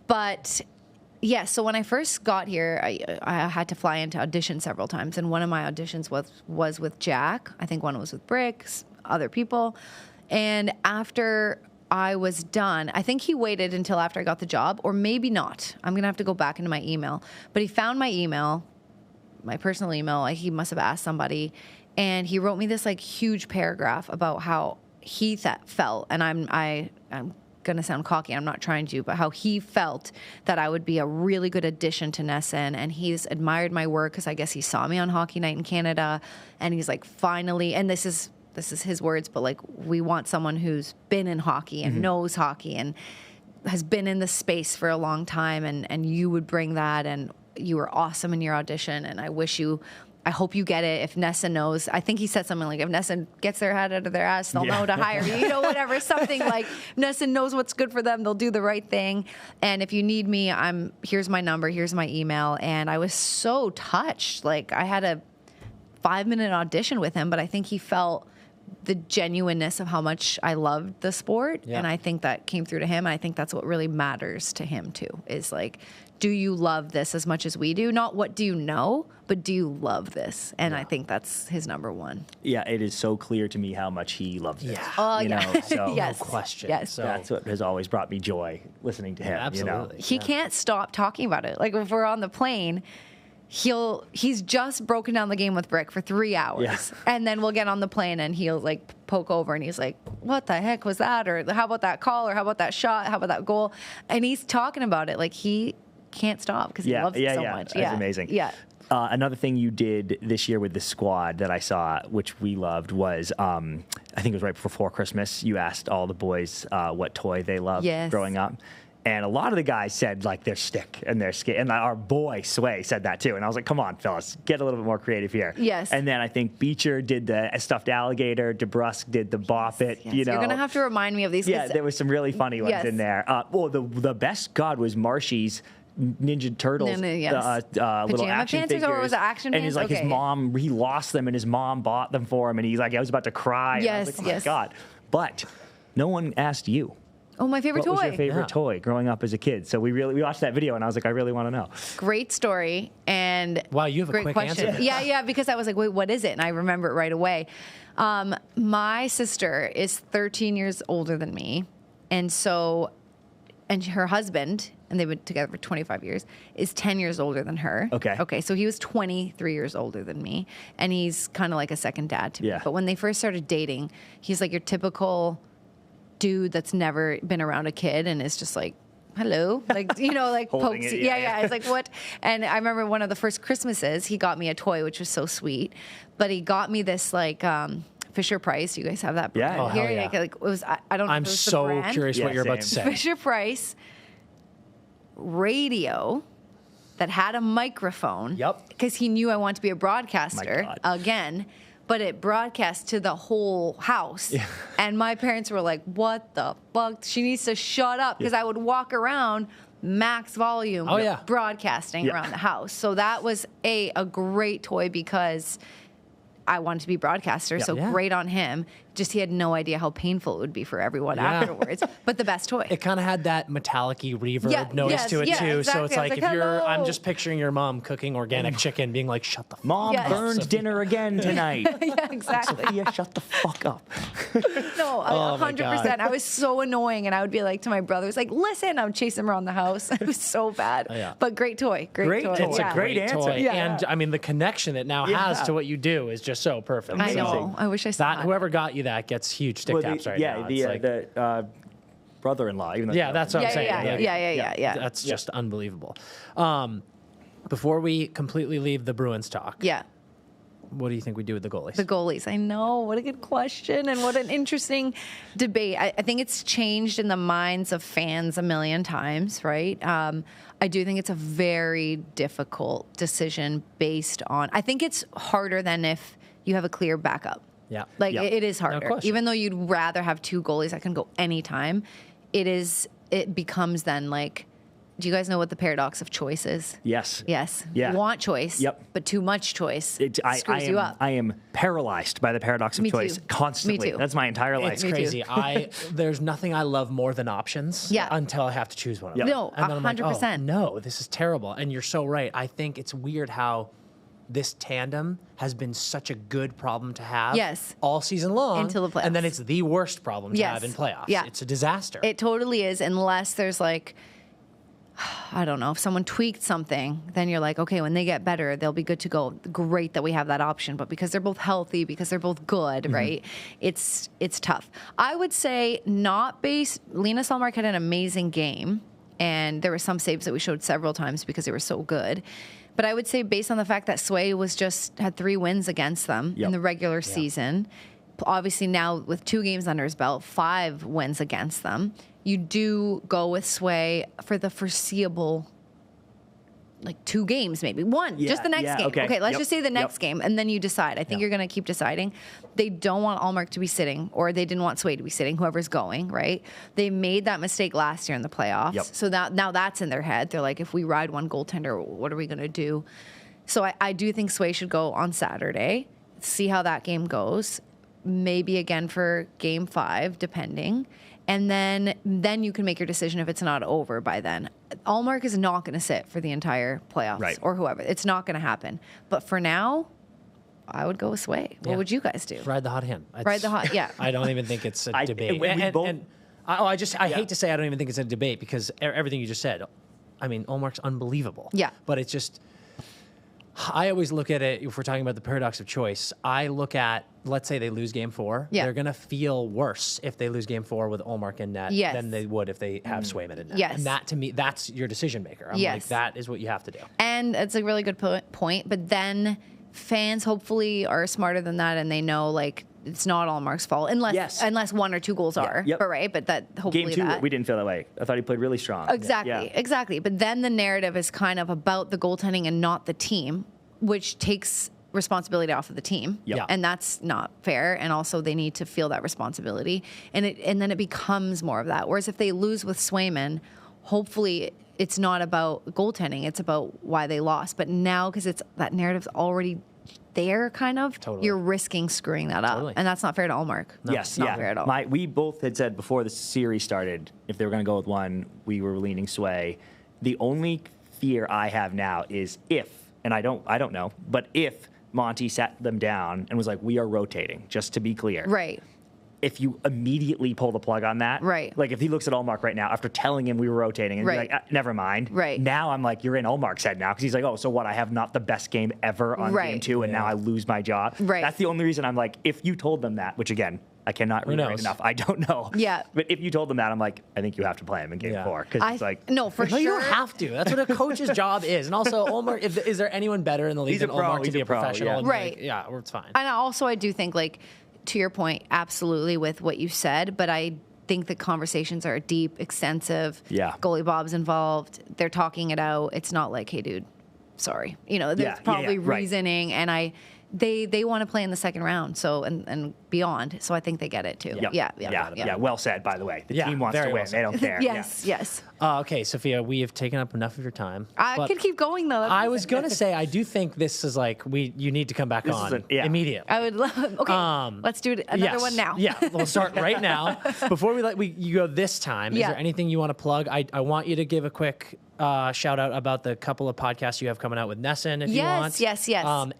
But yeah, so when I first got here, I had to fly into audition several times, and one of my auditions was with Jack. I think one was with Bricks, other people. And after I was done, I think he waited until after I got the job, or maybe not. I'm going to have to go back into my email. But he found my email, my personal email. He must have asked somebody. And he wrote me this like huge paragraph about how he felt. And I'm going to sound cocky. I'm not trying to, but how he felt that I would be a really good addition to NESN. And he's admired my work because I guess he saw me on Hockey Night in Canada. And he's like, finally, and this is his words, but like, we want someone who's been in hockey and knows hockey and has been in the space for a long time, and you would bring that, and you were awesome in your audition, and I hope you get it. If NESN knows, I think he said something like, if NESN gets their head out of their ass, they'll know to hire you, whatever, something like NESN knows what's good for them, they'll do the right thing. And if you need me, here's my number, here's my email. And I was so touched. Like, I had a 5-minute audition with him, but I think he felt the genuineness of how much I loved the sport. And I think that came through to him. And I think that's what really matters to him too, is like, do you love this as much as we do? Not what do you know, but do you love this? And I think that's his number one. Yeah, it is so clear to me how much he loves it. So yes. No question. Yes. So that's what has always brought me joy, listening to him. Absolutely. He can't stop talking about it. Like, if we're on the plane, he's just broken down the game with Brick for 3 hours, and then we'll get on the plane and he'll like poke over and he's like, what the heck was that? Or how about that call? Or how about that shot? How about that goal? And he's talking about it like he can't stop because he loves it so much. That's amazing. Yeah. Another thing you did this year with the squad that I saw, which we loved, was I think it was right before Christmas. You asked all the boys what toy they loved growing up. And a lot of the guys said like their stick and their skate, and our boy Sway said that too. And I was like, "Come on, fellas, get a little bit more creative here." Yes. And then I think Beecher did the stuffed alligator, DeBrusque did the Bop It. Yes. You're gonna have to remind me of these. Yeah, there was some really funny ones in there. The best God was Marshy's Ninja Turtles, little action figures, or was it action? And his mom, he lost them, and his mom bought them for him, and he's like, I was about to cry. Yes, and I was like, oh my God. But no one asked you. Oh, my favorite toy. What was your favorite toy growing up as a kid? So we watched that video, and I was like, I really want to know. Great story, and wow, you have great a quick question. answer. Yeah, because I was like, wait, what is it? And I remember it right away. My sister is 13 years older than me, and so and her husband, and they've been together for 25 years, is 10 years older than her. Okay, so he was 23 years older than me, and he's kind of like a second dad to me. But when they first started dating, he's like your typical dude that's never been around a kid and is just like, hello, like, you know, like pokes. It's like, what? And I remember one of the first Christmases, he got me a toy, which was so sweet, but he got me this like Fisher Price. You guys have that brand here? Yeah. Like it was, I don't know. I'm so curious what you're about to say. Fisher Price radio that had a microphone. Because he knew I wanted to be a broadcaster again. But it broadcast to the whole house. And my parents were like, what the fuck? She needs to shut up. Because I would walk around max volume broadcasting around the house. So that was a great toy because I wanted to be a broadcaster. So great on him. Just he had no idea how painful it would be for everyone afterwards. But the best toy. It kind of had that metallic-y reverb noise to it too. Exactly. So it's like if I'm just picturing your mom cooking organic chicken, being like, "Shut the fuck Mom burned dinner again tonight." Exactly. Sophia, shut the fuck up. No, 100%. I was so annoying, and I would be like to my brothers, like, "Listen," I would chase them around the house. It was so bad. But great toy. Great toy. It's a great answer. And I mean, the connection it now has to what you do is just so perfect. I know. I wish I saw that. Whoever got you that gets huge stick taps right now. The brother-in-law. Even though that's what I'm saying. Yeah. That's just unbelievable. Before we completely leave the Bruins talk. What do you think we do with the goalies? The goalies. I know. What a good question and what an interesting debate. I think it's changed in the minds of fans a million times, right? I do think it's a very difficult decision based on, I think it's harder than if you have a clear backup. It is harder. No, even though you'd rather have two goalies that can go anytime, it becomes then like, do you guys know what the paradox of choice is? Yes. You want choice, but too much choice screws you up. I am paralyzed by the paradox of choice constantly. Me too. That's my entire life. It's crazy. There's nothing I love more than options until I have to choose one of them. No, 100%. Like, no, this is terrible. And you're so right. I think it's weird how this tandem has been such a good problem to have all season long. Until the playoffs. And then it's the worst problem to have in playoffs. It's a disaster. It totally is, unless there's like, I don't know, if someone tweaked something, then you're like, okay, when they get better, they'll be good to go. Great that we have that option. But because they're both healthy, because they're both good, right? It's tough. I would say Linus Ullmark had an amazing game. And there were some saves that we showed several times because they were so good. But I would say based on the fact that Sway had 3 wins against them in the regular season, obviously now with 2 games under his belt, 5 wins against them, you do go with Sway for the foreseeable, like 2 games maybe. Just the next game. Okay, let's just say the next game, and then you decide. I think you're going to keep deciding. They don't want Ullmark to be sitting, or they didn't want Sway to be sitting, whoever's going, right? They made that mistake last year in the playoffs. So now that's in their head. They're like, if we ride one goaltender, what are we going to do? So I do think Sway should go on Saturday, see how that game goes, maybe again for game 5, depending. And then you can make your decision if it's not over by then. Ullmark is not going to sit for the entire playoffs or whoever. It's not going to happen. But for now, I would go with Sway. What would you guys do? Ride the hot hand. Ride the hot, I don't even think it's a debate. I hate to say I don't even think it's a debate because everything you just said, I mean, Ullmark's unbelievable. But it's just, I always look at it, if we're talking about the paradox of choice, I look at, let's say they lose game 4. They're going to feel worse if they lose game 4 with Ullmark in net than they would if they have Swayman in net. And that, to me, that's your decision maker. I'm like, that is what you have to do. And it's a really good point. But then fans hopefully are smarter than that and they know, like, it's not Ullmark's fault unless 1 or 2 goals are. But that hopefully game 2, we didn't feel that way. I thought he played really strong. Exactly. But then the narrative is kind of about the goaltending and not the team, which takes responsibility off of the team. And that's not fair. And also they need to feel that responsibility. And then it becomes more of that. Whereas if they lose with Swayman, hopefully it's not about goaltending. It's about why they lost. But now, because that narrative's already there, kind of, you're risking screwing that up. And that's not fair to Ullmark. No, it's not fair at all. We both had said before the series started, if they were going to go with one, we were leaning Sway. The only fear I have now is and I don't know, but if Monty sat them down and was like, we are rotating, just to be clear. Right. if you immediately pull the plug on that, right? Like if he looks at Ullmark right now after telling him we were rotating, and you're like, never mind. Right. Now I'm like, you're in Ullmark's head now because he's like, oh, so what? I have not the best game ever on game 2, and now I lose my job. Right. That's the only reason I'm like, if you told them that, which again, I cannot reiterate enough. I don't know. Yeah. But if you told them that, I'm like, I think you have to play him in game 4 because it's like, no, for sure. You don't have to. That's what a coach's job is. And also, Ullmark, is there anyone better in the league than Ullmark to be a professional? Right. Yeah, it's fine. And also, I do think, like, to your point, absolutely with what you said, but I think the conversations are deep, extensive. Yeah. Goalie Bob's involved. They're talking it out. It's not like, hey, dude, sorry. There's probably reasoning, and they want to play in the second round, so and beyond. So I think they get it too. Yep. Yeah. Well said, by the way. The team wants to win. They don't care. Yes. Okay, Sophia, we have taken up enough of your time. I could keep going though. I was gonna say I do think this is like you need to come back on immediately. I would love. Okay, let's do another one now. Yeah, we'll start right now. Before you go this time, is there anything you want to plug? I want you to give a quick shout out about the couple of podcasts you have coming out with Nesson, if you want. Yes.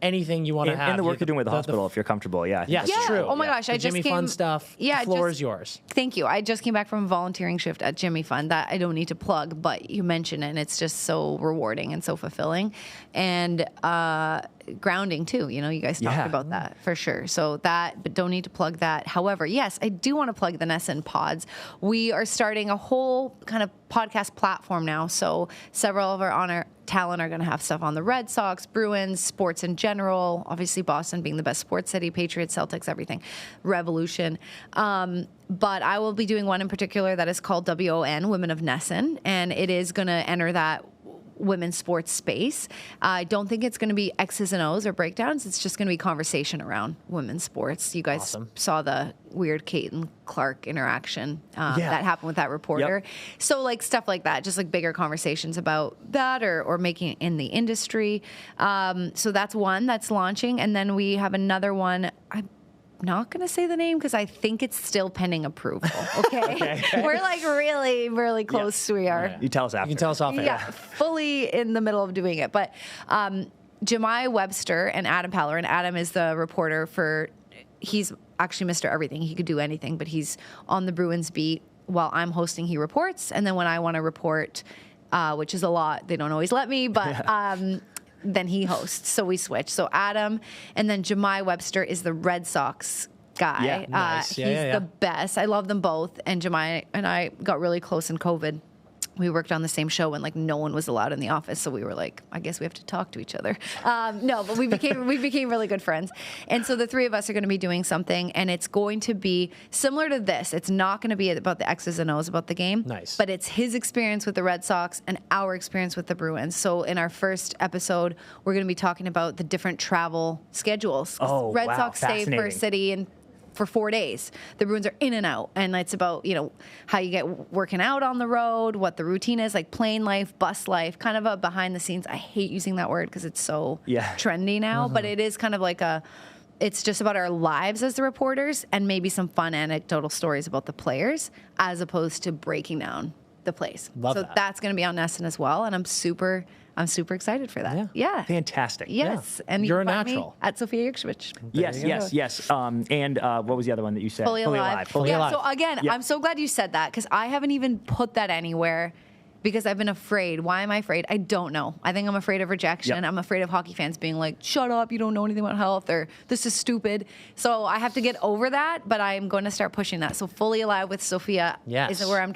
Anything you want to have. And the work you're doing with the hospital, if you're comfortable. Yes, true. Oh my gosh, I just Jimmy came. Fun stuff. Yeah, the floor is yours. Thank you. I just came back from a volunteering shift at Jimmy Fun that I don't need to plug, but you mention it, and it's just so rewarding and so fulfilling. And grounding too. You guys talked about that for sure. So that, but don't need to plug that. However, yes, I do want to plug the Nesson Pods. We are starting a whole kind of podcast platform now. So several of our talent are going to have stuff on the Red Sox, Bruins, sports in general. Obviously, Boston being the best sports city, Patriots, Celtics, everything, Revolution. But I will be doing one in particular that is called WON, Women of Nesson, and it is going to enter that women's sports space. I don't think it's going to be X's and O's or breakdowns. It's just going to be conversation around women's sports. You guys saw the weird Kate and Clark interaction that happened with that reporter. Yep. So like stuff like that, just like bigger conversations about that or making it in the industry. So that's one that's launching. And then we have another one. I'm not going to say the name because I think it's still pending approval. Okay. We're like really, really close. We are. You tell us after. You can tell us off air. Yeah, fully in the middle of doing it. But Jemai Webster and Adam Paller, and Adam is the reporter he's actually Mr. Everything. He could do anything, but he's on the Bruins beat while I'm hosting. He reports, and then when I want to report, which is a lot, they don't always let me, but then he hosts. So we switch. So Adam, and then Jemai Webster is the Red Sox guy. Yeah, nice. He's the best. I love them both. And Jemai and I got really close in COVID. We worked on the same show when like no one was allowed in the office, so we were like, I guess we have to talk to each other. No, but we became really good friends, and so the three of us are going to be doing something, and it's going to be similar to this. It's not going to be about the X's and O's about the game, but it's his experience with the Red Sox and our experience with the Bruins. So in our first episode, we're going to be talking about the different travel schedules. Red Sox stay per city and for 4 days. The Bruins are in and out, and it's about how you get working out on the road, what the routine is, like plane life, bus life, kind of a behind the scenes. I hate using that word because it's so trendy now, but it is kind of like it's just about our lives as the reporters and maybe some fun anecdotal stories about the players as opposed to breaking down the plays. That's going to be on Nesson as well, and I'm super excited for that. Yeah. Fantastic. Yes. Yeah. And you're a natural. At Sophia Jurksztowicz. Yes. And what was the other one that you said? Fully Alive. Fully Alive. So again, I'm so glad you said that because I haven't even put that anywhere because I've been afraid. Why am I afraid? I don't know. I think I'm afraid of rejection. Yep. I'm afraid of hockey fans being like, shut up, you don't know anything about health, or this is stupid. So I have to get over that, but I'm going to start pushing that. So Fully Alive with Sophia is where I'm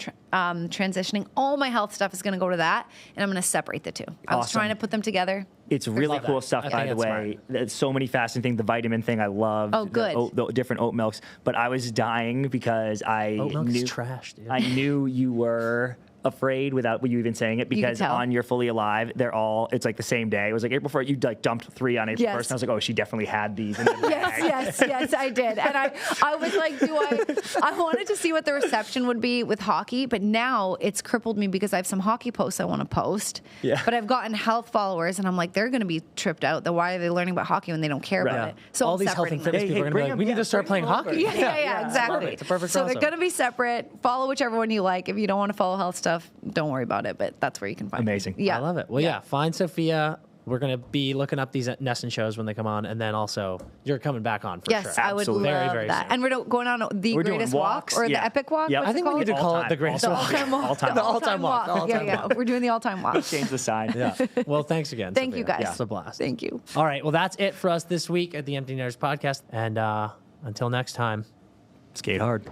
transitioning. All my health stuff is going to go to that, and I'm going to separate the two. I was trying to put them together. It's really cool stuff, by the way. There's so many fascinating things. The vitamin thing I love. Oh, good. The different oat milks. But I was dying because oat milk is trash, dude. I knew you were afraid without you even saying it because on your Fully Alive, it's like the same day. It was like April 1st, you like dumped 3 on April 1st. And I was like, oh, she definitely had these in the bag. Yes, I did. And I was like, I wanted to see what the reception would be with hockey, but now it's crippled me because I have some hockey posts I want to post. Yeah. But I've gotten health followers, and I'm like, they're going to be tripped out. Why are they learning about hockey when they don't care about it? So all these health and fitness people are going to be like, we need to start playing hockey. Yeah, exactly. It's a perfect So crossover. they're going to be separate. Follow whichever one you like. If you don't want to follow health stuff, don't worry about it, but that's where you can find Amazing. it. Yeah. I love it. Well, find Sophia we're going to be looking up these Nesson shows when they come on, and then also you're coming back on for sure. Yes, I would love very that. soon. And we're going on the greatest walk or the epic walk. Yep. What's I think we need to call it the greatest walk. All-time The all-time walk. Yeah. We're doing the all-time walk. Change the sign. Yeah. Well, thanks again. Thank Sophia. you, guys. Yeah, it's a blast. Thank you. All right. Well, that's it for us this week at the Empty Netters podcast. And until next time, Skate hard.